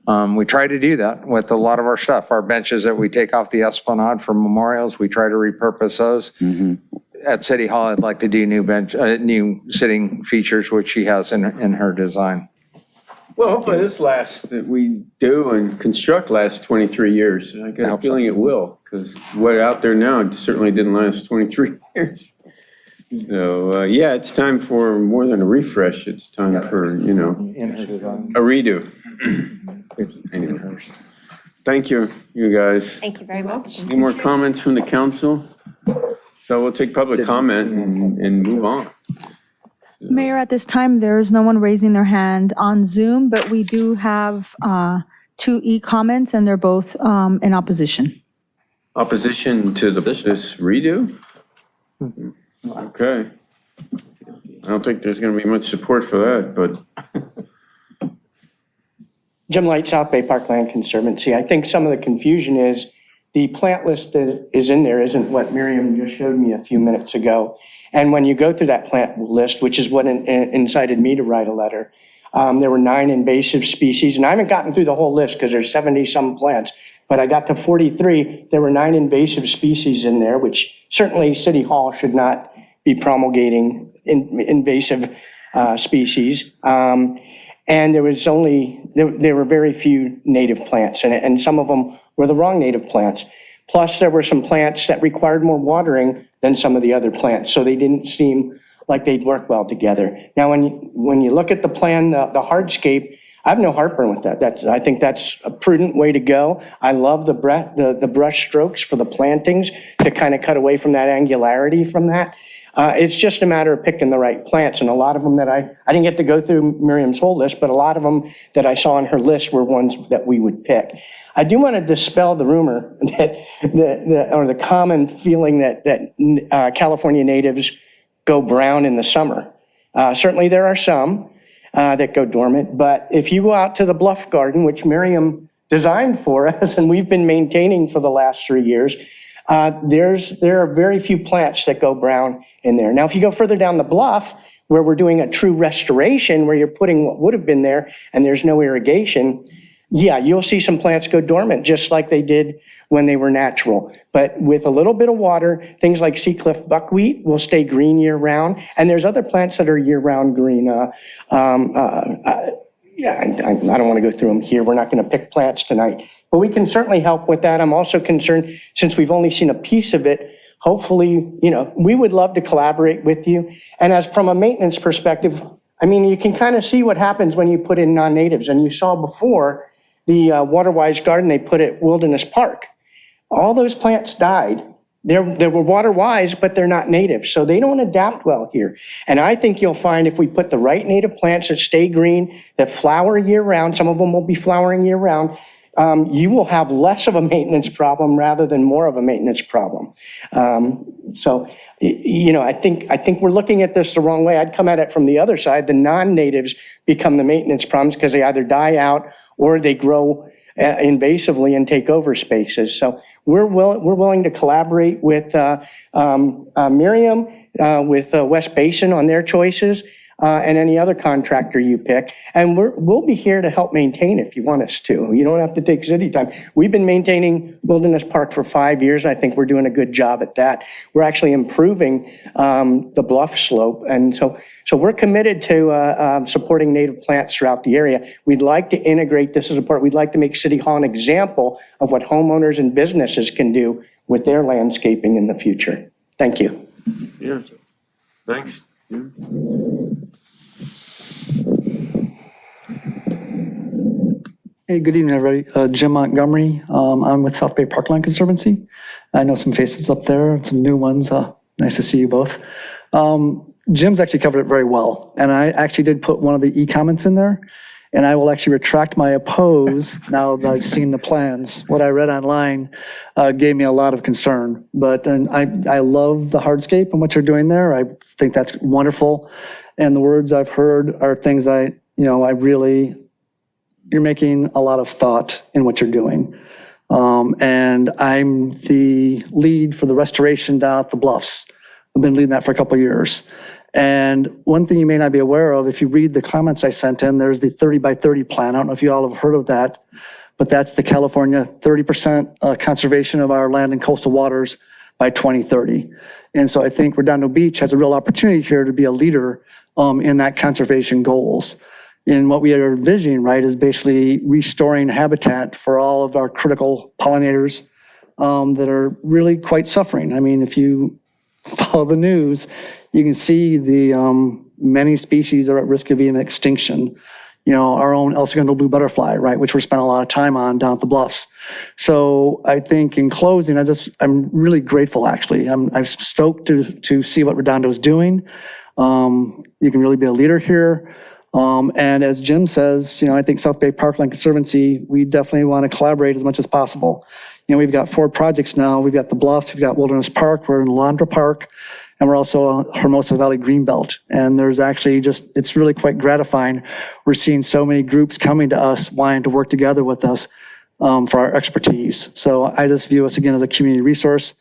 We try to do that with a lot of our stuff. Our benches that we take off the Esplanade for memorials, we try to repurpose those. At City Hall, I'd like to do new sitting features, which she has in her design. Well, hopefully this lasts, that we do and construct lasts 23 years. I got a feeling it will, because what out there now certainly didn't last 23 years. So, yeah, it's time for more than a refresh. It's time for, In her design. a redo. Anyway. Thank you, you guys. Thank you very much. Any more comments from the council? So we'll take public comment and move on. Mayor, at this time, there is no one raising their hand on Zoom, but we do have 2 e-comments, and they're both in opposition. Opposition to this redo? Okay. I don't think there's going to be much support for that, but. Jim Light, South Bay Parkland Conservancy. I think some of the confusion is the plant list that is in there isn't what Miriam just showed me a few minutes ago. And when you go through that plant list, which is what incited me to write a letter, there were 9 invasive species. And I haven't gotten through the whole list because there's 70-some plants, but I got to 43. There were 9 invasive species in there, which certainly City Hall should not be promulgating invasive species. And there was there were very few native plants, and some of them were the wrong native plants. Plus, there were some plants that required more watering than some of the other plants, so they didn't seem like they'd work well together. Now, when you look at the plan, the hardscape, I have no heartburn with that. I think that's a prudent way to go. I love the brush strokes for the plantings to kind of cut away from that angularity from that. It's just a matter of picking the right plants, and a lot of them that I didn't get to go through Miriam's whole list, but a lot of them that I saw on her list were ones that we would pick. I do want to dispel the rumor or the common feeling that California natives go brown in the summer. Certainly there are some that go dormant, but if you go out to the Bluff Garden, which Miriam designed for us and we've been maintaining for the last 3 years, there are very few plants that go brown in there. Now, if you go further down the bluff, where we're doing a true restoration, where you're putting what would have been there and there's no irrigation, yeah, you'll see some plants go dormant, just like they did when they were natural. But with a little bit of water, things like Seacliff buckwheat will stay green year round. And there's other plants that are year round green. Yeah, I don't want to go through them here. We're not going to pick plants tonight, but we can certainly help with that. I'm also concerned, since we've only seen a piece of it, hopefully, we would love to collaborate with you. And as from a maintenance perspective, I mean, you can kind of see what happens when you put in non-natives. And you saw before the Waterwise Garden, they put at Wilderness Park. All those plants died. They were water-wise, but they're not native, so they don't adapt well here. And I think you'll find if we put the right native plants that stay green, that flower year-round, some of them will be flowering year-round, you will have less of a maintenance problem rather than more of a maintenance problem. So, I think we're looking at this the wrong way. I'd come at it from the other side. The non-natives become the maintenance problems because they either die out or they grow invasively and take over spaces. So we're willing to collaborate with Miriam, with West Basin on their choices. and any other contractor you pick. And we'll be here to help maintain if you want us to. You don't have to take city time. We've been maintaining Wilderness Park for 5 years, and I think we're doing a good job at that. We're actually improving the bluff slope. And so we're committed to supporting native plants throughout the area. We'd like to integrate this as a part. We'd like to make City Hall an example of what homeowners and businesses can do with their landscaping in the future. Thank you. Yeah, thanks. Hey, good evening, everybody. Jim Montgomery. I'm with South Bay Parkland Conservancy. I know some faces up there and some new ones. Nice to see you both. Jim's actually covered it very well, and I actually did put one of the e-comments in there, and I will actually retract my oppose now that I've seen the plans. What I read online gave me a lot of concern, but I love the hardscape and what you're doing there. I think that's wonderful, and the words I've heard are things I really, you're making a lot of thought in what you're doing. And I'm the lead for the restoration down at the Bluffs. I've been leading that for a couple of years. And one thing you may not be aware of, if you read the comments I sent in, there's the 30 by 30 plan. I don't know if you all have heard of that, but that's the California 30% conservation of our land and coastal waters by 2030. And so I think Redondo Beach has a real opportunity here to be a leader in that conservation goals. And what we are envisioning, right, is basically restoring habitat for all of our critical pollinators that are really quite suffering. I mean, if you follow the news, you can see the many species are at risk of being extinction. You know, our own El Segundo blue butterfly, right, which we're spending a lot of time on down at the Bluffs. So I think in closing, I'm really grateful, actually. I'm stoked to see what Redondo is doing. You can really be a leader here. And as Jim says, I think South Bay Parkland Conservancy, we definitely want to collaborate as much as possible. We've got 4 projects now. We've got the Bluffs, we've got Wilderness Park, we're in Alondra Park, and we're also on Hermosa Valley Greenbelt. And there's actually it's really quite gratifying. We're seeing so many groups coming to us, wanting to work together with us for our expertise. So I just view us again as a community resource.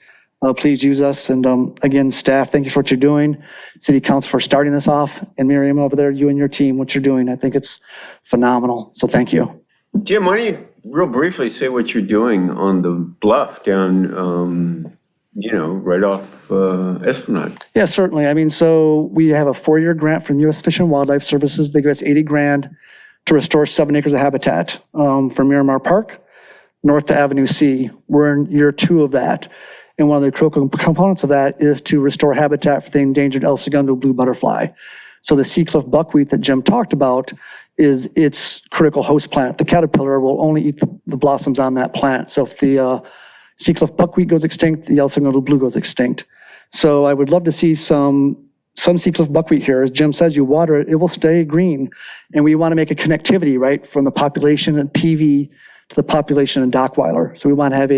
Please use us. And again, staff, thank you for what you're doing. City Council for starting this off. And Miriam over there, you and your team, what you're doing, I think it's phenomenal. So thank you. Jim, why don't you real briefly say what you're doing on the bluff down, right off Esplanade? Yeah, certainly. I mean, so we have a 4-year grant from U.S. Fish and Wildlife Services. They give us $80,000 to restore 7 acres of habitat from Miramar Park north to Avenue C. We're in year 2 of that. And one of the critical components of that is to restore habitat for the endangered El Segundo blue butterfly. So the Seacliff buckwheat that Jim talked about is its critical host plant. The caterpillar will only eat the blossoms on that plant. So if the Seacliff buckwheat goes extinct, the El Segundo blue goes extinct. So I would love to see some Seacliff buckwheat here. As Jim says, you water it, it will stay green. And we want to make a connectivity, right, from the population at PV to the population in Dockweiler. So we want to have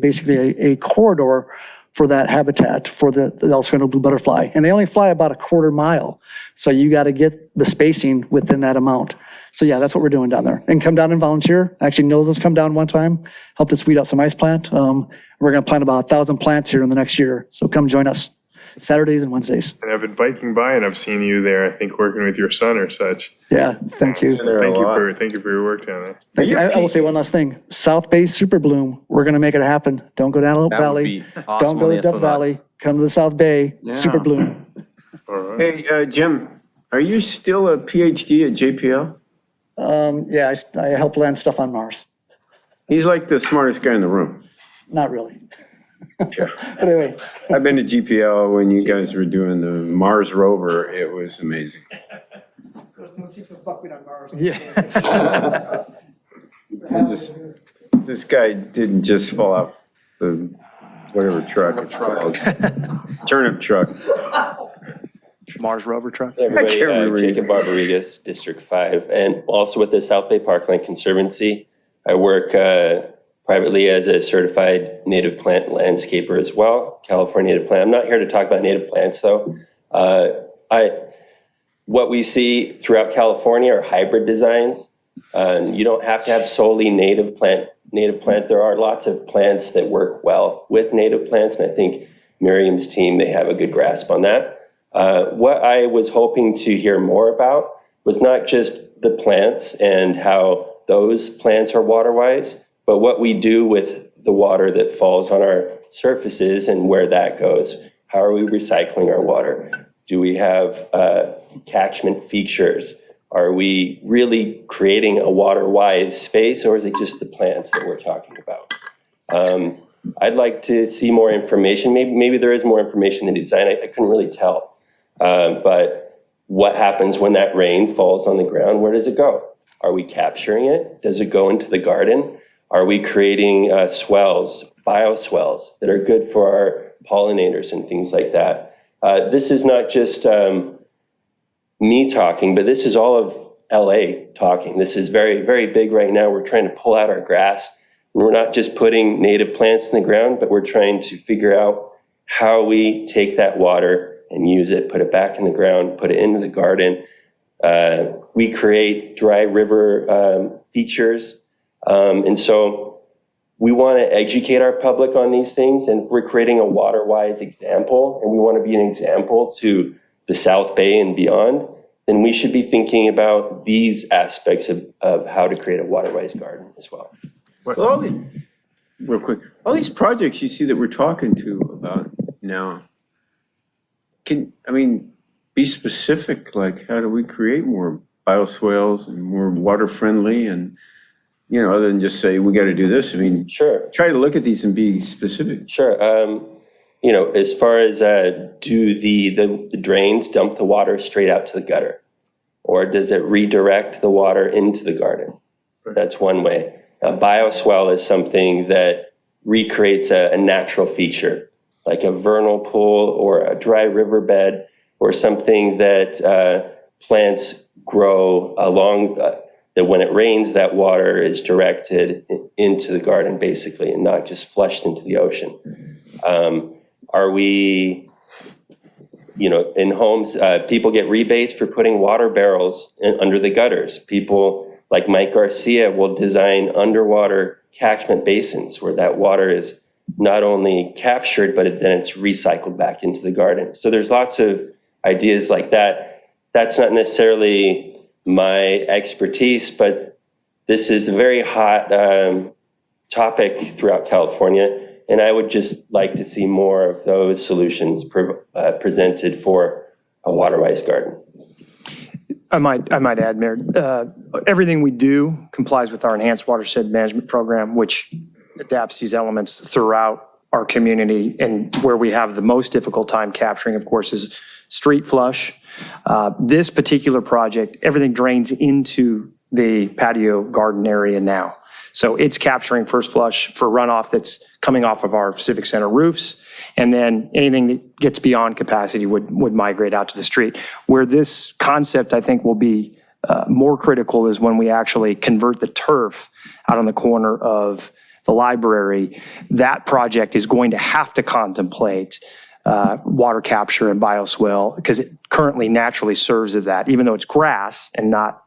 basically a corridor for that habitat for the El Segundo blue butterfly. And they only fly about a 1/4 mile. So you got to get the spacing within that amount. So yeah, that's what we're doing down there. And come down and volunteer. Actually, Nils has come down one time, helped us weed out some ice plant. We're going to plant about 1,000 plants here in the next year. So come join us Saturdays and Wednesdays. And I've been biking by and I've seen you there, I think working with your son or such. Yeah, thank you. So thank you for your work down there. Thank you. I will say one last thing. South Bay Super Bloom, we're going to make it happen. Don't go down Antelope Valley. Don't go to Death Valley. Come to the South Bay, Super Bloom. All right. Hey, Jim, are you still a PhD at JPL? Yeah, I help land stuff on Mars. He's like the smartest guy in the room. Not really. Yeah. But anyway. I've been to GPL when you guys were doing the Mars rover. It was amazing. There's no secret buckwheat on Mars. Yeah. This guy didn't just fall off the whatever truck it's called. Turnip truck. Mars rover truck. Hey, everybody, Jacob Barbarigas, District 5, and also with the South Bay Parkland Conservancy. I work privately as a certified native plant landscaper as well, California native plant. I'm not here to talk about native plants though. What we see throughout California are hybrid designs. You don't have to have solely native plant. There are lots of plants that work well with native plants, and I think Miriam's team, they have a good grasp on that. What I was hoping to hear more about was not just the plants and how those plants are water-wise, but what we do with the water that falls on our surfaces and where that goes. How are we recycling our water? Do we have catchment features? Are we really creating a water-wise space, or is it just the plants that we're talking about? I'd like to see more information. Maybe there is more information in the design. I couldn't really tell. But what happens when that rain falls on the ground? Where does it go? Are we capturing it? Does it go into the garden? Are we creating swells, bioswells that are good for our pollinators and things like that? This is not just me talking, but this is all of LA talking. This is very, very big right now. We're trying to pull out our grass. And we're not just putting native plants in the ground, but we're trying to figure out how we take that water and use it, put it back in the ground, put it into the garden. We create dry river features. And so we want to educate our public on these things. And if we're creating a water-wise example, and we want to be an example to the South Bay and beyond, then we should be thinking about these aspects of how to create a water-wise garden as well. Well, real quick, all these projects you see that we're talking to about now, be specific, like how do we create more bioswales and more water-friendly and, other than just say, we got to do this. Sure. Try to look at these and be specific. Sure. As far as do the drains dump the water straight out to the gutter? Or does it redirect the water into the garden? That's one way. A bioswale is something that recreates a natural feature, like a vernal pool or a dry riverbed or something that plants grow along, that when it rains, that water is directed into the garden, basically, and not just flushed into the ocean. Are we, in homes, people get rebates for putting water barrels under the gutters. People like Mike Garcia will design underwater catchment basins where that water is not only captured, but then it's recycled back into the garden. So there's lots of ideas like that. That's not necessarily my expertise, but this is a very hot topic throughout California. And I would just like to see more of those solutions presented for a water-wise garden. I might add, Mayor, everything we do complies with our enhanced watershed management program, which adapts these elements throughout our community. And where we have the most difficult time capturing, of course, is street flush. This particular project, everything drains into the patio garden area now. So it's capturing first flush for runoff that's coming off of our Civic Center roofs. And then anything that gets beyond capacity would migrate out to the street. Where this concept, I think, will be more critical is when we actually convert the turf out on the corner of the library. That project is going to have to contemplate water capture and bioswale because it currently naturally serves as that. Even though it's grass and not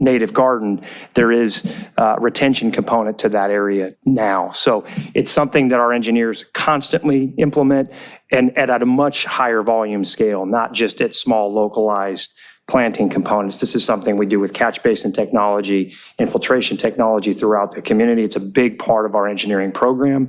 native garden, there is a retention component to that area now. So it's something that our engineers constantly implement and at a much higher volume scale, not just at small localized planting components. This is something we do with catch basin technology, infiltration technology throughout the community. It's a big part of our engineering program.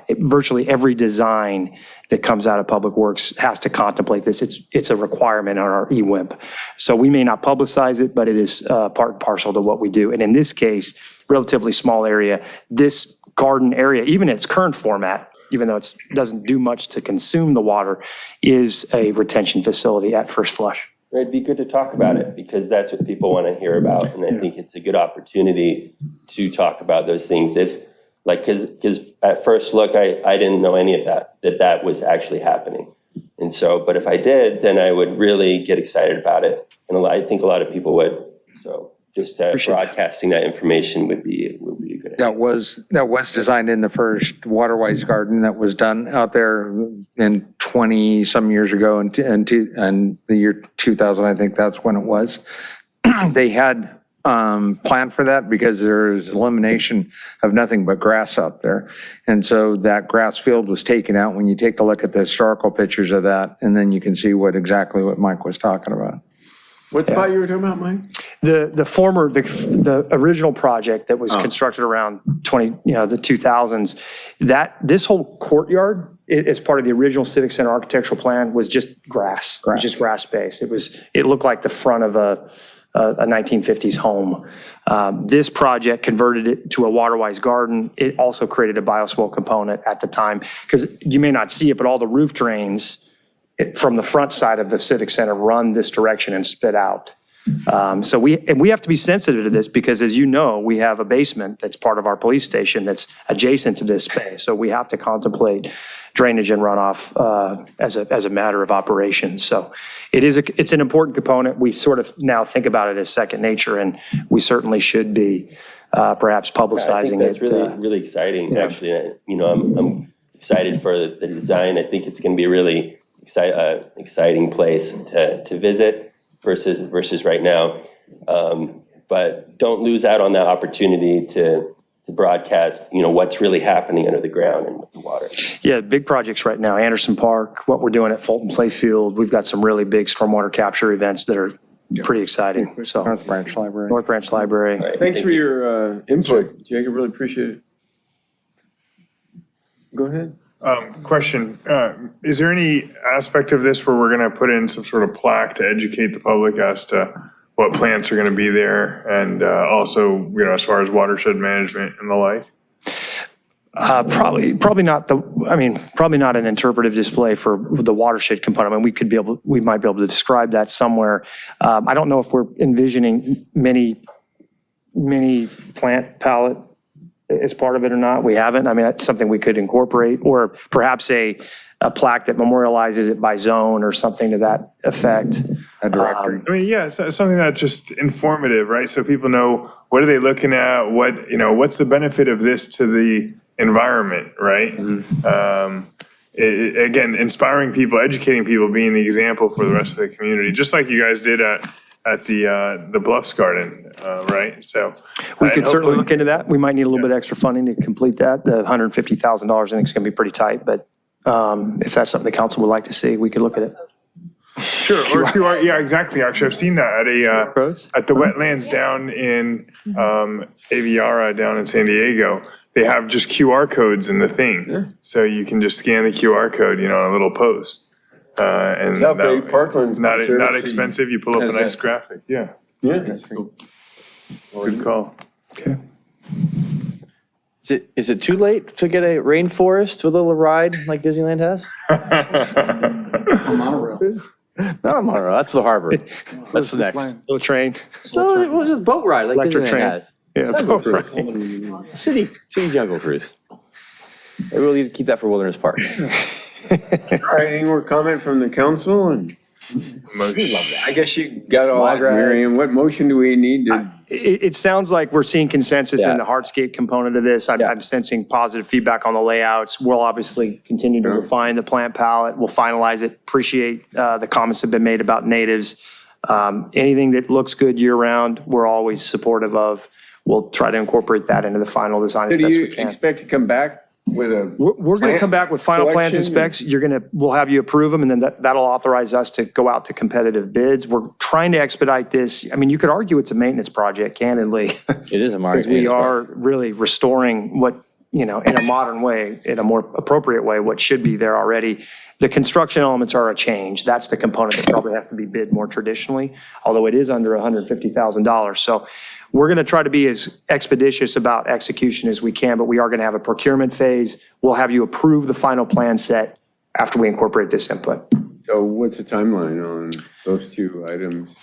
Virtually every design that comes out of Public Works has to contemplate this. It's a requirement on our EWIMP. So we may not publicize it, but it is part and parcel to what we do. And in this case, relatively small area, this garden area, even in its current format, even though it doesn't do much to consume the water, is a retention facility at first flush. It'd be good to talk about it because that's what people want to hear about. And I think it's a good opportunity to talk about those things. Because at first look, I didn't know any of that was actually happening. And so, but if I did, then I would really get excited about it. And I think a lot of people would. So just broadcasting that information would be a good idea. That was designed in the first waterwise garden that was done out there in 20 some years ago, and the year 2000, I think that's when it was. They had plan for that because there's elimination of nothing but grass out there. And so that grass field was taken out when you take a look at the historical pictures of that, and then you can see exactly what Mike was talking about. What spot you were talking about, Mike? The original project that was constructed around the 2000s, this whole courtyard, as part of the original Civic Center architectural plan, was just grass. It was just grass space. It looked like the front of a 1950s home. This project converted it to a water-wise garden. It also created a bioswale component at the time, because you may not see it, but all the roof drains from the front side of the Civic Center run this direction and spit out. So we have to be sensitive to this because, as you know, we have a basement that's part of our police station that's adjacent to this space. So we have to contemplate drainage and runoff as a matter of operations. So it's an important component. We sort of now think about it as second nature, and we certainly should be perhaps publicizing it. That's really exciting, actually. I'm excited for the design. I think it's going to be a really exciting place to visit versus right now. But don't lose out on that opportunity to broadcast, what's really happening under the ground and with the water. Yeah, big projects right now. Anderson Park, what we're doing at Fulton Playfield. We've got some really big stormwater capture events that are pretty exciting. So North Branch Library. North Branch Library. Right, thanks for your input, Jacob. Really appreciate it. Go ahead. Question, is there any aspect of this where we're going to put in some sort of plaque to educate the public as to what plants are going to be there, and also, as far as watershed management and the like? Probably not probably not an interpretive display for the watershed component. I mean, we might be able to describe that somewhere. I don't know if we're envisioning many plant palette as part of it or not. We haven't. I mean, that's something we could incorporate, or perhaps a plaque that memorializes it by zone or something to that effect. A directory. I mean, yeah, it's something that's just informative, right? So people know, what are they looking at? What's the benefit of this to the environment, right? Again, inspiring people, educating people, being the example for the rest of the community, just like you guys did at the Bluffs Garden, right? So we could certainly look into that. We might need a little bit extra funding to complete that. The $150,000, I think, is going to be pretty tight, but if that's something the council would like to see, we could look at it. Sure, or QR, yeah, exactly. Actually, I've seen that at the wetlands down in Aviara down in San Diego. They have just QR codes in the thing, so you can just scan the QR code, on a little post. And South Bay Parkland's not expensive. You pull up a nice graphic. Yeah. Yeah. That's cool. Good call. Okay. Is it too late to get a rainforest with a little ride like Disneyland has? A monorail. Not a monorail. That's the harbor. That's the next. Little train. So it was just a boat ride like Electric Disneyland train. has. Yeah, Jungle boat cruise. City jungle cruise. Maybe we'll need to keep that for Wilderness Park. All right, any more comment from the council? And I guess you got all that, Miriam. What motion do we need to? It sounds like we're seeing consensus in the hardscape component of this. I'm sensing positive feedback on the layouts. We'll obviously continue to refine the plant palette. We'll finalize it. Appreciate the comments that have been made about natives. Anything that looks good year round, we're always supportive of. We'll try to incorporate that into the final design as best we can. Do you expect to come back with a? We're going to come back with final plans and specs. We'll have you approve them, and then that'll authorize us to go out to competitive bids. We're trying to expedite this. I mean, you could argue it's a maintenance project, candidly. It is a because we are really restoring what, in a modern way, in a more appropriate way, what should be there already. The construction elements are a change. That's the component that probably has to be bid more traditionally, although it is under $150,000. So we're going to try to be as expeditious about execution as we can, but we are going to have a procurement phase. We'll have you approve the final plan set after we incorporate this input. So what's the timeline on those two items?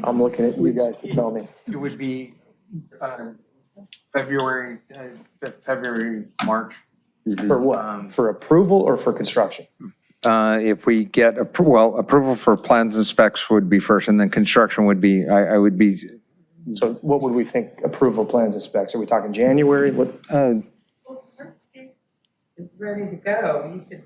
I'm looking at you guys to tell me. It would be February, March. For what? For approval or for construction? If we get, approval for plans and specs would be first, and then construction would be, I would be. So what would we think approval plans and specs? Are we talking January? What? Is ready to go. You could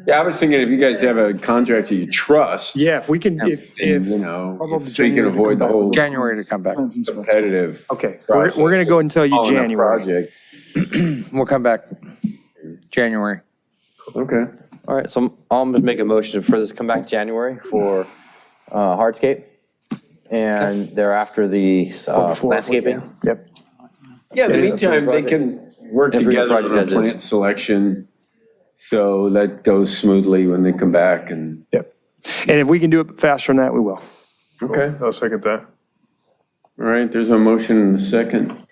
Yeah, I was thinking if you guys have a contractor you trust. Yeah, if we can, if, You know, Probably so you can January to avoid the come back. whole January to come back. competitive. okay, we're going to go and tell you Small enough January. project. We'll come back January. Okay. All right, so I'll just make a motion for this to come back January for hardscape, and thereafter the landscaping. Yep. Yeah, in the meantime, they can work And bring the together on project as is. plant selection. So that goes smoothly when they come back and. Yep. And if we can do it faster than that, we will. Okay. I'll second that. All right, there's a motion and a second.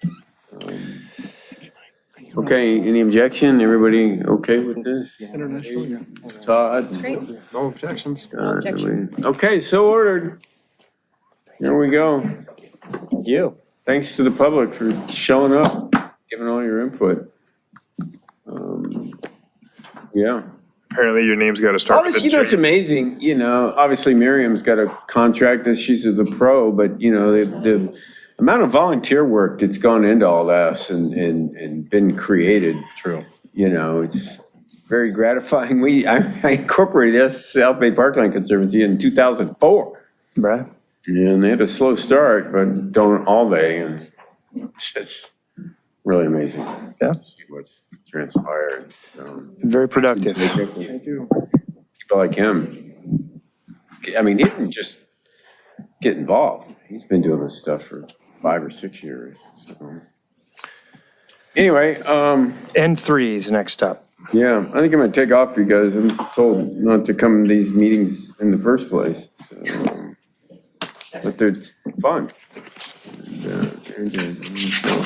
Okay, any objection? Everybody okay with this? International, yeah. Todd? Great. No objections. objection. Okay, so ordered. Here we go. Thank you. Thanks to the public for showing up, giving all your input. Yeah. Apparently your name's got to start with a Obviously, you know, it's J. amazing, you know, obviously Miriam's got a contract that she's the pro, but you know, the amount of volunteer work that's gone into all this and been created. True. You know, it's very gratifying. I incorporated this South Bay Parkland Conservancy in 2004. Right. And they had a slow start, but don't all day, and it's just really amazing. Yeah. To see what's transpired. Very productive. People like him. I mean, he didn't just get involved. He's been doing this stuff for 5 or 6 years. So. Anyway, N3 is next up. yeah, I think I'm gonna take off for you guys. I'm told not to come to these meetings in the first place. So, but they're fun. And, they're good. So,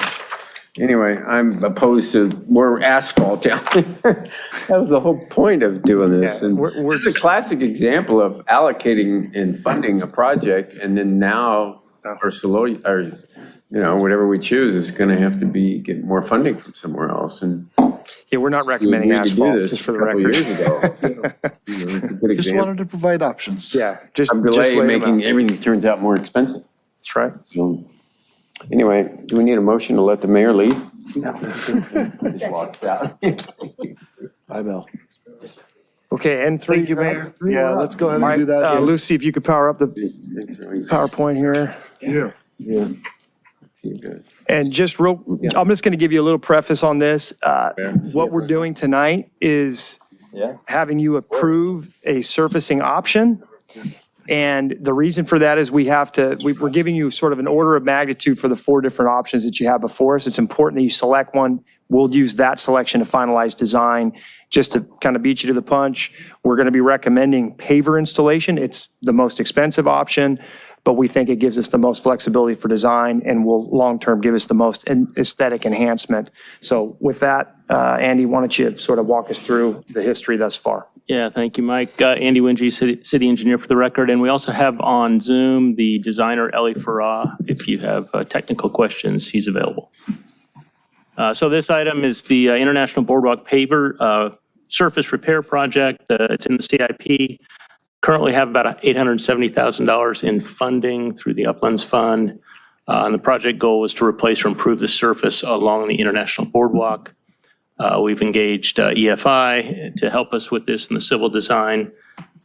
anyway, I'm opposed to more asphalt down there. That was the whole point of doing this. Yeah, And this is a classic example of allocating and funding a project, and then now our Soloy, or, you know, whatever we choose is gonna have to be, get more funding from somewhere else. And Yeah, we're not recommending we agreed to do asphalt, this just for a the couple record. years ago. You know, it's a good Just example. wanted to provide options. Yeah, just Of just delay lay them making out. everything turns out more expensive. That's right. So, anyway, do we need a motion to let the mayor leave? No. Just walked out. Bye, Bill. Okay, N3. Thank you, Mayor. Yeah, let's go ahead All and do right, that. Lucy, if you could power up the PowerPoint here. Yeah. Yeah. See you guys. And just I'm just going to give you a little preface on this. What we're doing tonight is Yeah. having you approve a surfacing option. And the reason for that is we're giving you sort of an order of magnitude for the 4 different options that you have before us. It's important that you select one. We'll use that selection to finalize design. Just to kind of beat you to the punch, we're going to be recommending paver installation. It's the most expensive option, but we think it gives us the most flexibility for design and will long-term give us the most aesthetic enhancement. So with that, Andy, why don't you sort of walk us through the history thus far? Yeah, thank you, Mike. Andy Wingy, city engineer for the record. And we also have on Zoom the designer, Ellie Farah. If you have technical questions, he's available. So this item is the International Boardwalk Paver Surface Repair Project. It's in the CIP. Currently have about $870,000 in funding through the Uplands Fund. And the project goal was to replace or improve the surface along the International Boardwalk. We've engaged EFI to help us with this in the civil design.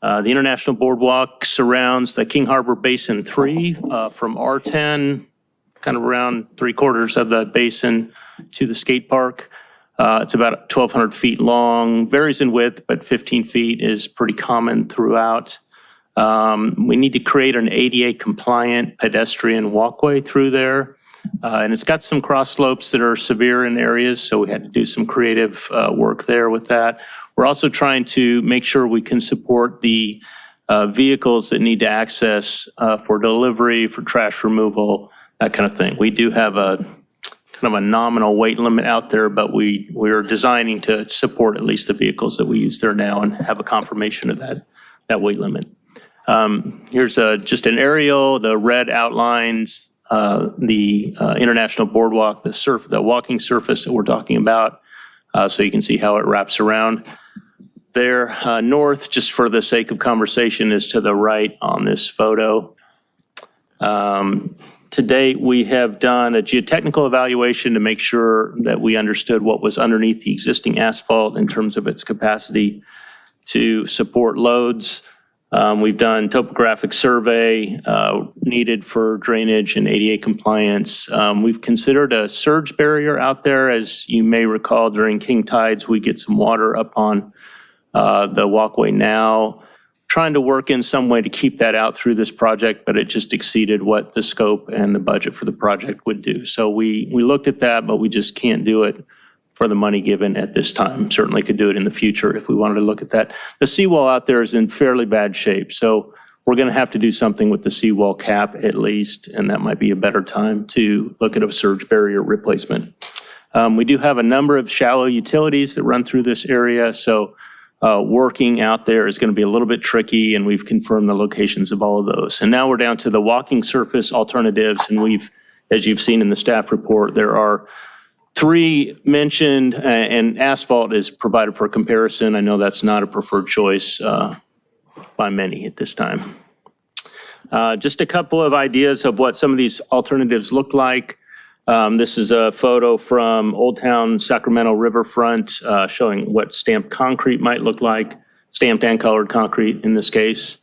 The International Boardwalk surrounds the King Harbor Basin 3 from R10, kind of around 3/4 of the basin to the skate park. It's about 1,200 feet long, varies in width, but 15 feet is pretty common throughout. We need to create an ADA compliant pedestrian walkway through there. And it's got some cross slopes that are severe in areas, so we had to do some creative work there with that. We're also trying to make sure we can support the vehicles that need to access for delivery, for trash removal, that kind of thing. We do have a kind of a nominal weight limit out there, but we're designing to support at least the vehicles that we use there now and have a confirmation of that weight limit. Here's just an aerial. The red outlines the International Boardwalk, the walking surface that we're talking about, so you can see how it wraps around. There, north, just for the sake of conversation, is to the right on this photo. To date, we have done a geotechnical evaluation to make sure that we understood what was underneath the existing asphalt in terms of its capacity to support loads. We've done topographic survey needed for drainage and ADA compliance. We've considered a surge barrier out there. As you may recall, during king tides, we get some water up on the walkway now. Trying to work in some way to keep that out through this project, but it just exceeded what the scope and the budget for the project would do. So we looked at that, but we just can't do it for the money given at this time. Certainly could do it in the future if we wanted to look at that. The seawall out there is in fairly bad shape, so we're going to have to do something with the seawall cap at least, and that might be a better time to look at a surge barrier replacement. We do have a number of shallow utilities that run through this area, so working out there is going to be a little bit tricky, and we've confirmed the locations of all of those. And now we're down to the walking surface alternatives, and we've, as you've seen in the staff report, there are 3 mentioned, and asphalt is provided for comparison. I know that's not a preferred choice by many at this time. Just a couple of ideas of what some of these alternatives look like. This is a photo from Old Town Sacramento Riverfront showing what stamped concrete might look like, stamped and colored concrete in this case.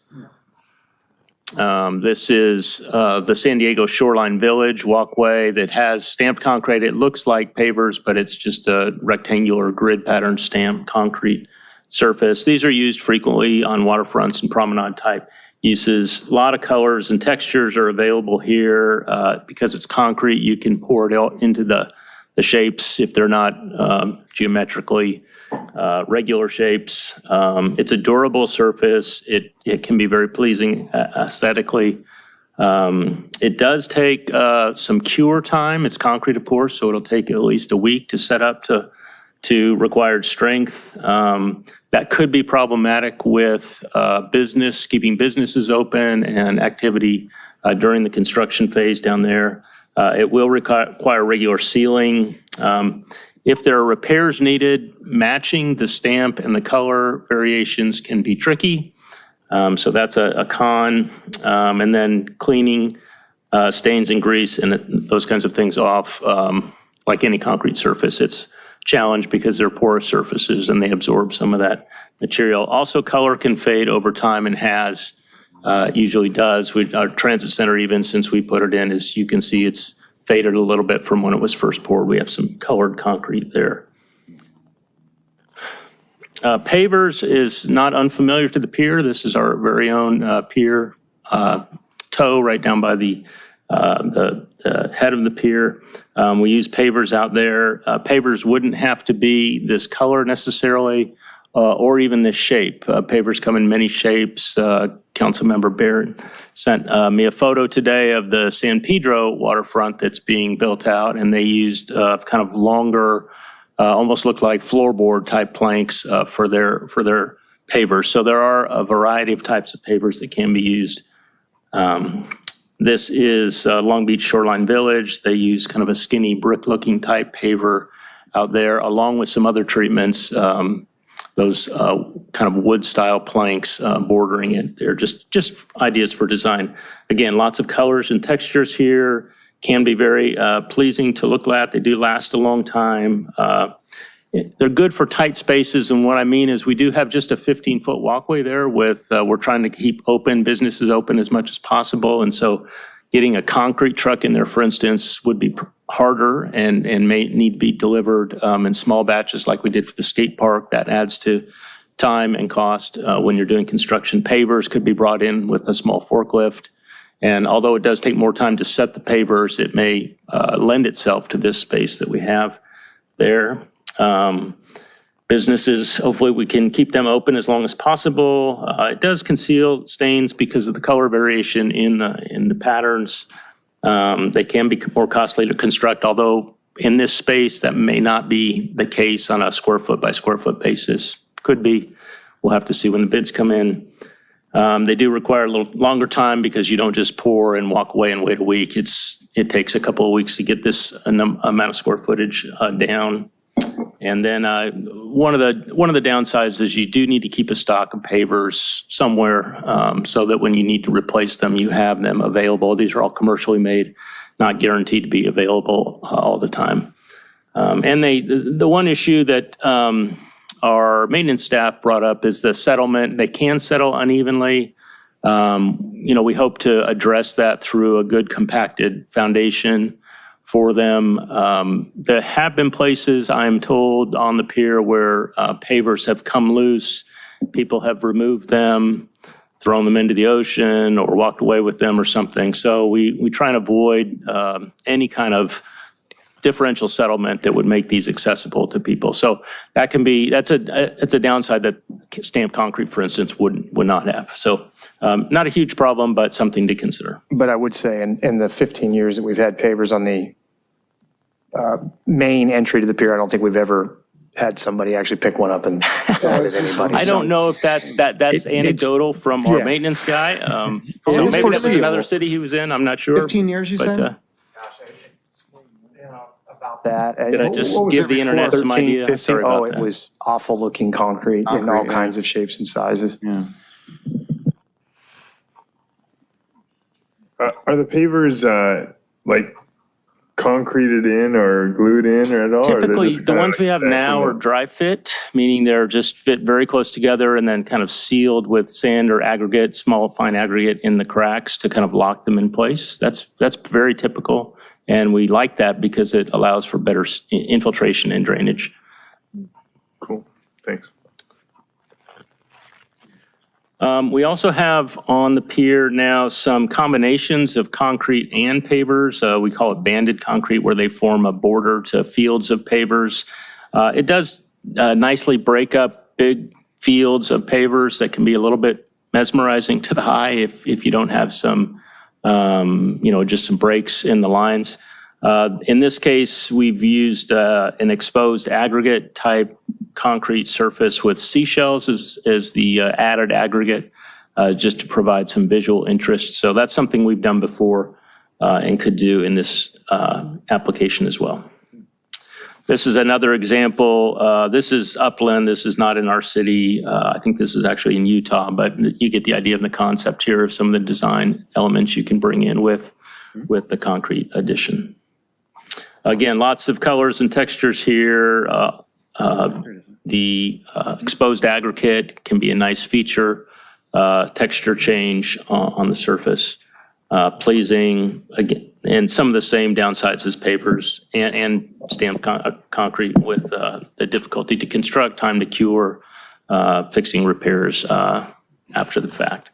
This is the San Diego Shoreline Village walkway that has stamped concrete. It looks like pavers, but it's just a rectangular grid pattern stamped concrete surface. These are used frequently on waterfronts and promenade type uses. A lot of colors and textures are available here. Because it's concrete, you can pour it out into the shapes if they're not geometrically regular shapes. It's a durable surface. It can be very pleasing aesthetically. It does take some cure time. It's concrete, of course, so it'll take at least a week to set up to required strength. That could be problematic with keeping businesses open and activity during the construction phase down there. It will require regular sealing. If there are repairs needed, matching the stamp and the color variations can be tricky. So that's a con. And then cleaning stains and grease and those kinds of things off, like any concrete surface, it's challenge because they're porous surfaces and they absorb some of that material. Also, color can fade over time and usually does. Our transit center, even since we put it in, as you can see, it's faded a little bit from when it was first poured. We have some colored concrete there. Pavers is not unfamiliar to the pier. This is our very own pier toe right down by the head of the pier. We use pavers out there. Pavers wouldn't have to be this color necessarily, or even this shape. Pavers come in many shapes. Councilmember Barrett sent me a photo today of the San Pedro waterfront that's being built out, and they used kind of longer, almost look like floorboard type planks for their pavers. So there are a variety of types of pavers that can be used. This is Long Beach Shoreline Village. They use kind of a skinny brick-looking type paver out there, along with some other treatments, those kind of wood-style planks bordering it. They're just ideas for design. Again, lots of colors and textures here. Can be very pleasing to look at. They do last a long time. They're good for tight spaces, and what I mean is we do have just a 15-foot walkway there with, we're trying to keep businesses open as much as possible, and so getting a concrete truck in there, for instance, would be harder and may need to be delivered in small batches like we did for the skate park. That adds to time and cost when you're doing construction. Pavers could be brought in with a small forklift, and although it does take more time to set the pavers, it may lend itself to this space that we have there. Businesses, hopefully we can keep them open as long as possible. It does conceal stains because of the color variation in the patterns. They can be more costly to construct, although in this space that may not be the case on a square foot by square foot basis. Could be. We'll have to see when the bids come in. They do require a little longer time because you don't just pour and walk away and wait a week. It takes a couple of weeks to get this amount of square footage down. And then one of the downsides is you do need to keep a stock of pavers somewhere so that when you need to replace them, you have them available. These are all commercially made, not guaranteed to be available all the time. And the one issue that our maintenance staff brought up is the settlement. They can settle unevenly. We hope to address that through a good compacted foundation for them. There have been places, I'm told, on the pier where pavers have come loose. People have removed them, thrown them into the ocean, or walked away with them or something. So we try and avoid any kind of differential settlement that would make these accessible to people. So that's a downside that stamped concrete, for instance, would not have. So not a huge problem, but something to consider. But I would say in the 15 years that we've had pavers on the main entry to the pier, I don't think we've ever had somebody actually pick one up and throw it at anybody. I don't know if that's anecdotal from our maintenance guy. So maybe that was another city he was in. I'm not sure. 15 years, you said? About that. Did I just give the internet some idea? 15, Sorry about that. It was awful looking concrete in all kinds of shapes and sizes. Yeah. Are the pavers like concreted in or glued in or at all? Typically, the ones we have now are dry fit, meaning they're just fit very close together and then kind of sealed with sand or aggregate, small fine aggregate in the cracks to kind of lock them in place. That's very typical. And we like that because it allows for better infiltration and drainage. Cool, thanks. We also have on the pier now some combinations of concrete and pavers. We call it banded concrete, where they form a border to fields of pavers. It does nicely break up big fields of pavers that can be a little bit mesmerizing to the eye if you don't have some just some breaks in the lines. In this case, we've used an exposed aggregate type concrete surface with seashells as the added aggregate, just to provide some visual interest. So that's something we've done before and could do in this application as well. This is another example. This is upland. This is not in our city. I think this is actually in Utah, but you get the idea of the concept here of some of the design elements you can bring in with the concrete addition. Again, lots of colors and textures here. The exposed aggregate can be a nice feature, texture change on the surface, pleasing, again, and some of the same downsides as pavers and stamped concrete with the difficulty to construct, time to cure, fixing repairs after the fact.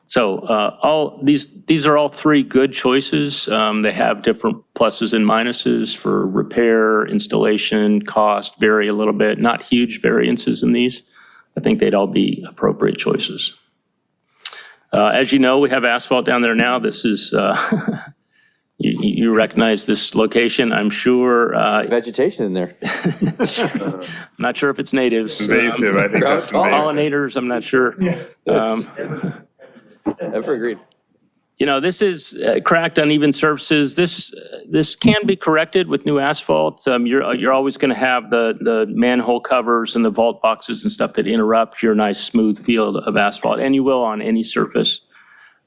So these are all three good choices. They have different pluses and minuses for repair, installation, cost, vary a little bit. Not huge variances in these. I think they'd all be appropriate choices. As you know, we have asphalt down there now. This is, you recognize this location, I'm sure. Vegetation in there. I'm not sure if it's natives. Invasive, I think that's invasive. Pollinators, I'm not sure. Never agreed. This is cracked, uneven surfaces. This can be corrected with new asphalt. You're always going to have the manhole covers and the vault boxes and stuff that interrupt your nice smooth field of asphalt, and you will on any surface.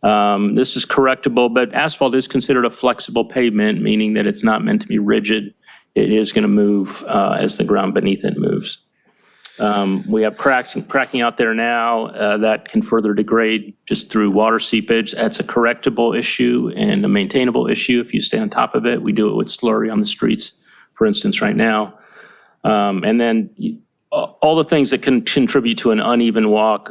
This is correctable, but asphalt is considered a flexible pavement, meaning that it's not meant to be rigid. It is going to move as the ground beneath it moves. We have cracking out there now that can further degrade just through water seepage. That's a correctable issue and a maintainable issue if you stay on top of it. We do it with slurry on the streets, for instance, right now. And then all the things that can contribute to an uneven walk,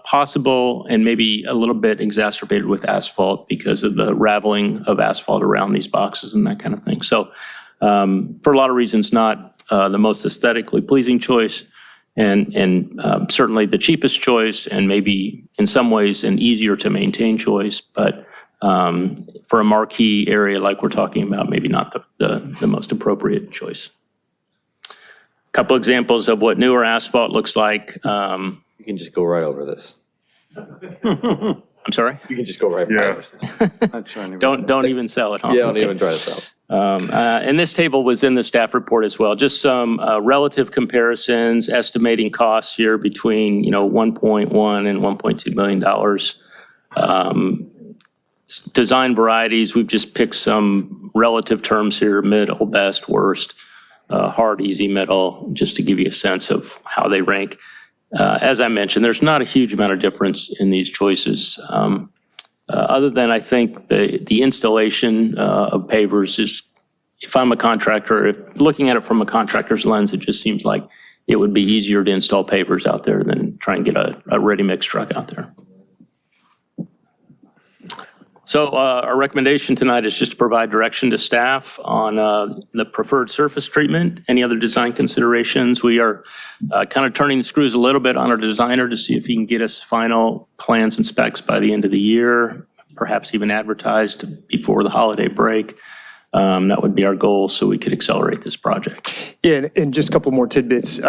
possible and maybe a little bit exacerbated with asphalt because of the raveling of asphalt around these boxes and that kind of thing. So for a lot of reasons, not the most aesthetically pleasing choice. And certainly the cheapest choice, and maybe in some ways an easier to maintain choice, but for a marquee area like we're talking about, maybe not the most appropriate choice. A couple examples of what newer asphalt looks like. You can just go right over this. I'm sorry? You can just go right by this. Don't even sell it, huh? Yeah, don't even try to sell it. And this table was in the staff report as well. Just some relative comparisons, estimating costs here between 1.1 and $1.2 million. Design varieties, we've just picked some relative terms here: mid, best, worst. hard, easy, middle, just to give you a sense of how they rank. As I mentioned, there's not a huge amount of difference in these choices. Other than I think the installation of pavers is, if I'm a contractor, if looking at it from a contractor's lens, it just seems like it would be easier to install pavers out there than try and get a ready-mix truck out there. So our recommendation tonight is just to provide direction to staff on the preferred surface treatment, any other design considerations. We are kind of turning the screws a little bit on our designer to see if he can get us final plans and specs by the end of the year, perhaps even advertised before the holiday break. That would be our goal so we could accelerate this project. Yeah, and just a couple more tidbits.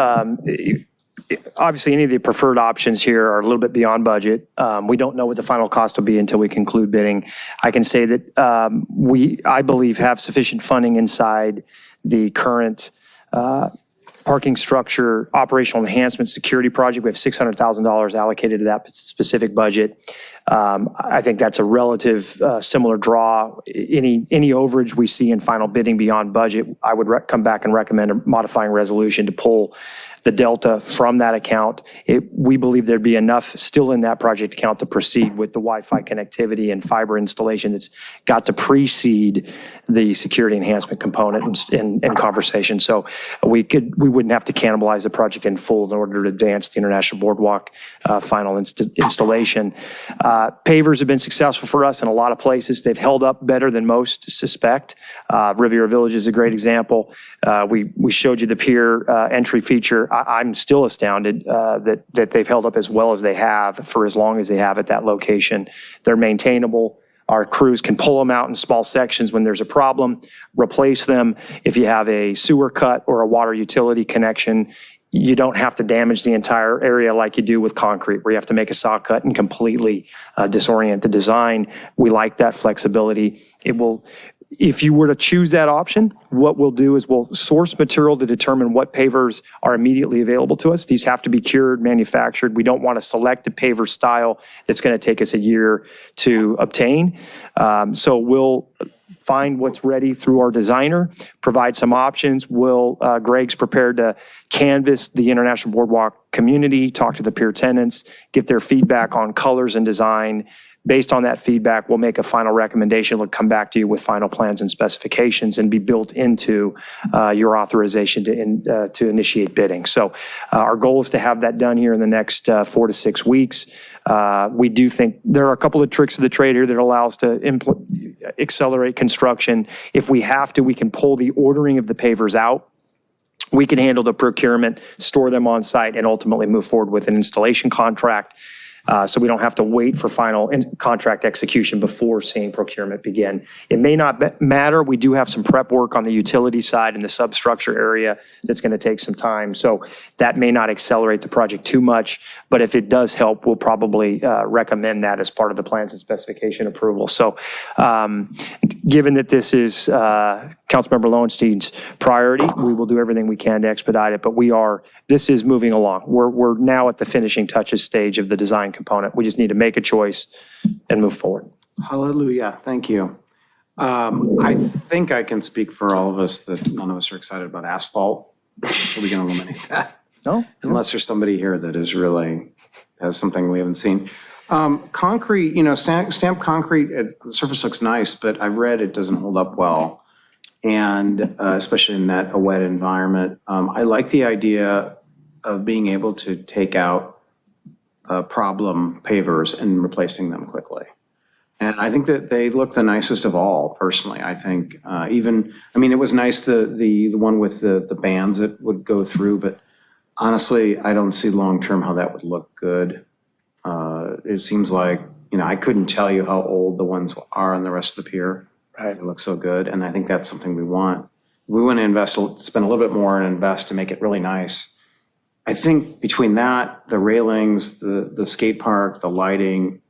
Obviously, any of the preferred options here are a little bit beyond budget. We don't know what the final cost will be until we conclude bidding. I can say that I believe, have sufficient funding inside the current parking structure operational enhancement security project. We have $600,000 allocated to that specific budget. I think that's a relative similar draw. Any overage we see in final bidding beyond budget, I would come back and recommend a modifying resolution to pull the delta from that account. We believe there'd be enough still in that project account to proceed with the Wi-Fi connectivity and fiber installation that's got to precede the security enhancement component and conversation. So we wouldn't have to cannibalize the project in full in order to advance the International Boardwalk final installation. Pavers have been successful for us in a lot of places. They've held up better than most suspect. Riviera Village is a great example. We showed you the pier entry feature. I'm still astounded that they've held up as well as they have for as long as they have at that location. They're maintainable. Our crews can pull them out in small sections when there's a problem, replace them. If you have a sewer cut or a water utility connection, you don't have to damage the entire area like you do with concrete, where you have to make a saw cut and completely disorient the design. We like that flexibility. If you were to choose that option, what we'll do is we'll source material to determine what pavers are immediately available to us. These have to be cured, manufactured. We don't want to select a paver style that's going to take us a year to obtain. So we'll find what's ready through our designer, provide some options. Greg's prepared to canvass the International Boardwalk community, talk to the pier tenants, get their feedback on colors and design. Based on that feedback, we'll make a final recommendation. We'll come back to you with final plans and specifications and be built into your authorization to initiate bidding. So our goal is to have that done here in the next 4 to 6 weeks. We do think there are a couple of tricks of the trade here that allow us to accelerate construction. If we have to, we can pull the ordering of the pavers out. We can handle the procurement, store them on site, and ultimately move forward with an installation contract. So we don't have to wait for final contract execution before seeing procurement begin. It may not matter. We do have some prep work on the utility side and the substructure area that's going to take some time. So that may not accelerate the project too much, but if it does help, we'll probably recommend that as part of the plans and specification approval. So given that this is Councilmember Lowenstein's priority, we will do everything we can to expedite it, but this is moving along. We're now at the finishing touches stage of the design component. We just need to make a choice and move forward. Hallelujah. Thank you. I think I can speak for all of us that none of us are excited about asphalt. So we can eliminate that. No? Unless there's somebody here that has something we haven't seen. Concrete, stamped concrete, the surface looks nice, but I read it doesn't hold up well. And especially in a wet environment. I like the idea of being able to take out problem pavers and replacing them quickly. And I think that they look the nicest of all, personally. I think it was nice, the one with the bands that would go through, but honestly, I don't see long-term how that would look good. It seems like, I couldn't tell you how old the ones are on the rest of the pier. Right. They look so good, and I think that's something we want. We want to spend a little bit more and invest to make it really nice. I think between that, the railings, the skate park, the lighting,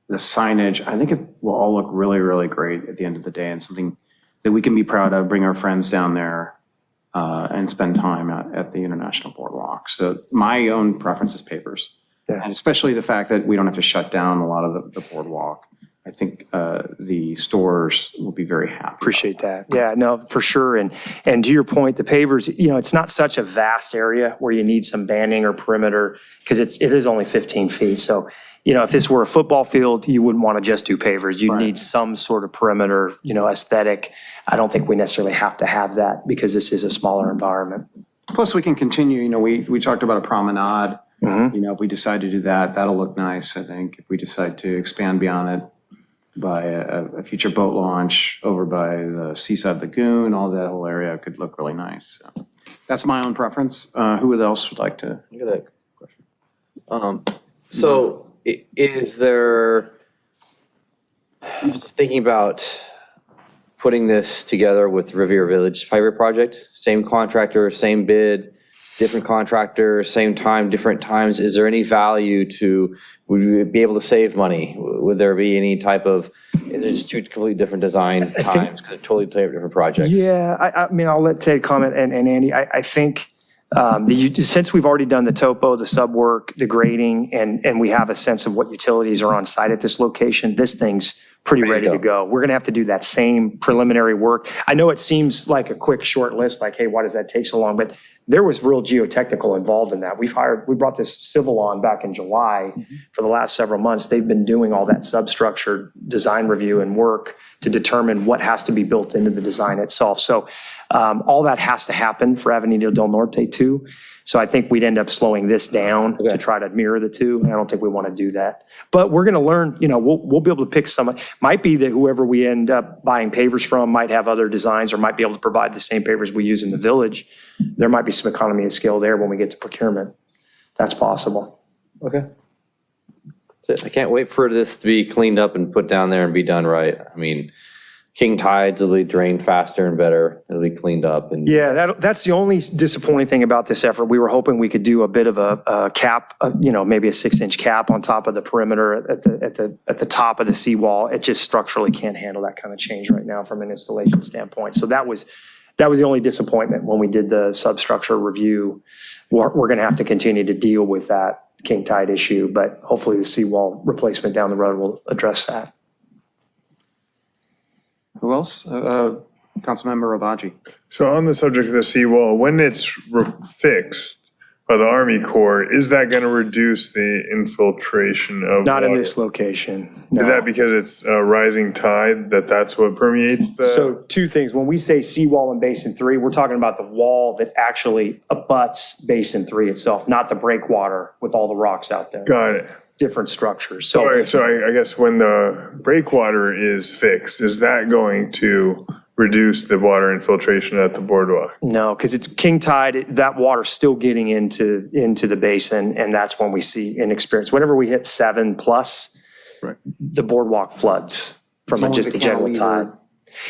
the signage, I think it will all look really, really great at the end of the day, and something that we can be proud of, bring our friends down there and spend time at the International Boardwalk. So my own preference is pavers, and especially the fact that we don't have to shut down a lot of the boardwalk. I think the stores will be very happy. Appreciate that. Yeah, no, for sure. And to your point, the pavers, it's not such a vast area where you need some banding or perimeter because it is only 15 feet. So, if this were a football field, you wouldn't want to just do pavers. You'd need some sort of perimeter, aesthetic. I don't think we necessarily have to have that because this is a smaller environment. Plus, we can continue, we talked about a promenade. If we decide to do that, that'll look nice, I think. If we decide to expand beyond it by a future boat launch over by the Seaside Lagoon, all that whole area could look really nice. So that's my own preference. Who else would like to? I got a question. So is there, just thinking about putting this together with Riviera Village Fiber Project, same contractor, same bid, different contractor, same time, different times. Is there any value to, would we be able to save money? Would there be any type of, is it just two completely different design times because they're totally different projects? Yeah, I mean, I'll let Ted comment and Andy. I think since we've already done the topo, the sub work, the grading, and we have a sense of what utilities are on site at this location, this thing's pretty ready to go. We're going to have to do that same preliminary work. I know it seems like a quick, short list, like, hey, why does that take so long? But there was real geotechnical involved in that. We brought this civil on back in July. For the last several months. They've been doing all that substructure design review and work to determine what has to be built into the design itself. So all that has to happen for Avenida del Norte too. So I think we'd end up slowing this down to try to mirror the two. And I don't think we want to do that. But we're going to learn, we'll be able to pick some. Might be that whoever we end up buying pavers from might have other designs or might be able to provide the same pavers we use in the village. There might be some economy of scale there when we get to procurement. That's possible. Okay. I can't wait for this to be cleaned up and put down there and be done right. I mean, king tides will be drained faster and better. It'll be cleaned up. And yeah, that's the only disappointing thing about this effort. We were hoping we could do a bit of a cap, maybe a 6-inch cap on top of the perimeter at the top of the seawall. It just structurally can't handle that kind of change right now from an installation standpoint. So that was the only disappointment when we did the substructure review. We're going to have to continue to deal with that king tide issue, but hopefully the seawall replacement down the road will address that. Who else? Councilmember Rabaji. So on the subject of the seawall, when it's fixed by the Army Corps, is that going to reduce the infiltration of Not water? in this location. No. Is that because it's a rising tide that's what permeates the? So two things. When we say seawall in Basin 3, we're talking about the wall that actually abuts Basin 3 itself, not the breakwater with all the rocks out there. Got it. Different structures. So I guess when the breakwater is fixed, is that going to reduce the water infiltration at the boardwalk? No, because it's king tide, that water's still getting into the basin, and that's when we see an experience. Whenever we hit 7+, the boardwalk floods from just a general tide.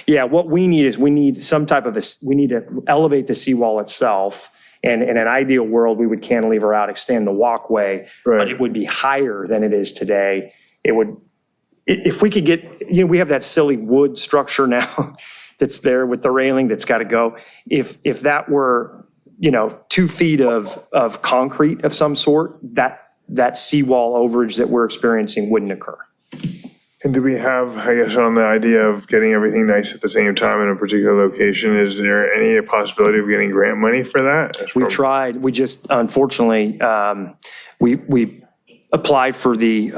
Yeah, what we need is we need to elevate the seawall itself. And in an ideal world, we would cantilever out, extend the walkway, but it would be higher than it is today. If we could get, we have that silly wood structure now that's there with the railing that's got to go. If that were, 2 feet of concrete of some sort, that seawall overage that we're experiencing wouldn't occur. And do we have, I guess, on the idea of getting everything nice at the same time in a particular location, is there any possibility of getting grant money for that? We've tried. We just, unfortunately, we applied for the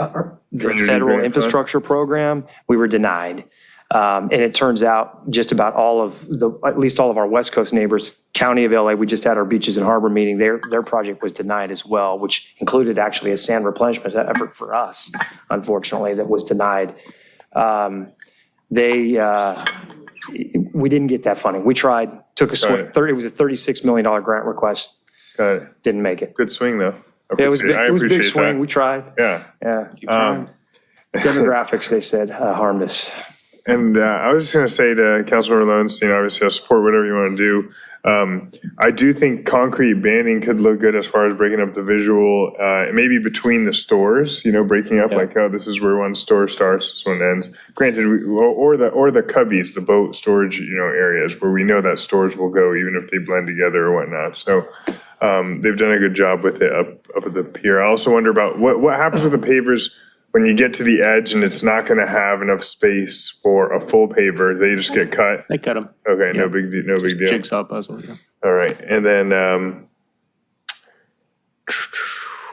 federal infrastructure program. We were denied. And it turns out just about at least all of our West Coast neighbors, County of LA, we just had our Beaches and Harbor meeting, their project was denied as well, which included actually a sand replenishment effort for us, unfortunately, that was denied. We didn't get that funding. We tried, took a swing. It was a $36 million grant request. Got it. Didn't make it. Good swing, though. It was a big swing. We tried. Yeah. Yeah. Demographics, they said, harmed us. And I was just going to say to Councilmember Lowenstein, obviously I'll support whatever you want to do. I do think concrete banding could look good as far as breaking up the visual, maybe between the stores, breaking up like, oh, this is where one store starts, this one ends. Granted, or the cubbies, the boat storage, areas where we know that stores will go even if they blend together or whatnot. So they've done a good job with it up at the pier. I also wonder about what happens with the pavers when you get to the edge and it's not going to have enough space for a full paver, they just get cut? They cut them. Okay, no big deal. No big deal. Jigsaw puzzle. Yeah. All right, and then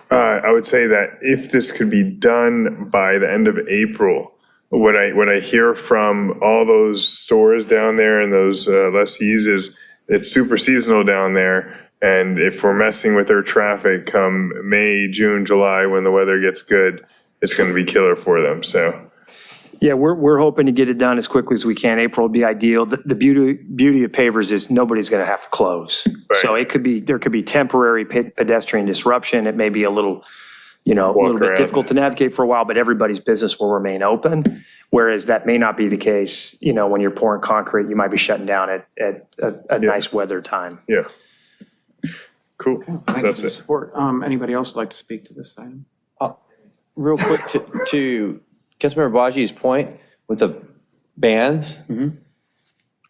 I would say that if this could be done by the end of April, what I hear from all those stores down there and those lessees is it's super seasonal down there. And if we're messing with their traffic come May, June, July, when the weather gets good, it's going to be killer for them. So, Yeah, we're hoping to get it done as quickly as we can. April would be ideal. The beauty of pavers is nobody's going to have to close. So there could be temporary pedestrian disruption. It may be a little bit difficult to navigate for a while, but everybody's business will remain open. Whereas that may not be the case, when you're pouring concrete, you might be shutting down at a nice weather time. Yeah. Cool. Thank you for the support. Anybody else like to speak to this item? Real quick to Councilmember Baji's point with the bands,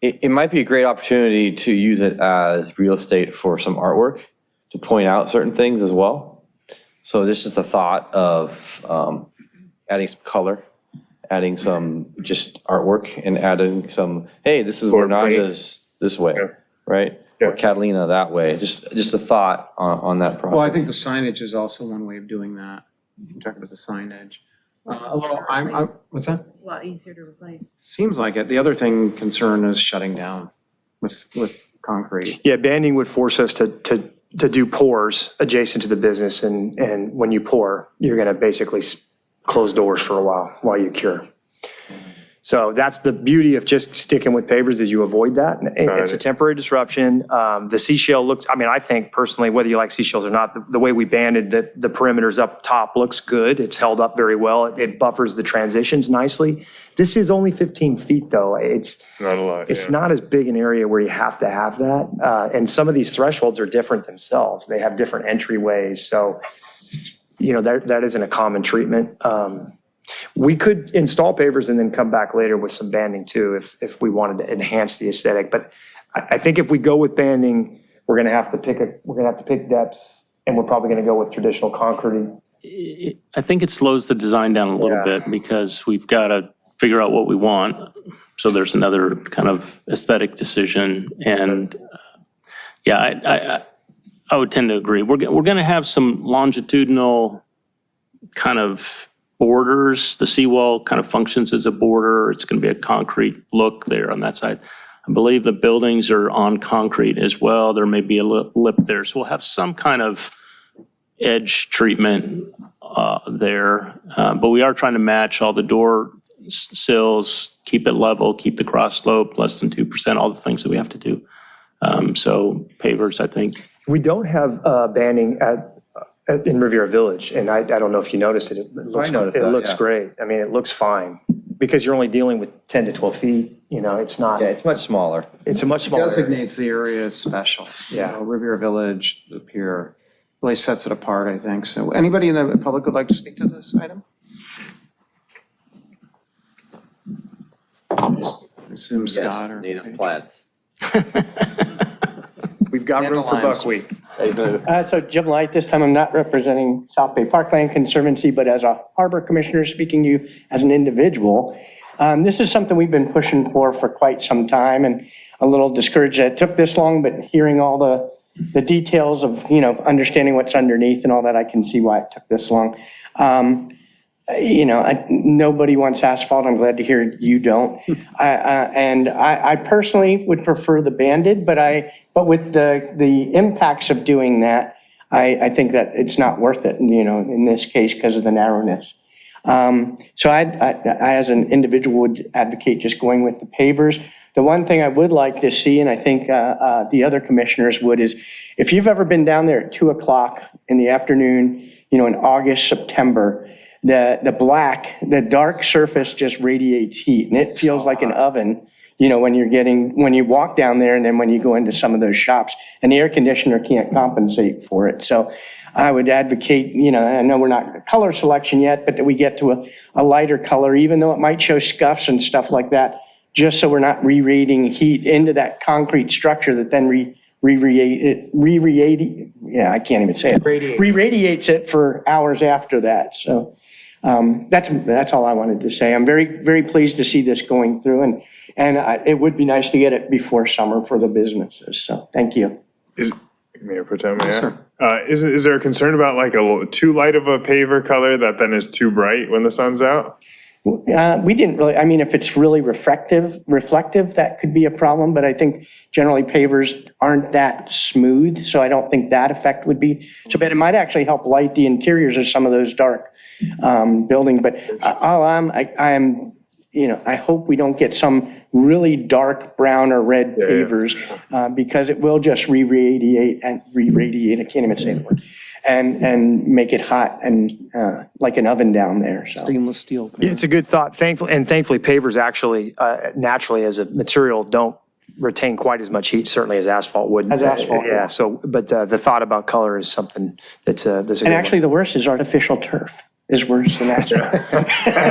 it might be a great opportunity to use it as real estate for some artwork to point out certain things as well. So this is the thought of adding some color, adding some just artwork, and adding some, hey, this is where Naja's this way, right? Or Catalina that way. Just a thought on that process. Well, I think the signage is also one way of doing that. You talk about the signage. What's that? It's a lot easier to replace. Seems like it. The other concern is shutting down with concrete. Yeah, banding would force us to do pours adjacent to the business, and when you pour, you're going to basically close doors for a while you cure. So that's the beauty of just sticking with pavers, is you avoid that. It's a temporary disruption. The seashell looks, I think personally, whether you like seashells or not, the way we banded the perimeters up top looks good. It's held up very well. It buffers the transitions nicely. This is only 15 feet though. It's not a lot. It's not as big an area where you have to have that. And some of these thresholds are different themselves. They have different entryways. So, that isn't a common treatment. We could install pavers and then come back later with some banding too, if we wanted to enhance the aesthetic. But I think if we go with banding, we're going to have to pick depths, and we're probably going to go with traditional concrete. I think it slows the design down a little bit because we've got to figure out what we want. So there's another kind of aesthetic decision. And I would tend to agree. We're going to have some longitudinal kind of borders. The seawall kind of functions as a border. It's going to be a concrete look there on that side. I believe the buildings are on concrete as well. There may be a lip there. So we'll have some kind of edge treatment there. But we are trying to match all the door sills, keep it level, keep the cross slope less than 2%, all the things that we have to do. So pavers, I think. We don't have banding in Riviera Village, and I don't know if you noticed it. It looks great. It looks fine because you're only dealing with 10 to 12 feet. It's not. Yeah, it's much smaller. It's a much smaller. Designates the area as special. Yeah. Riviera Village, the pier, really sets it apart, I think. So anybody in the public would like to speak to this item? I assume Scott or. Native plants. We've got room for buckwheat. So Jim Light, this time I'm not representing South Bay Parkland Conservancy, but as a harbor commissioner speaking to you as an individual. This is something we've been pushing for quite some time, and a little discouraged that it took this long, but hearing all the details of, understanding what's underneath and all that, I can see why it took this long. Nobody wants asphalt. I'm glad to hear you don't. And I personally would prefer the banded, but with the impacts of doing that, I think that it's not worth it, in this case, because of the narrowness. So I, as an individual, would advocate just going with the pavers. The one thing I would like to see, and I think the other commissioners would, is if you've ever been down there at 2:00 in the afternoon, in August, September, the dark surface just radiates heat, and it feels like an oven, when you walk down there, and then when you go into some of those shops, and the air conditioner can't compensate for it. So I would advocate, I know we're not color selection yet, but that we get to a lighter color, even though it might show scuffs and stuff like that, just so we're not re-radiating heat into that concrete structure that then re-radiates it for hours after that. So That's all I wanted to say. I'm very, very pleased to see this going through, and it would be nice to get it before summer for the businesses, so thank you. Mayor Pro Tem, is there a concern about like too light of a paver color that then is too bright when the sun's out? We didn't really, I mean, if it's really reflective, that could be a problem, but I think generally pavers aren't that smooth, so I don't think that effect would be so bad. It might actually help light the interiors of some of those dark buildings, but I hope we don't get some really dark brown or red pavers because it will just re-radiate, I can't even say the word, and make it hot and like an oven down there. So. Stainless steel. Yeah, it's a good thought. Thankfully pavers actually naturally as a material don't retain quite as much heat, certainly as asphalt would. As asphalt. Yeah. So, but the thought about color is something that's a good And actually the worst is artificial turf is worse than that.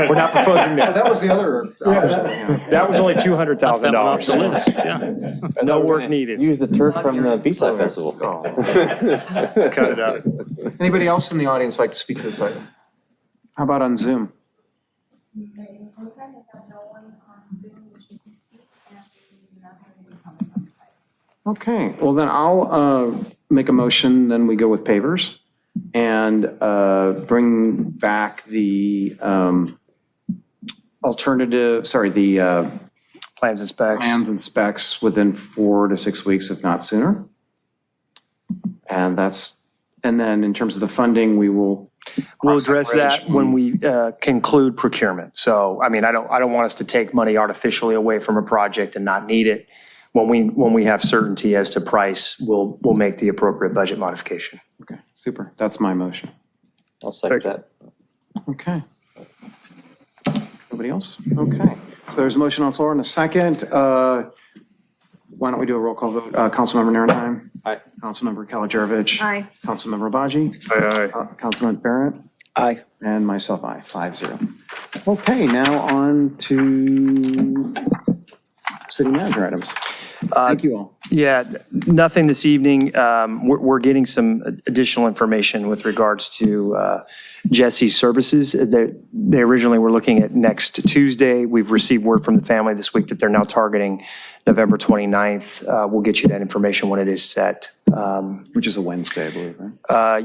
We're not proposing that. That was the other option. That was only $200,000. Off the list, yeah. No work needed. Use the turf from the Beachside Festival. Cut it out. Anybody else in the audience like to speak to this item? How about on Zoom? Okay, well then I'll make a motion, then we go with pavers and bring back the Plans and specs. Plans and specs within 4 to 6 weeks, if not sooner. And then in terms of the funding, we'll address that when we conclude procurement. So, I mean, I don't want us to take money artificially away from a project and not need it. When we have certainty as to price, we'll make the appropriate budget modification. Okay, super. That's my motion. I'll second that. Okay. Nobody else? Okay. So there's a motion on the floor and a second. Why don't we do a roll call vote? Councilmember Narenheim? Aye. Councilmember Kalijorovic? Aye. Councilmember Baji? Aye. Councilmember Barrett? Aye. And myself, aye, 5-0. Okay, now on to city manager items. Thank you all. Yeah, nothing this evening. We're getting some additional information with regards to Jesse's services. They originally were looking at next Tuesday. We've received word from the family this week that they're now targeting November 29th. We'll get you that information when it is set. Which is a Wednesday, I believe, right?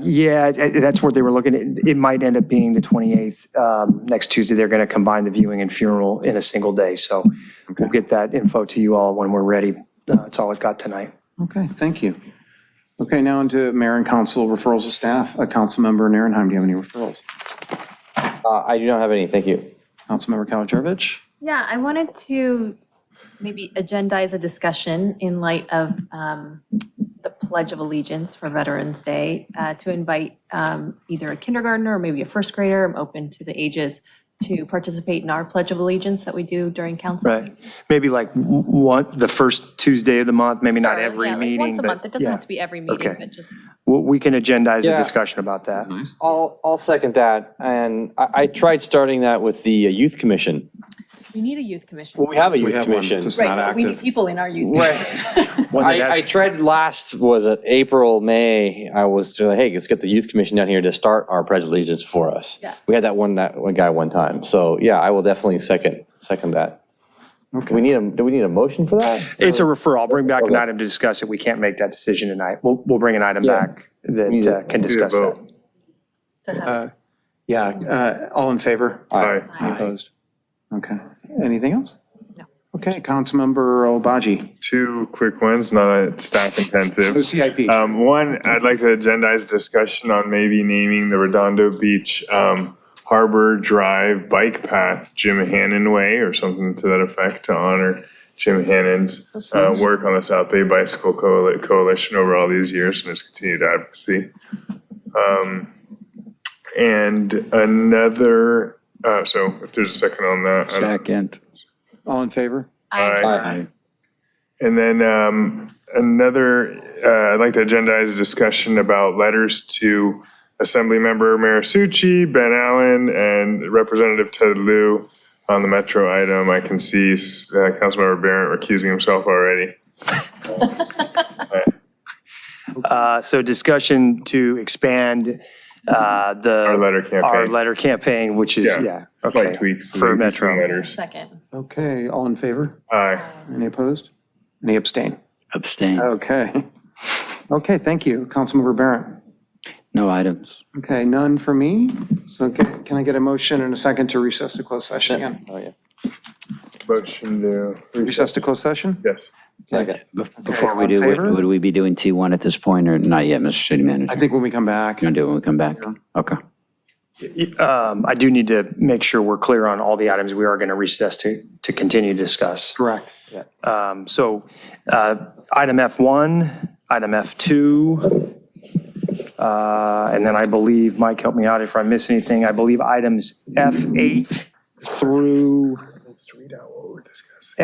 Yeah, that's what they were looking at. It might end up being the 28th. Next Tuesday, they're going to combine the viewing and funeral in a single day. So we'll get that info to you all when we're ready. That's all I've got tonight. Okay, thank you. Okay, now into mayor and council referrals of staff. Councilmember Narenheim, do you have any referrals? I do not have any, thank you. Councilmember Kalijorovic? Yeah, I wanted to maybe agendize a discussion in light of the Pledge of Allegiance for Veterans Day to invite either a kindergartner or maybe a first grader, I'm open to the ages, to participate in our Pledge of Allegiance that we do during council. Right. Maybe like the first Tuesday of the month, maybe not every Yeah, like meeting. once a but month. It doesn't yeah. have to be every meeting, Okay. but just. We can agendize a Yeah. discussion about that. I'll second that. And I tried starting that with the youth commission. We need a youth commission. Well, we have a youth have one, commission. just Right, not but we need active. people in our youth Right. commission. I tried was it April, May? I was like, hey, let's get the youth commission down here to start our Pledge of Allegiance for us. Yeah. We had that one guy one time. So yeah, I will definitely second that. Okay. Do we need a motion for that? It's a referral. I'll bring back an Okay. item to discuss it. We can't make that decision tonight. We'll bring an item Yeah. back that can discuss that. All in favor? Aye. Any opposed? Okay. Anything else? No. Okay, Councilmember Obaji. 2 quick ones, not staff intensive. CIP. One, I'd like to agendize a discussion on maybe naming the Redondo Beach Harbor Drive Bike Path Jim Hannon Way or something to that effect to honor Jim Hannon's work on the South Bay Bicycle Coalition over all these years and his continued advocacy. And another, so if there's a second on that. Second. All in favor? Aye. And then another, I'd like to agendize a discussion about letters to Assemblymember Marisucci, Ben Allen, and Representative Ted Lieu on the Metro item. I can see Councilmember Barrett recusing himself already. So discussion to expand Our letter campaign, which is, Yeah, okay. slight tweaks to the For existing Metro. letters. Second. Okay, all in favor? Aye. Any opposed? Any abstain? Abstain. Okay. Okay, thank you. Councilmember Barrett. No items. Okay, none for me. So can I get a motion and a second to recess to closed session again? Oh, yeah. Motion to Recess to closed session? Yes. Before we all in do, favor? would we be doing T1 at this point or not yet, Mr. City Manager? I think when we come back. Gonna do it when we come back? Okay. I do need to make sure we're clear on all the items we are going to recess to continue to discuss. Correct. So item F1, item F2, and then I believe, Mike, help me out if I miss anything, I believe items F8 through Let's read out what we're discussing.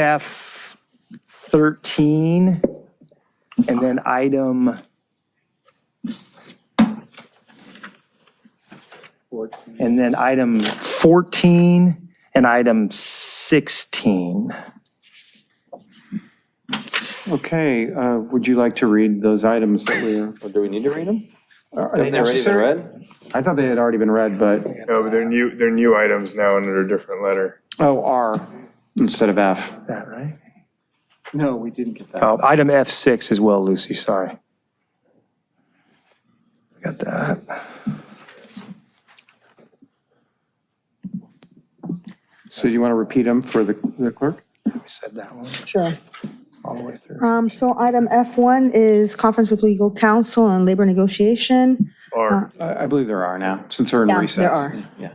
F13, and then item 14 and item 16. Okay, would you like to read those items that we're? Or do we need to read them? Are Haven't they already been read? I thought they had already been read, but, No, but they're new items now under a different letter. oh, R instead of F. That right? No, we didn't get that. Item F6 as well, Lucy, sorry. Got that. So you want to repeat them for the clerk? We said that one Sure. all the way through. So item F1 is conference with legal counsel on labor negotiation. Or I believe there are now, since we're in Yeah, recess. there are. Yeah.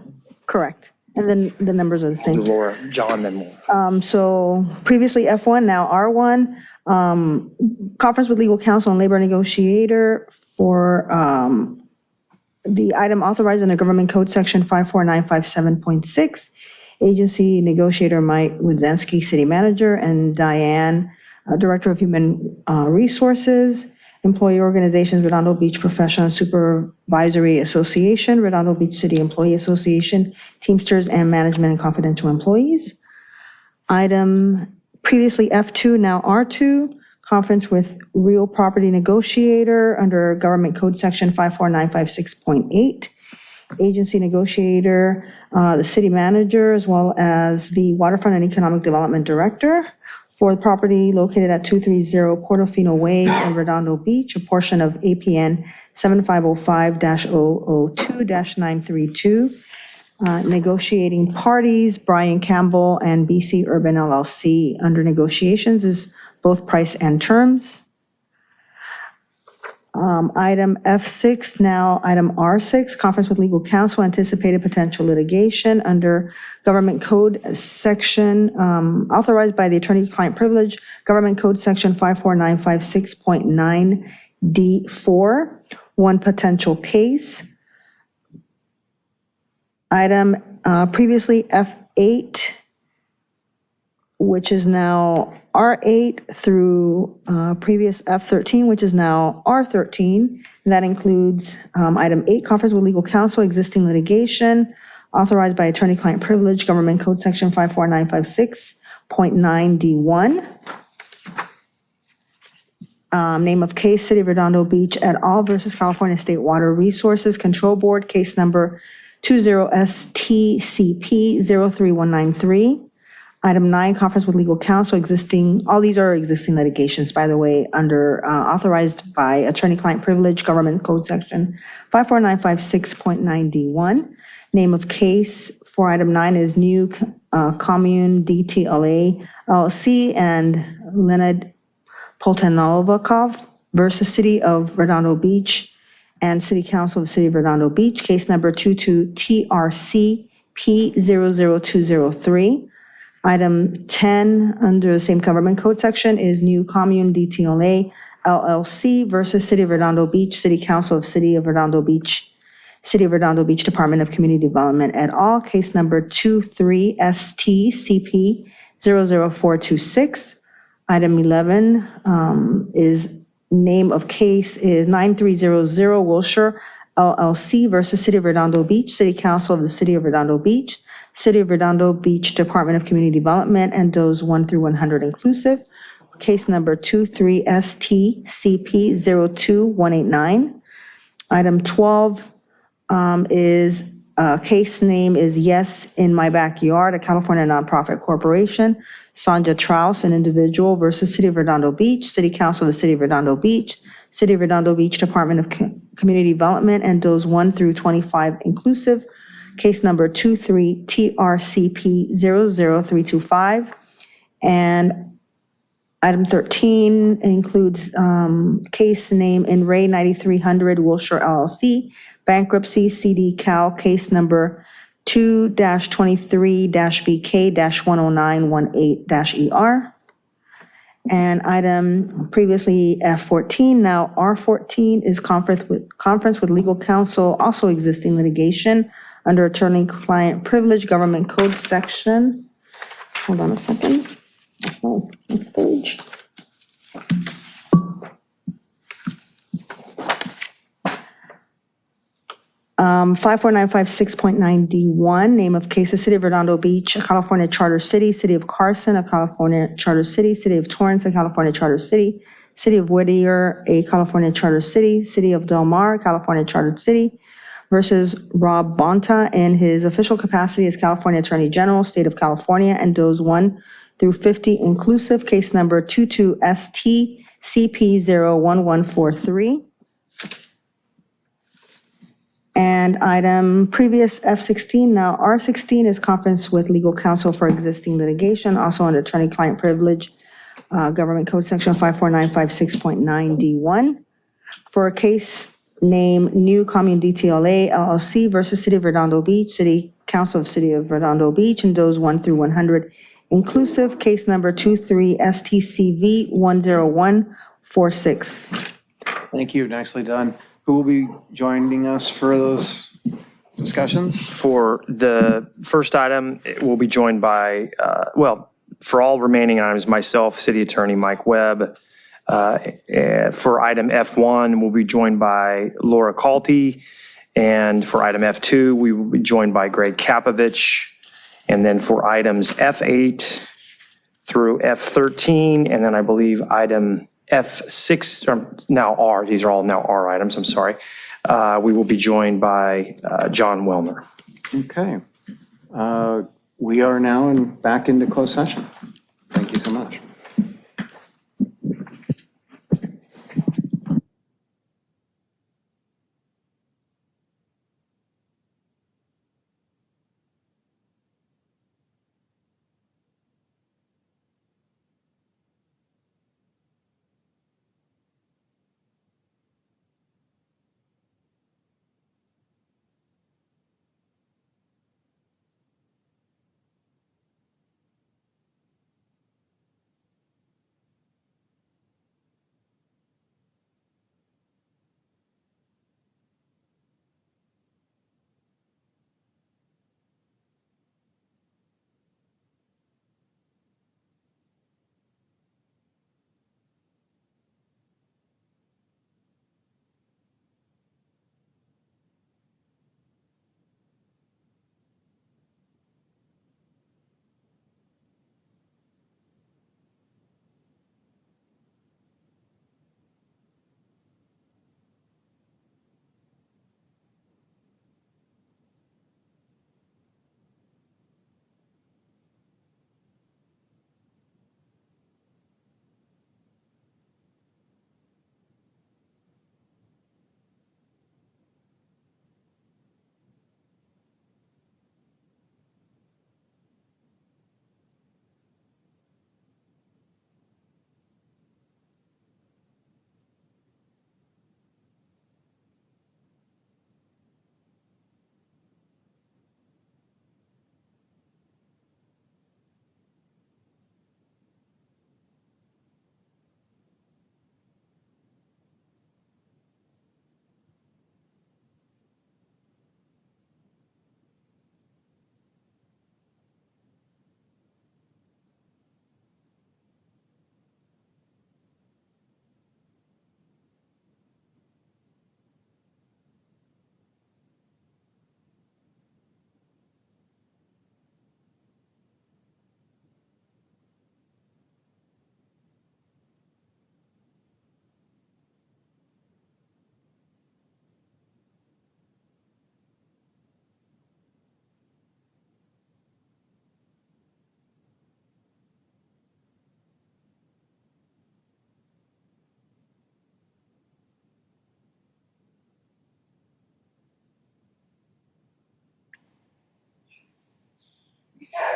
Correct. And then the numbers are the same. Laura, John, then more. So previously F1, now R1. Conference with legal counsel and labor negotiator for the item authorized under Government Code Section 54957.6. Agency negotiator Mike Wodzinski, city manager, and Diane, director of human resources. Employee organizations, Redondo Beach Professional and Supervisory Association, Redondo Beach City Employee Association, Teamsters, and Management and Confidential Employees. Item previously F2, now R2, conference with real property negotiator under Government Code Section 54956.8. Agency negotiator, the city manager, as well as the Waterfront and Economic Development Director for the property located at 230 Portofino Way in Redondo Beach, a portion of APN 7505-002-932. Negotiating parties, Brian Campbell and BC Urban LLC. Under negotiations is both price and terms. Item F6, now item R6, conference with legal counsel, anticipated potential litigation under Government Code Section, authorized by the attorney-client privilege, Government Code Section 54956.9D4, one potential case. Item previously F8, which is now R8 through previous F13, which is now R13. And that includes item 8, conference with legal counsel, existing litigation, authorized by attorney-client privilege, Government Code Section 54956.9D1. Name of case, City of Redondo Beach et al. Versus California State Water Resources Control Board, case number 20STCP-03193. Item 9, conference with legal counsel, existing, all these are existing litigations, by the way, under authorized by attorney-client privilege, Government Code Section 54956.9D1. Name of case for item 9 is New Commune DTLA LLC and Leonid Poltanovakov versus City of Redondo Beach and City Council of the City of Redondo Beach, case number 22TRCP00203. Item 10, under the same government code section, is New Commune DTLA LLC versus City of Redondo Beach, City Council of City of Redondo Beach, City of Redondo Beach Department of Community Development et al., case number 23STCP00426. Item 11 is name of case is 9300 Wilshire LLC versus City of Redondo Beach, City Council of the City of Redondo Beach, City of Redondo Beach Department of Community Development, and those 1 through 100 inclusive. Case number 23STCP02189. Item 12, Case name is Yes in My Backyard, a California nonprofit corporation. Sandra Traus, an individual, versus City of Redondo Beach, City Council of the City of Redondo Beach, City of Redondo Beach Department of Community Development, and those 1 through 25 inclusive. Case number 23 TRCP 00325. And item 13 includes case name in Ray 9300 Wilshire LLC, bankruptcy CD Cal, case number 2-23-BK-10918-ER. And item previously F14, now R14 is conference with legal counsel, also existing litigation under attorney-client privilege, government code section. Hold on a second. That's my next page. Um, 54956.9D1, name of case, the City of Redondo Beach, a California charter city, City of Carson, a California charter city, City of Torrance, a California charter city, City of Whittier, a California charter city, City of Del Mar, California chartered city, versus Rob Bonta in his official capacity as California Attorney General, State of California, and those 1 through 50 inclusive, case number 22ST-CP01143. And item previous F16, now R16 is conference with legal counsel for existing litigation, also under attorney-client privilege, government code section 54956.9D1. For a case name New Commune DTLA LLC versus City of Redondo Beach, City Council of City of Redondo Beach, and those 1 through 100 inclusive, case number 23STCV10146. Thank you, nicely done. Who will be joining us for those discussions? For the first item, we'll be joined by, for all remaining items, myself, City Attorney Mike Webb. For item F1, we'll be joined by Laura Calty. And for item F2, we will be joined by Greg Kapovich. And then for items F8 through F13, and then I believe item F6, now R, these are all now R items, I'm sorry. We will be joined by John Wellner. Okay. We are now back into closed session. Thank you so much.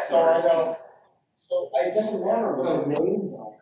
So I know, so it doesn't matter what the names are.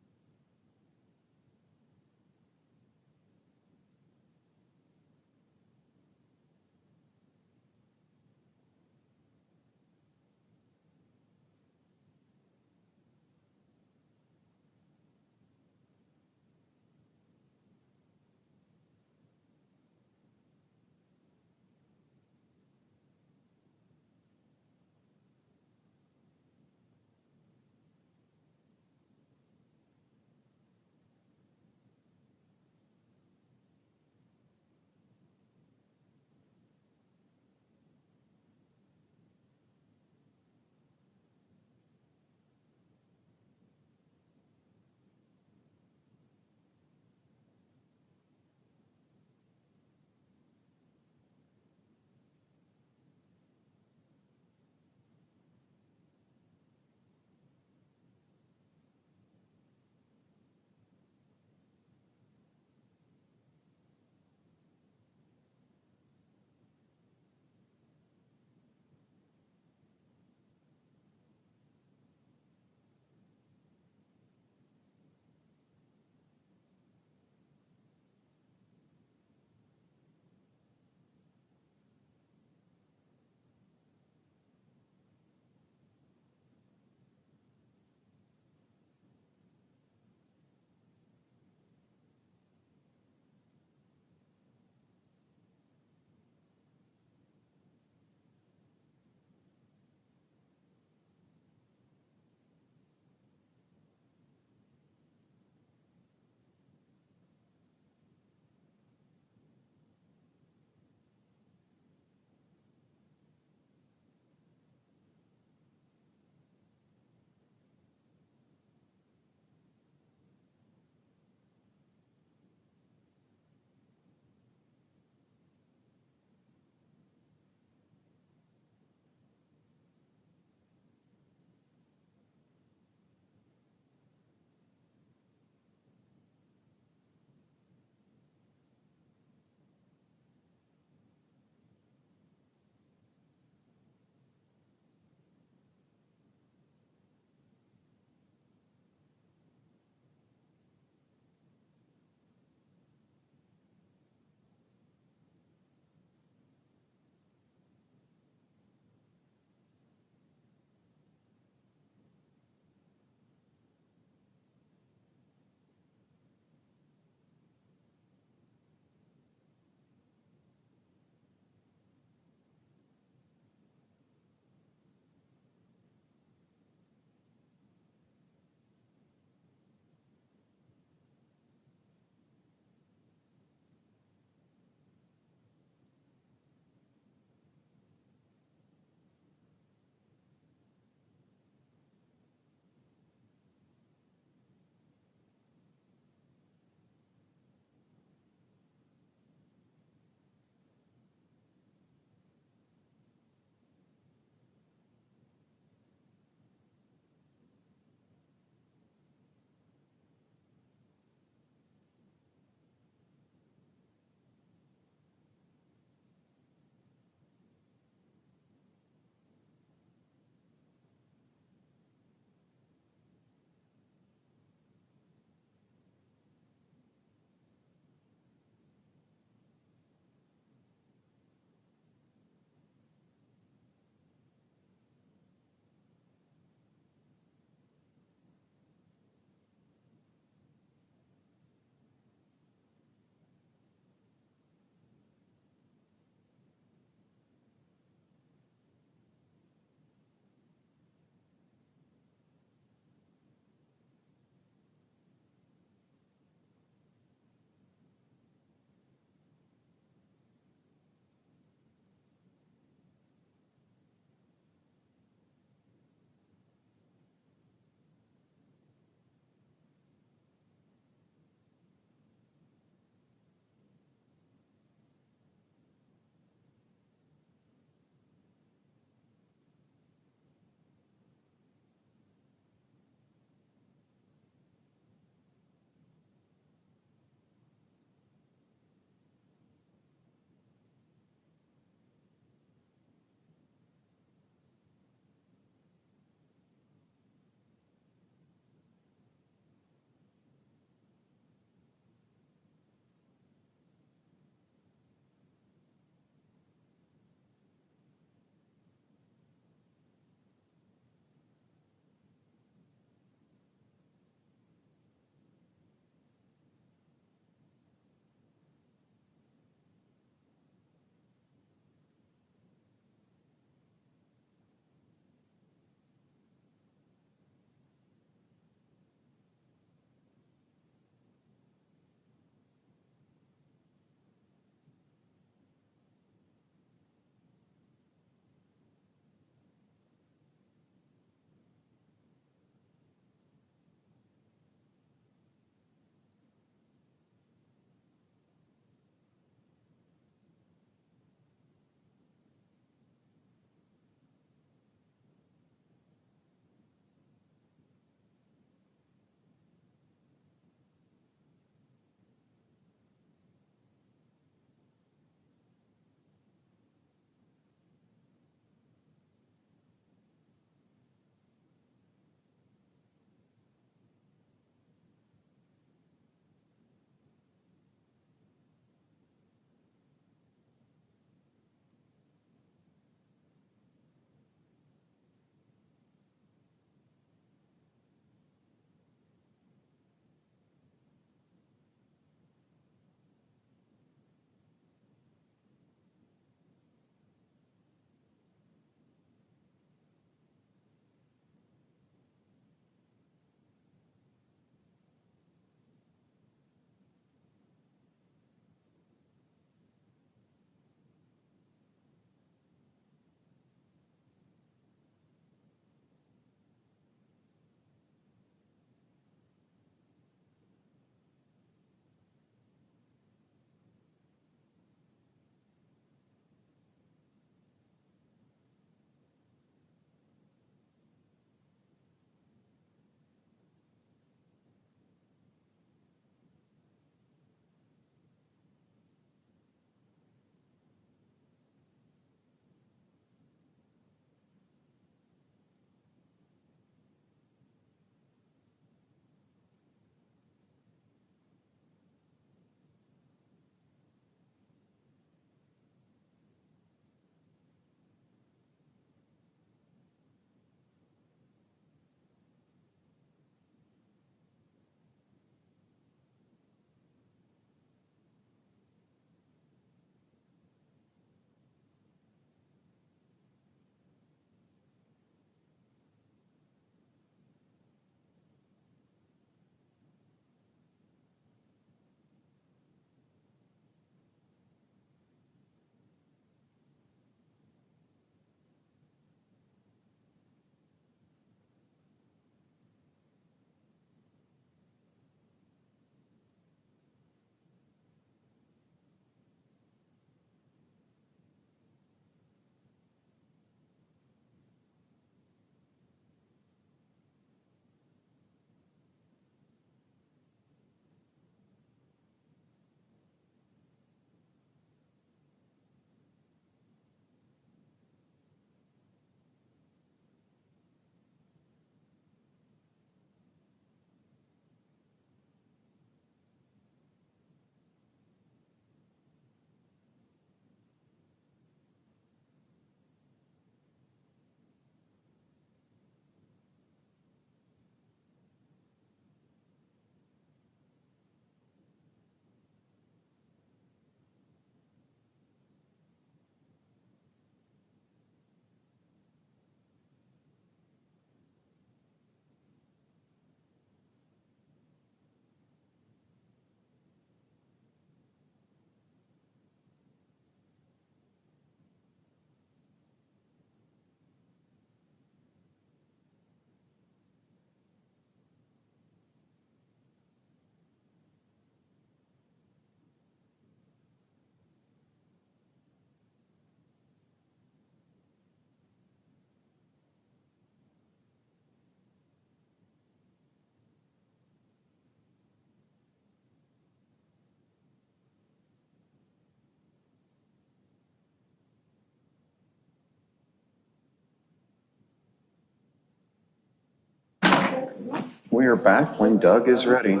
we are back when Doug is ready.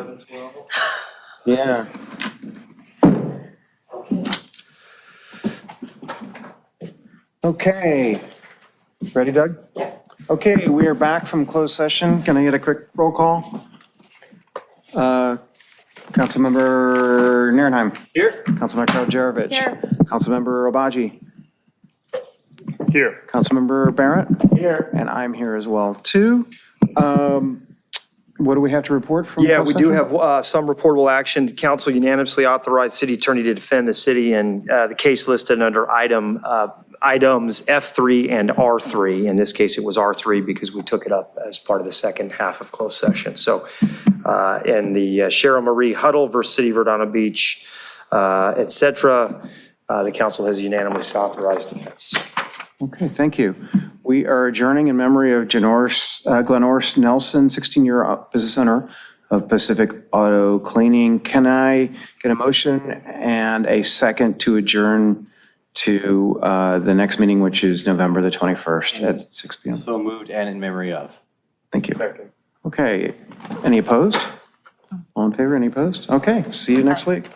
Yeah. Okay. Ready, Doug? Yeah. Okay, we are back from closed session. Can I get a quick roll call? Councilmember Nierenheim. Here. Councilmember Kraljevich. Here. Councilmember Obaji. Here. Councilmember Barrett. Here. And I'm here as well, too. What do we have to report from? Yeah, closed we do session? have some reportable action. Council unanimously authorized city attorney to defend the city and the case listed under items F3 and R3. In this case, it was R3 because we took it up as part of the second half of closed session. So, and the Cheryl Marie Huddle versus City of Redondo Beach, et cetera, the council has unanimously authorized defense. Okay, thank you. We are adjourning in memory of Glenorse Nelson, 16-year business owner of Pacific Auto Cleaning. Can I get a motion and a second to adjourn to the next meeting, which is November the 21st at 6 p.m.? So moved and in memory of. Thank you. Okay, any opposed? All in favor, any opposed? Okay, see you next week.